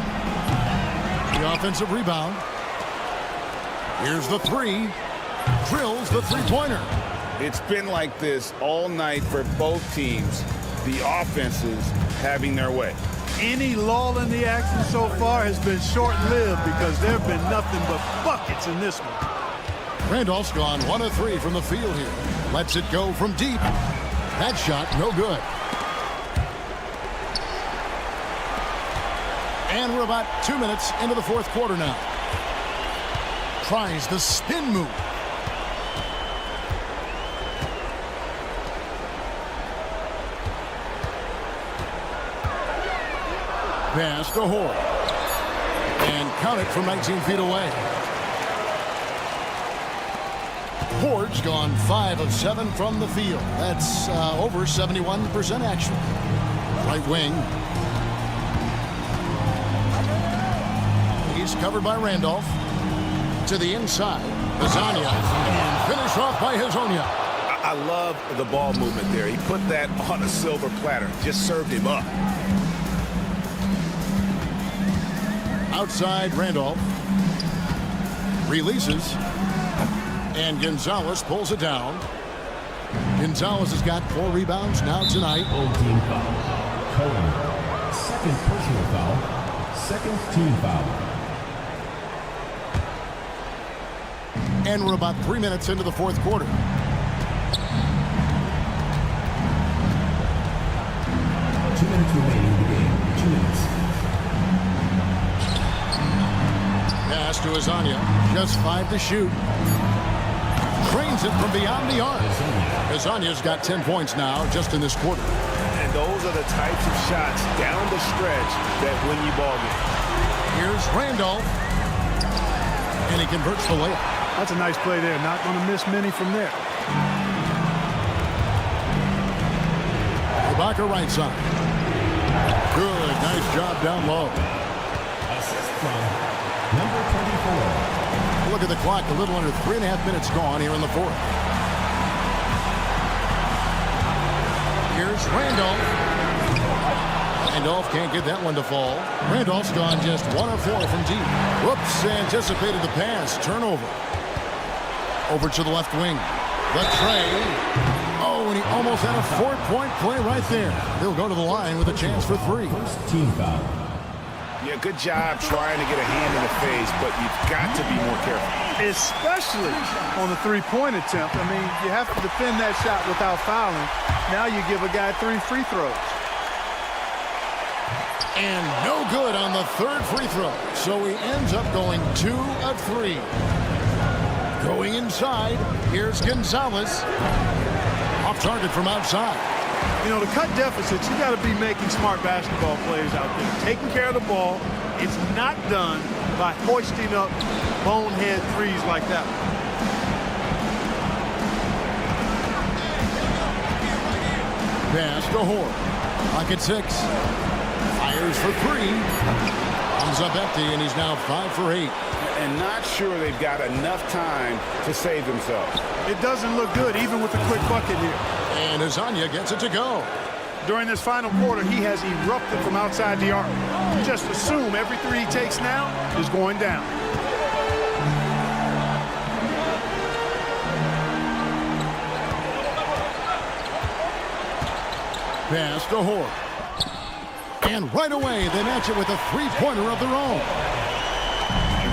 The offensive rebound. Here's the 3. Drills the 3-pointer. It's been like this all night for both teams. The offenses having their way. Any lull in the action so far has been short-lived because there have been nothing but buckets in this one. Randolph's gone 1 of 3 from the field here. Lets it go from deep. That shot, no good. And we're about 2 minutes into the 4th quarter now. Tries the spin move. Pass to Hoare. And count it from 19 feet away. Hoare's gone 5 of 7 from the field. That's over 71% actually. Right wing. He's covered by Randolph. To the inside. Lasagna. And finished off by Hezonja. I love the ball movement there. He put that on a silver platter. Just served him up. Outside Randolph. Releases. And Gonzalez pulls it down. Gonzalez has got 4 rebounds now tonight. Full team foul. Cohen. 2nd personal foul. 2nd team foul. And we're about 3 minutes into the 4th quarter. Two minutes remaining in the game. 2 minutes. Pass to Lasagna. Just 5 to shoot. Trains it from beyond the arc. Lasagna's got 10 points now just in this quarter. And those are the types of shots down the stretch that win you ball games. Here's Randolph. And he converts the layup. That's a nice play there. Not going to miss many from there. Ibaka right side. Good. Nice job down low. Assist from number 24. Look at the clock. A little under 3.5 minutes gone here in the 4th. Here's Randolph. Randolph can't get that one to fall. Randolph's gone just 1 of 4 from deep. Whoops, anticipated the pass. Turnover. Over to the left wing. The tray. Oh, and he almost had a 4-point play right there. He'll go to the line with a chance for 3. First team foul. Yeah, good job trying to get a hand in the face, but you've got to be more careful. Especially on the 3-point attempt. I mean, you have to defend that shot without fouling. Now you give a guy 3 free throws. And no good on the 3rd free throw. So he ends up going 2 of 3. Going inside, here's Gonzalez. Off target from outside. You know, to cut deficits, you got to be making smart basketball plays out there. Taking care of the ball. It's not done by hoisting up bonehead threes like that. Pass to Hoare. Pocket 6. Fires for 3. Comes up empty, and he's now 5 for 8. And not sure they've got enough time to save themselves. It doesn't look good, even with the quick bucket here. And Lasagna gets it to go. During this final quarter, he has erupted from outside the arc. Just assume every 3 he takes now is going down. pass to Hoare. And right away, they match it with a three-pointer of their own.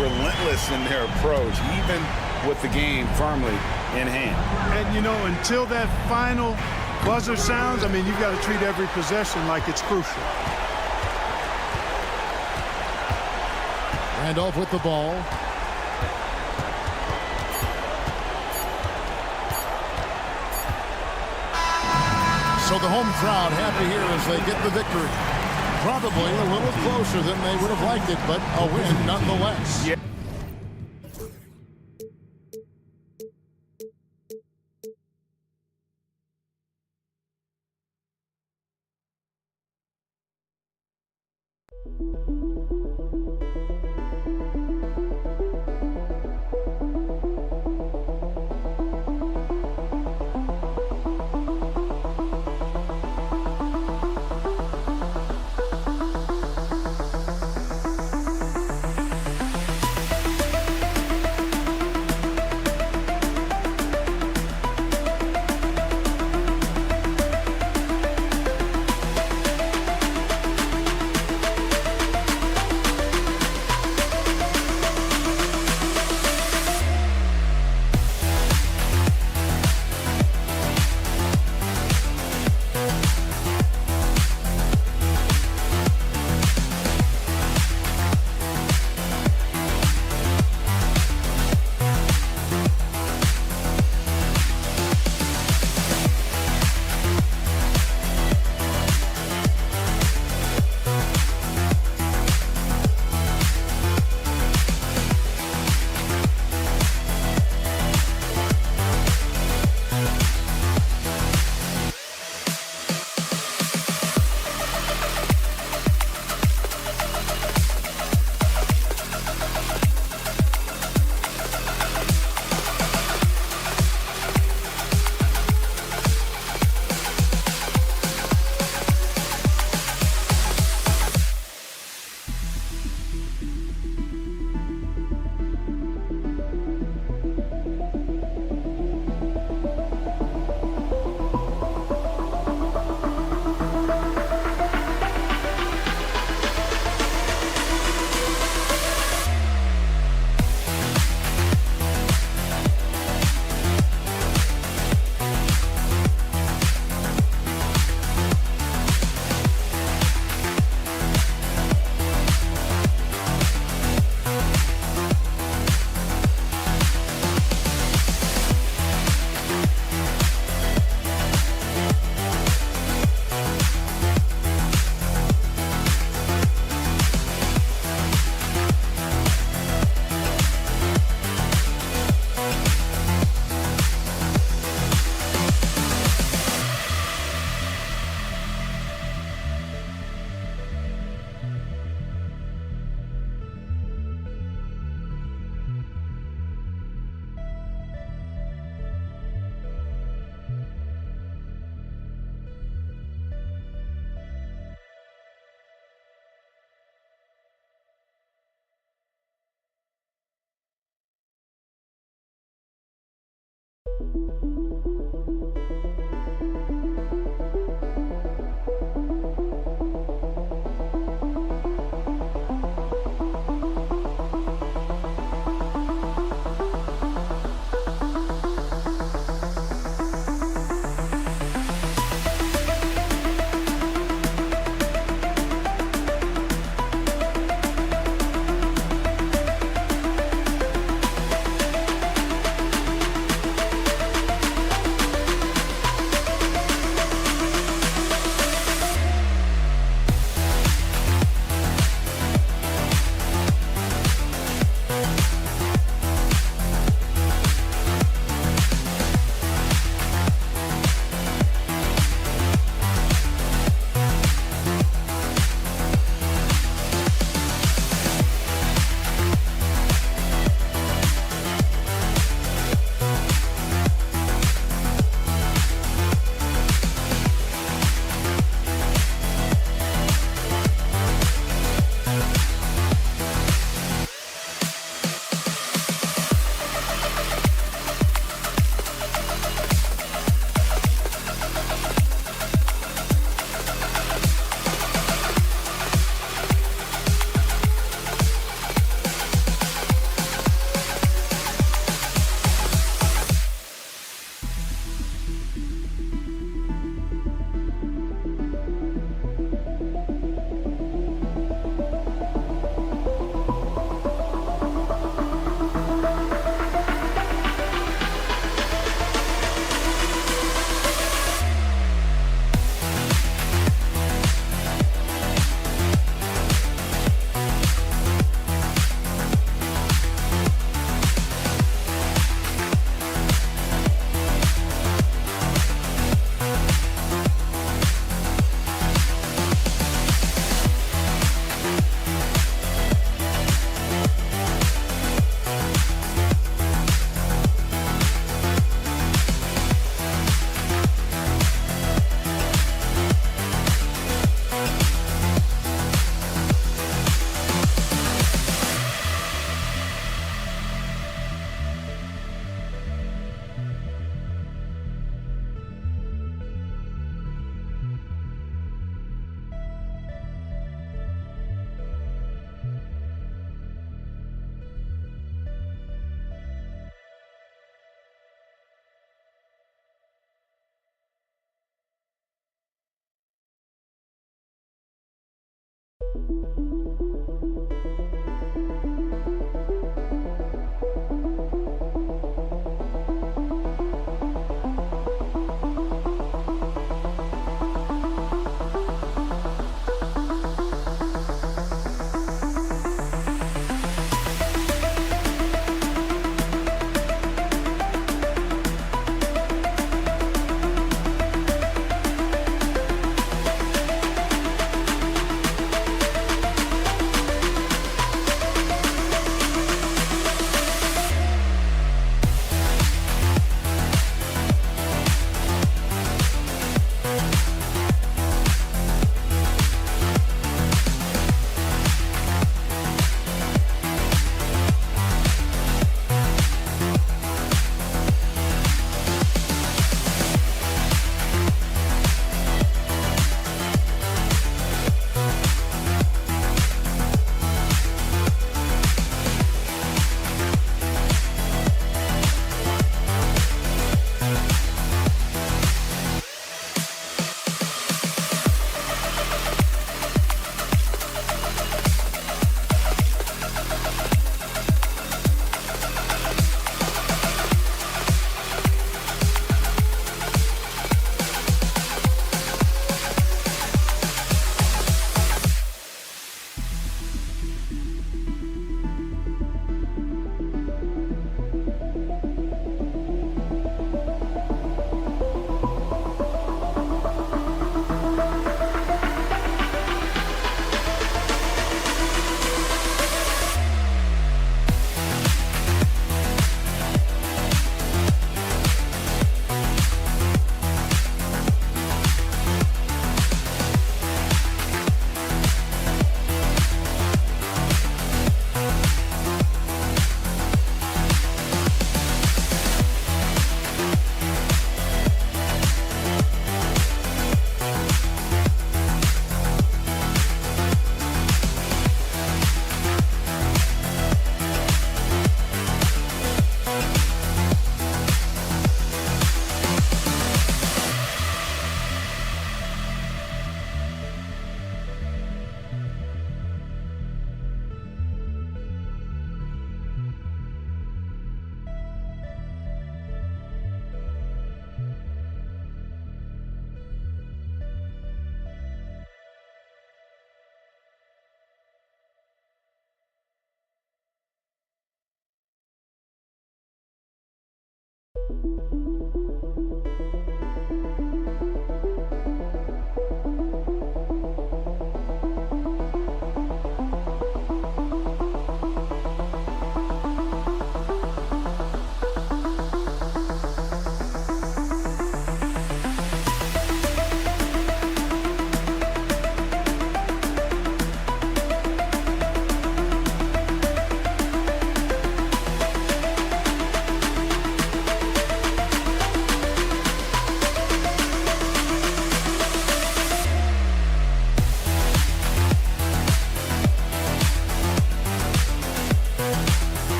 Relentless in their approach, even with the game firmly in hand. And, you know, until that final buzzer sounds, I mean, you've got to treat every possession like it's crucial. Randolph with the ball. So the home crowd happy here as they get the victory. Probably a little closer than they would have liked it, but a win nonetheless. Yeah.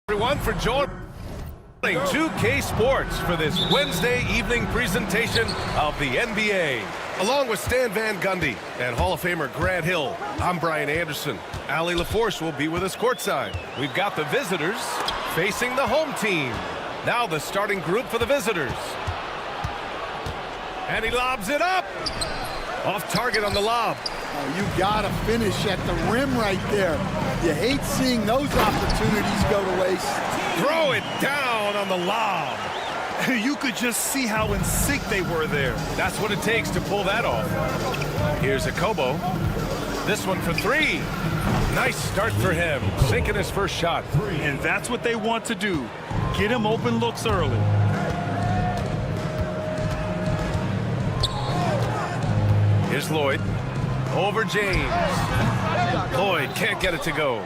Everyone for joining 2K Sports for this Wednesday evening presentation of the NBA. Along with Stan Van Gundy and Hall of Famer Grant Hill, I'm Brian Anderson. Allie LaForce will be with us courtside. We've got the visitors facing the home team. Now the starting group for the visitors. And he lobs it up. Off target on the lob. Oh, you got to finish at the rim right there. You hate seeing those opportunities go to waste. Throw it down on the lob. You could just see how in sync they were there. That's what it takes to pull that off. Here's Akobo. This one for three. Nice start for him, sinking his first shot. And that's what they want to do. Get him open looks early. Here's Lloyd. Over James. Lloyd can't get it to go.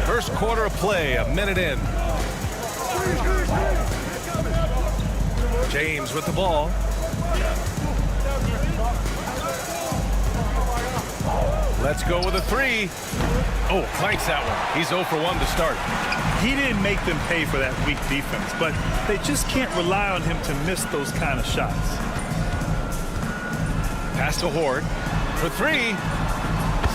First quarter of play, a minute in. James with the ball. Let's go with a three. Oh, clanks that one. He's 0 for 1 to start. He didn't make them pay for that weak defense, but they just can't rely on him to miss those kind of shots. Pass to Horde for three.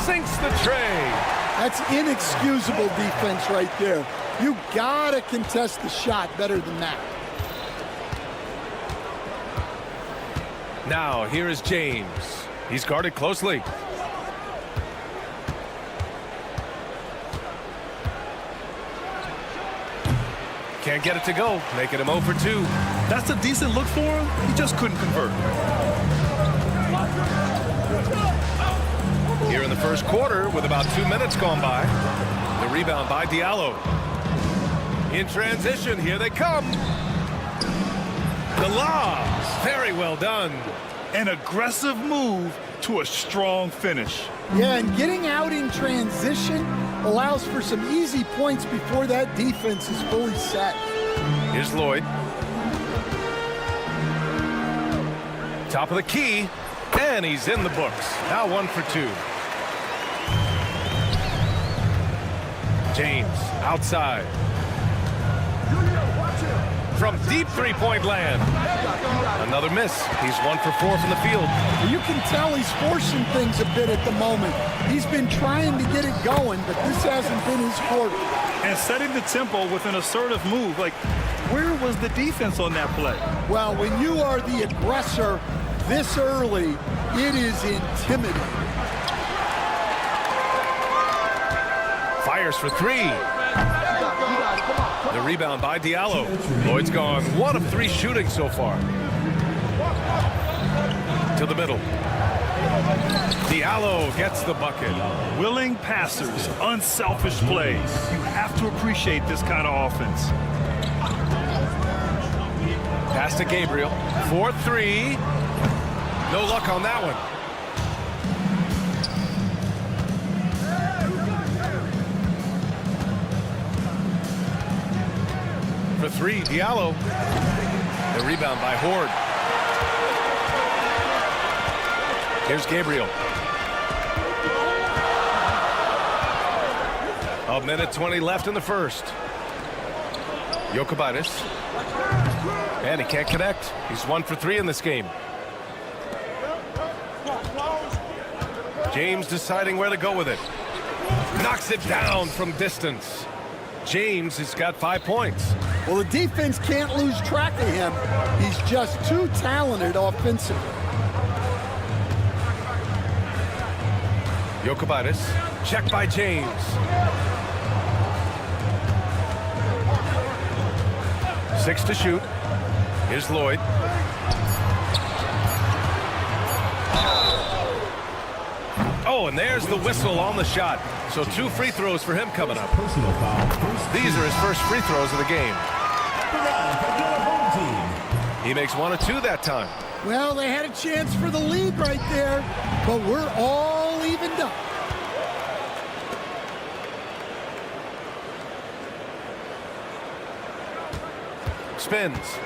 Sinks the tray. That's inexcusable defense right there. You gotta contest the shot better than that. Now here is James. He's guarded closely. Can't get it to go, making him 0 for 2. That's a decent look for him. He just couldn't convert. Here in the first quarter, with about 2 minutes gone by, the rebound by Diallo. In transition, here they come. The lob, very well done. An aggressive move to a strong finish. Yeah, and getting out in transition allows for some easy points before that defense is fully set. Here's Lloyd. Top of the key, and he's in the books. Now 1 for 2. James outside. From deep three-point land. Another miss. He's 1 for 4 from the field. You can tell he's forcing things a bit at the moment. He's been trying to get it going, but this hasn't been his quarter. And setting the tempo with an assertive move. Like, where was the defense on that play? Well, when you are the aggressor this early, it is intimidating. Fires for three. The rebound by Diallo. Lloyd's gone 1 of 3 shooting so far. To the middle. Diallo gets the bucket. Willing passers, unselfish plays. You have to appreciate this kind of offense. Pass to Gabriel. 4-3. No luck on that one. For 3, Diallo. The rebound by Horde. Here's Gabriel. A minute 20 left in the first. Jokic. And he can't connect. He's 1 for 3 in this game. James deciding where to go with it. Knocks it down from distance. James has got 5 points. Well, the defense can't lose track of him. He's just too talented offensively. Jokic, check by James. Six to shoot. Here's Lloyd. Oh, and there's the whistle on the shot. So 2 free throws for him coming up. These are his first free throws of the game. He makes 1 of 2 that time. Well, they had a chance for the lead right there, but we're all evened up. Spins.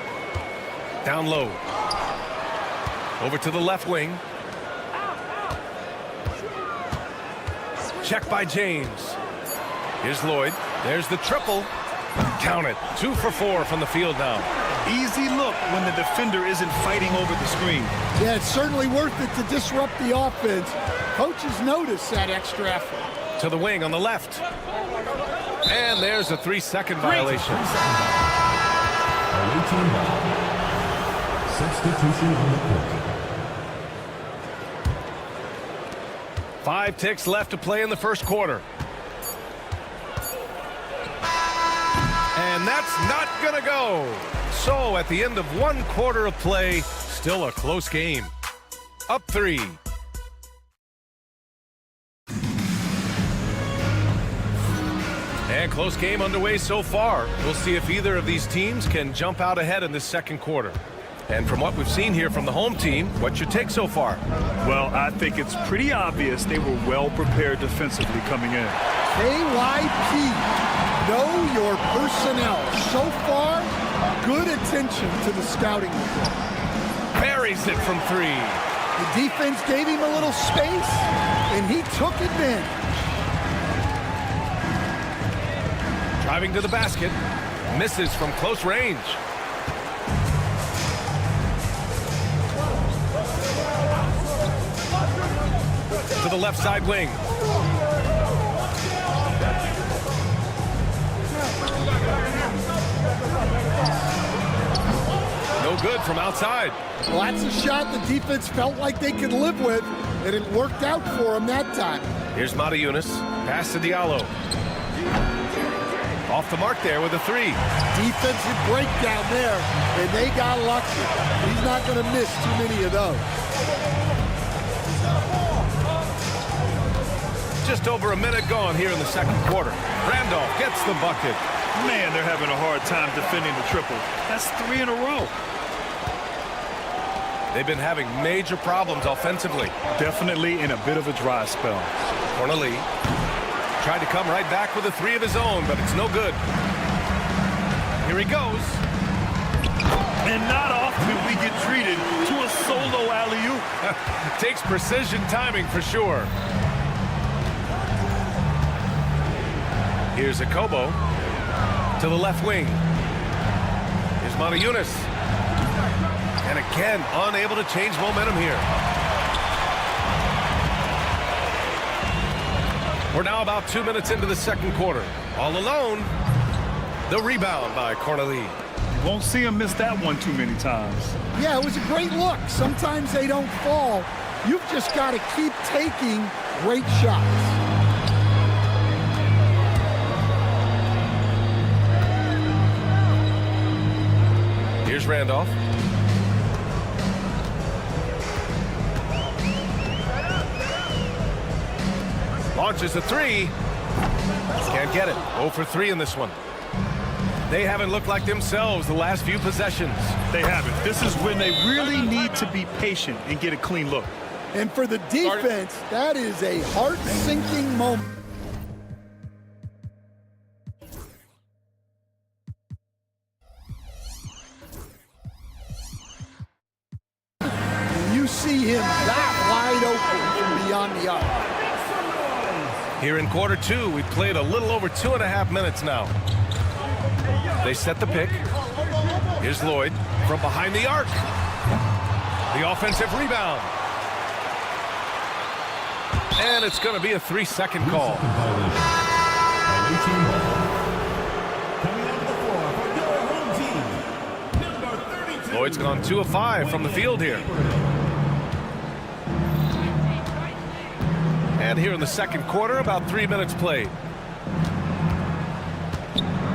Down low. Over to the left wing. Check by James. Here's Lloyd. There's the triple. Count it. 2 for 4 from the field now. Easy look when the defender isn't fighting over the screen. Yeah, it's certainly worth it to disrupt the offense. Coaches notice that extra effort. To the wing on the left. And there's a 3-second violation. Away team ball. Substitution on the court. 5 ticks left to play in the first quarter. And that's not gonna go. So at the end of 1 quarter of play, still a close game. Up 3. And close game underway so far. We'll see if either of these teams can jump out ahead in this second quarter. And from what we've seen here from the home team, what's your take so far? Well, I think it's pretty obvious they were well prepared defensively coming in. KYP, know your personnel. So far, good attention to the scouting report. Buries it from 3. The defense gave him a little space, and he took advantage. Driving to the basket, misses from close range. To the left side wing. No good from outside. Well, that's a shot the defense felt like they could live with, and it worked out for them that time. Here's Matajunas. Pass to Diallo. Off the mark there with a 3. Defensive breakdown there, and they got lucky. He's not going to miss too many of those. Just over a minute gone here in the second quarter. Randolph gets the bucket. Man, they're having a hard time defending the triple. That's 3 in a row. They've been having major problems offensively. Definitely in a bit of a dry spell. Corneli tried to come right back with a 3 of his own, but it's no good. Here he goes. And not often we get treated to a solo alley-oop. Takes precision timing for sure. Here's Akobo to the left wing. Here's Matajunas. And again, unable to change momentum here. We're now about 2 minutes into the second quarter. All alone. The rebound by Corneli. Won't see him miss that one too many times. Yeah, it was a great look. Sometimes they don't fall. You've just got to keep taking great shots. Here's Randolph. Launches a 3. Can't get it. 0 for 3 in this one. They haven't looked like themselves the last few possessions. They haven't. This is when they really need to be patient and get a clean look. And for the defense, that is a heart-sinking moment. You see him that wide open from beyond the arc. Here in quarter 2, we've played a little over 2.5 minutes now. They set the pick. Here's Lloyd from behind the arc. The offensive rebound. And it's going to be a 3-second call. Lloyd's gone 2 of 5 from the field here. And here in the second quarter, about 3 minutes played.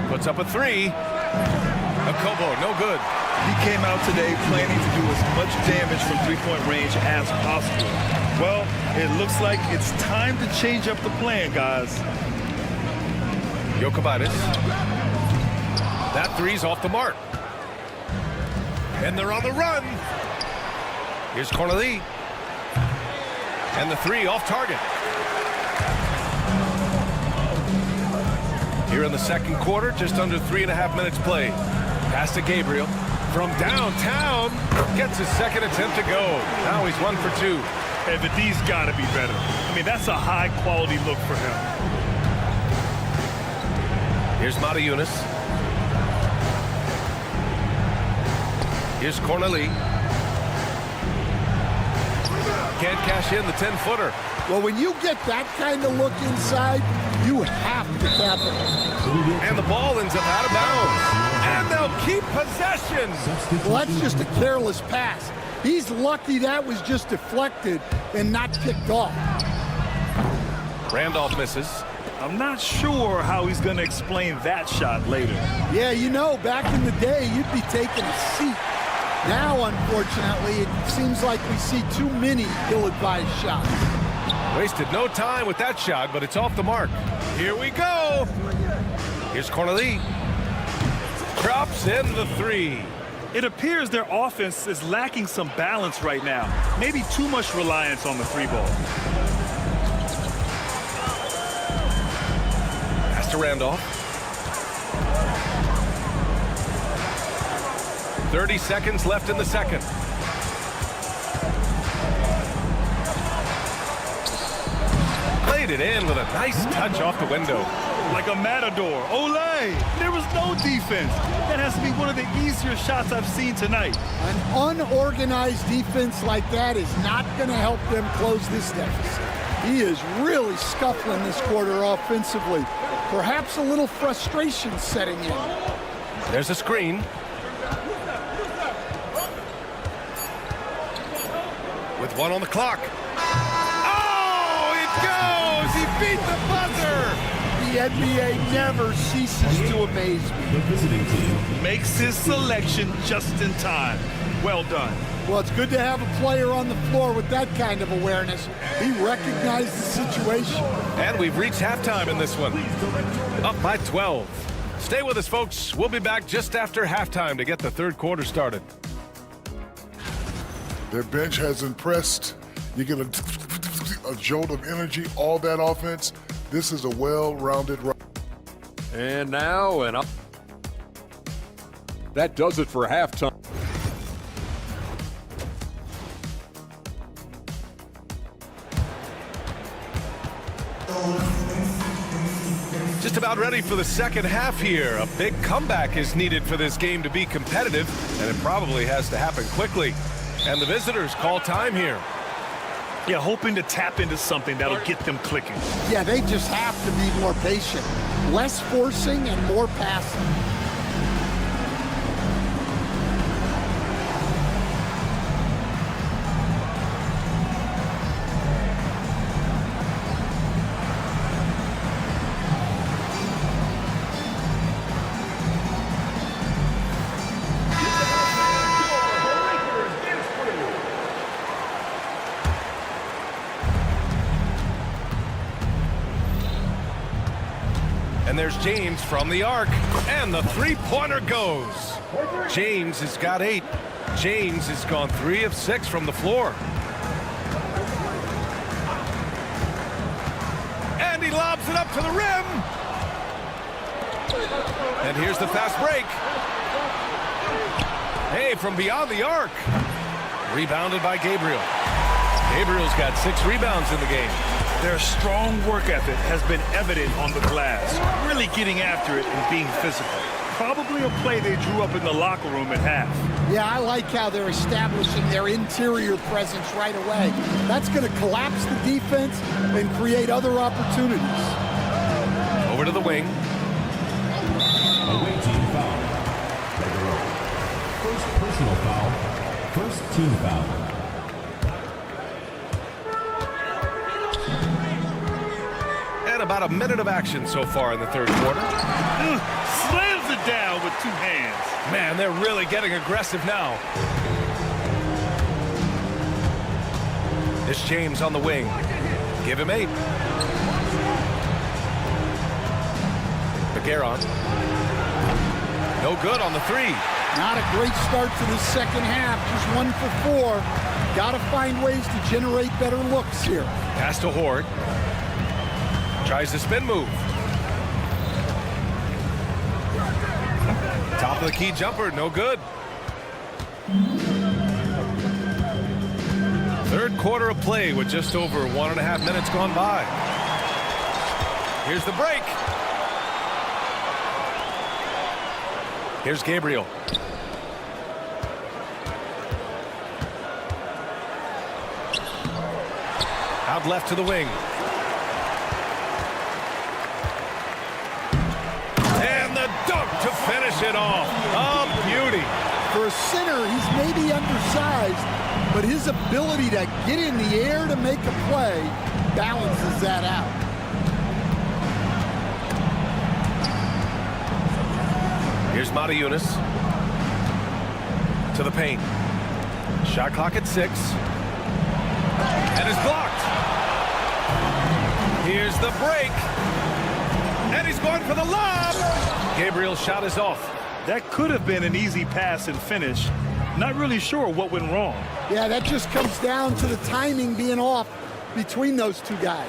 Puts up a 3. Akobo, no good. He came out today planning to do as much damage from three-point range as possible. Well, it looks like it's time to change up the plan, guys. Jokubaitis. That 3's off the mark. And they're on the run. Here's Corneli. And the 3 off target. Here in the second quarter, just under 3.5 minutes played. Pass to Gabriel from downtown. Gets his second attempt to go. Now he's 1 for 2. And the D's got to be better. I mean, that's a high-quality look for him. Here's Matajunas. Here's Corneli. Can't cash in the 10-footer. Well, when you get that kind of look inside, you have to capitalize. And the ball ends up out of bounds. And they'll keep possession. Well, that's just a careless pass. He's lucky that was just deflected and not kicked off. Randolph misses. I'm not sure how he's going to explain that shot later. Yeah, you know, back in the day, you'd be taking a seat. Now, unfortunately, it seems like we see too many ill-advised shots. Wasted no time with that shot, but it's off the mark. Here we go. Here's Corneli. Drops in the 3. It appears their offense is lacking some balance right now. Maybe too much reliance on the 3-ball. Pass to Randolph. 30 seconds left in the second. Played it in with a nice touch off the window. Like a matador. Olé! There was no defense. That has to be one of the easier shots I've seen tonight. An unorganized defense like that is not going to help them close this deficit. He is really scuffling this quarter offensively. Perhaps a little frustration setting in. There's a screen. With 1 on the clock. Oh, it goes! He beat the buzzer! The NBA never ceases to amaze me. Makes his selection just in time. Well done. Well, it's good to have a player on the floor with that kind of awareness. He recognized the situation. And we've reached halftime in this one. Up by 12. Stay with us, folks. We'll be back just after halftime to get the third quarter started. Their bench has impressed. You get a jolt of energy, all that offense. This is a well-rounded run. And now, and up. That does it for halftime. Just about ready for the second half here. A big comeback is needed for this game to be competitive, and it probably has to happen quickly. And the visitors call time here. Yeah, hoping to tap into something that'll get them clicking. Yeah, they just have to be more patient. Less forcing and more passing. And there's James from the arc, and the three-pointer goes. James has got 8. James has gone 3 of 6 from the floor. And he lobs it up to the rim. And here's the fast break. Hey, from beyond the arc. Rebounded by Gabriel. Gabriel's got 6 rebounds in the game. Their strong work ethic has been evident on the glass, really getting after it and being physical. Probably a play they drew up in the locker room at half. Yeah, I like how they're establishing their interior presence right away. That's going to collapse the defense and create other opportunities. Over to the wing. Away team foul. First personal foul. First team foul. About a minute of action so far in the third quarter. Slams it down with 2 hands. Man, they're really getting aggressive now. It's James on the wing. Give him 8. McGarron. No good on the 3. Not a great start to the second half. Just 1 for 4. Got to find ways to generate better looks here. Pass to Horde. Tries the spin move. Top of the key jumper, no good. Third quarter of play with just over 1.5 minutes gone by. Here's the break. Here's Gabriel. Lob left to the wing. And the dunk to finish it off. A beauty. For a center, he's maybe undersized, but his ability to get in the air to make a play balances that out. Here's Yunus to the paint. Shot clock at 6. And is blocked. Here's the break. And he's going for the lob. Gabriel's shot is off. That could have been an easy pass and finish. Not really sure what went wrong. Yeah, that just comes down to the timing being off between those two guys.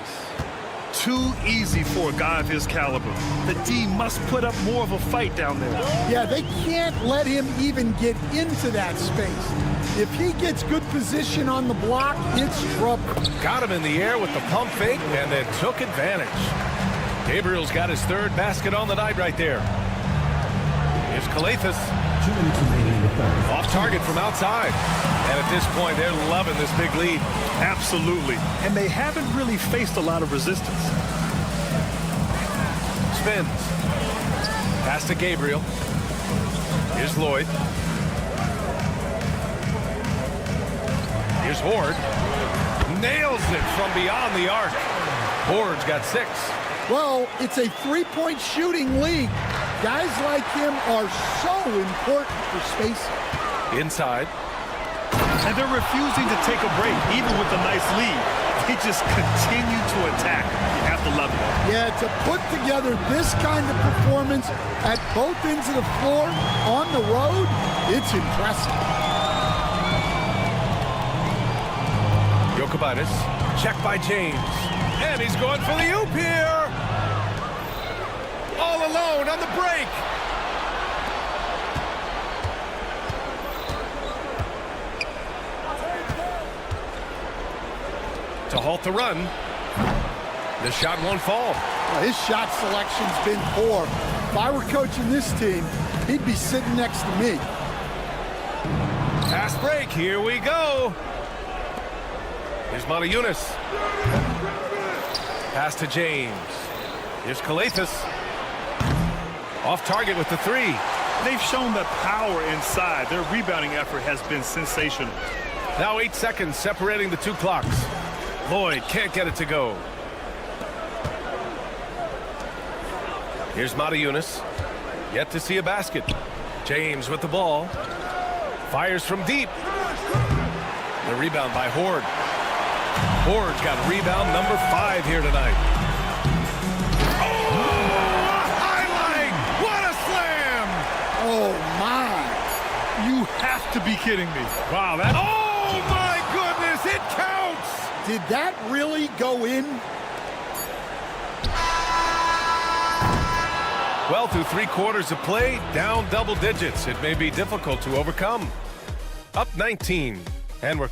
Too easy for a guy of his caliber. The D must put up more of a fight down there. Yeah, they can't let him even get into that space. If he gets good position on the block, it's trouble. Got him in the air with the pump fake and then took advantage. Gabriel's got his 3rd basket on the night right there. Here's Calathis. Off target from outside. And at this point, they're loving this big lead. Absolutely. And they haven't really faced a lot of resistance. Spins. Pass to Gabriel. Here's Lloyd. Here's Horde. Nails it from beyond the arc. Horde's got 6. Well, it's a 3-point shooting league. Guys like him are so important for spacing. Inside. And they're refusing to take a break, even with a nice lead. They just continue to attack. You have to love it. Yeah, to put together this kind of performance at both ends of the floor on the road, it's impressive. Jokic, check by James. And he's going for the oop here. All alone on the break. To halt the run. The shot won't fall. Well, his shot selection's been poor. If I were coaching this team, he'd be sitting next to me. Fast break. Here we go. Here's Yunus. Pass to James. Here's Calathis. Off target with the 3. They've shown the power inside. Their rebounding effort has been sensational. Now 8 seconds separating the 2 clocks. Lloyd can't get it to go. Here's Yunus. Yet to see a basket. James with the ball. Fires from deep. The rebound by Horde. Horde's got rebound number 5 here tonight. Oh, my. You have to be kidding me. Wow, that... Oh, my goodness, it counts! Did that really go in? Well, through 3 quarters of play, down double digits. It may be difficult to overcome. Up 19, and we're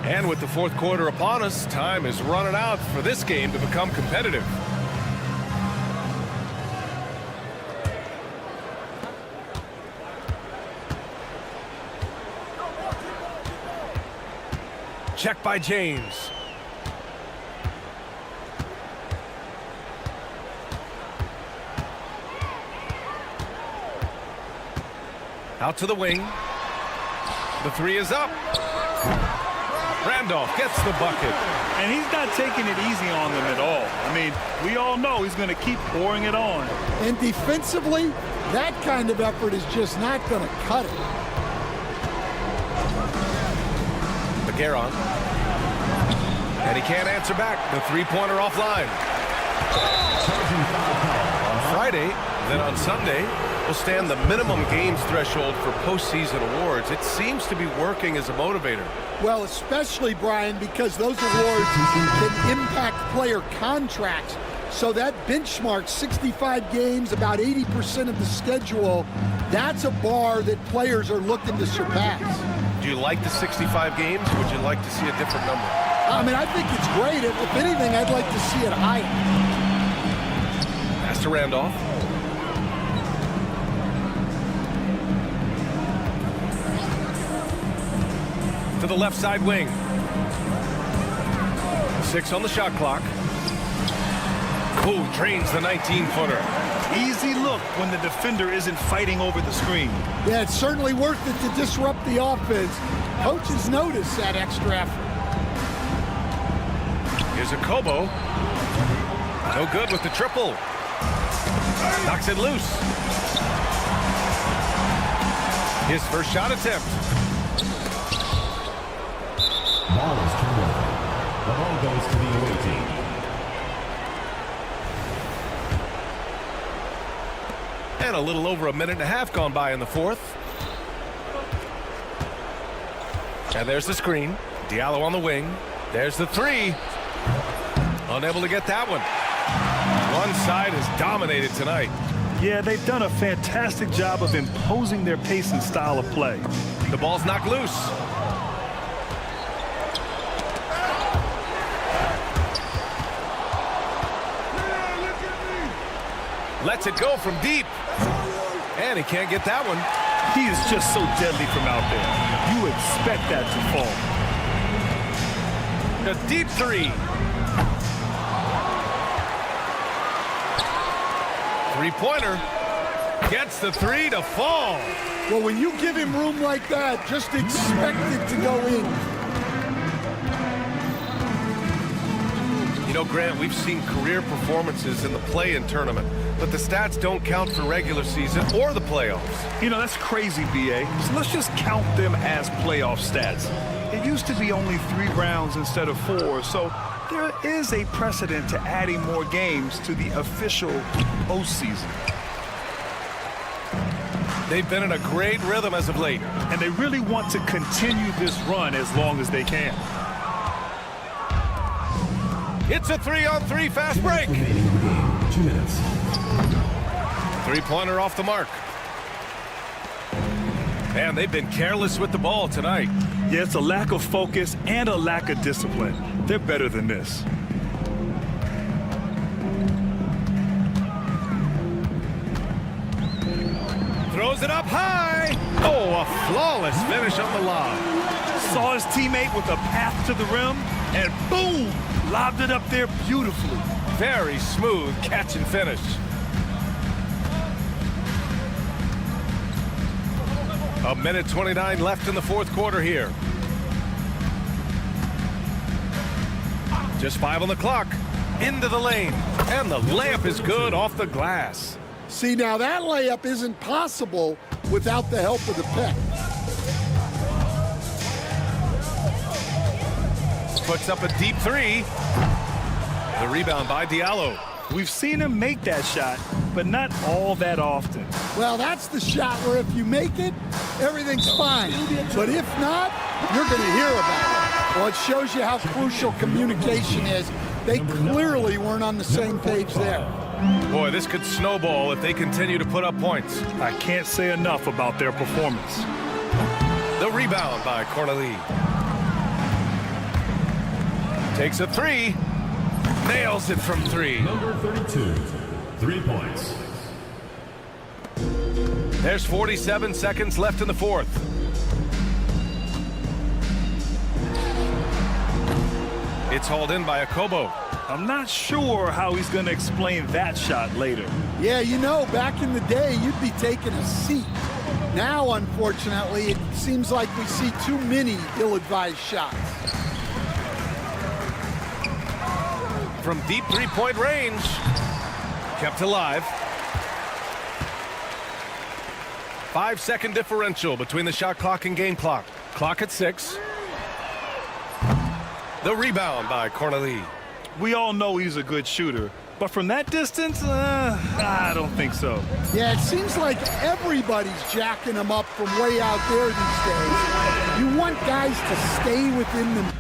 And with the 4th quarter upon us, time is running out for this game to become competitive. Check by James. Out to the wing. The 3 is up. Randolph gets the bucket. And he's not taking it easy on them at all. I mean, we all know he's going to keep pouring it on. And defensively, that kind of effort is just not going to cut it. McGarron. And he can't answer back. The 3-pointer offline. On Friday, then on Sunday, will stand the minimum games threshold for postseason awards. It seems to be working as a motivator. Well, especially, Brian, because those awards can impact player contracts. So that benchmark, 65 games, about 80% of the schedule, that's a bar that players are looking to surpass. Do you like the 65 games, or would you like to see a different number? I mean, I think it's great. If anything, I'd like to see it higher. Pass to Randolph. to the left side wing. 6 on the shot clock. Ooh, drains the 19-footer. Easy look when the defender isn't fighting over the screen. Yeah, it's certainly worth it to disrupt the offense. Coaches notice that extra effort. Here's a Kobo. No good with the triple. Knocks it loose. His first shot attempt. Ball is turned over. The ball goes to the away team. And a little over a minute and a half gone by in the fourth. And there's the screen. Diallo on the wing. There's the three. Unable to get that one. One side is dominated tonight. Yeah, they've done a fantastic job of imposing their pace and style of play. The ball's knocked loose. Lets it go from deep. And he can't get that one. He is just so deadly from out there. You expect that to fall. A deep three. Three-pointer. Gets the three to fall. Well, when you give him room like that, just expect it to go in. You know, Grant, we've seen career performances in the play-in tournament, but the stats don't count for regular season or the playoffs. You know, that's crazy, B.A. So let's just count them as playoff stats. It used to be only 3 rounds instead of 4, so there is a precedent to adding more games to the official postseason. They've been in a great rhythm as of late. And they really want to continue this run as long as they can. It's a 3-on-3 fast break. 2 minutes. Three-pointer off the mark. Man, they've been careless with the ball tonight. Yeah, it's a lack of focus and a lack of discipline. They're better than this. Throws it up high. Oh, a flawless finish on the lob. Saw his teammate with a path to the rim, and boom, lobbed it up there beautifully. Very smooth catch and finish. A minute 29 left in the fourth quarter here. Just 5 on the clock. Into the lane. And the layup is good off the glass. See, now that layup isn't possible without the help of the pick. Puts up a deep three. The rebound by Diallo. We've seen him make that shot, but not all that often. Well, that's the shot where if you make it, everything's fine. But if not, you're going to hear about it. Well, it shows you how crucial communication is. They clearly weren't on the same page there. Boy, this could snowball if they continue to put up points. I can't say enough about their performance. The rebound by Corneli. Takes a three. Nails it from 3. Number 32, 3 points. There's 47 seconds left in the fourth. It's hauled in by Akobo. I'm not sure how he's going to explain that shot later. Yeah, you know, back in the day, you'd be taking a seat. Now, unfortunately, it seems like we see too many ill-advised shots. From deep three-point range. Kept alive. 5-second differential between the shot clock and game clock. Clock at 6. The rebound by Corneli. We all know he's a good shooter, but from that distance, I don't think so. Yeah, it seems like everybody's jacking him up from way out there these days. You want guys to stay within the...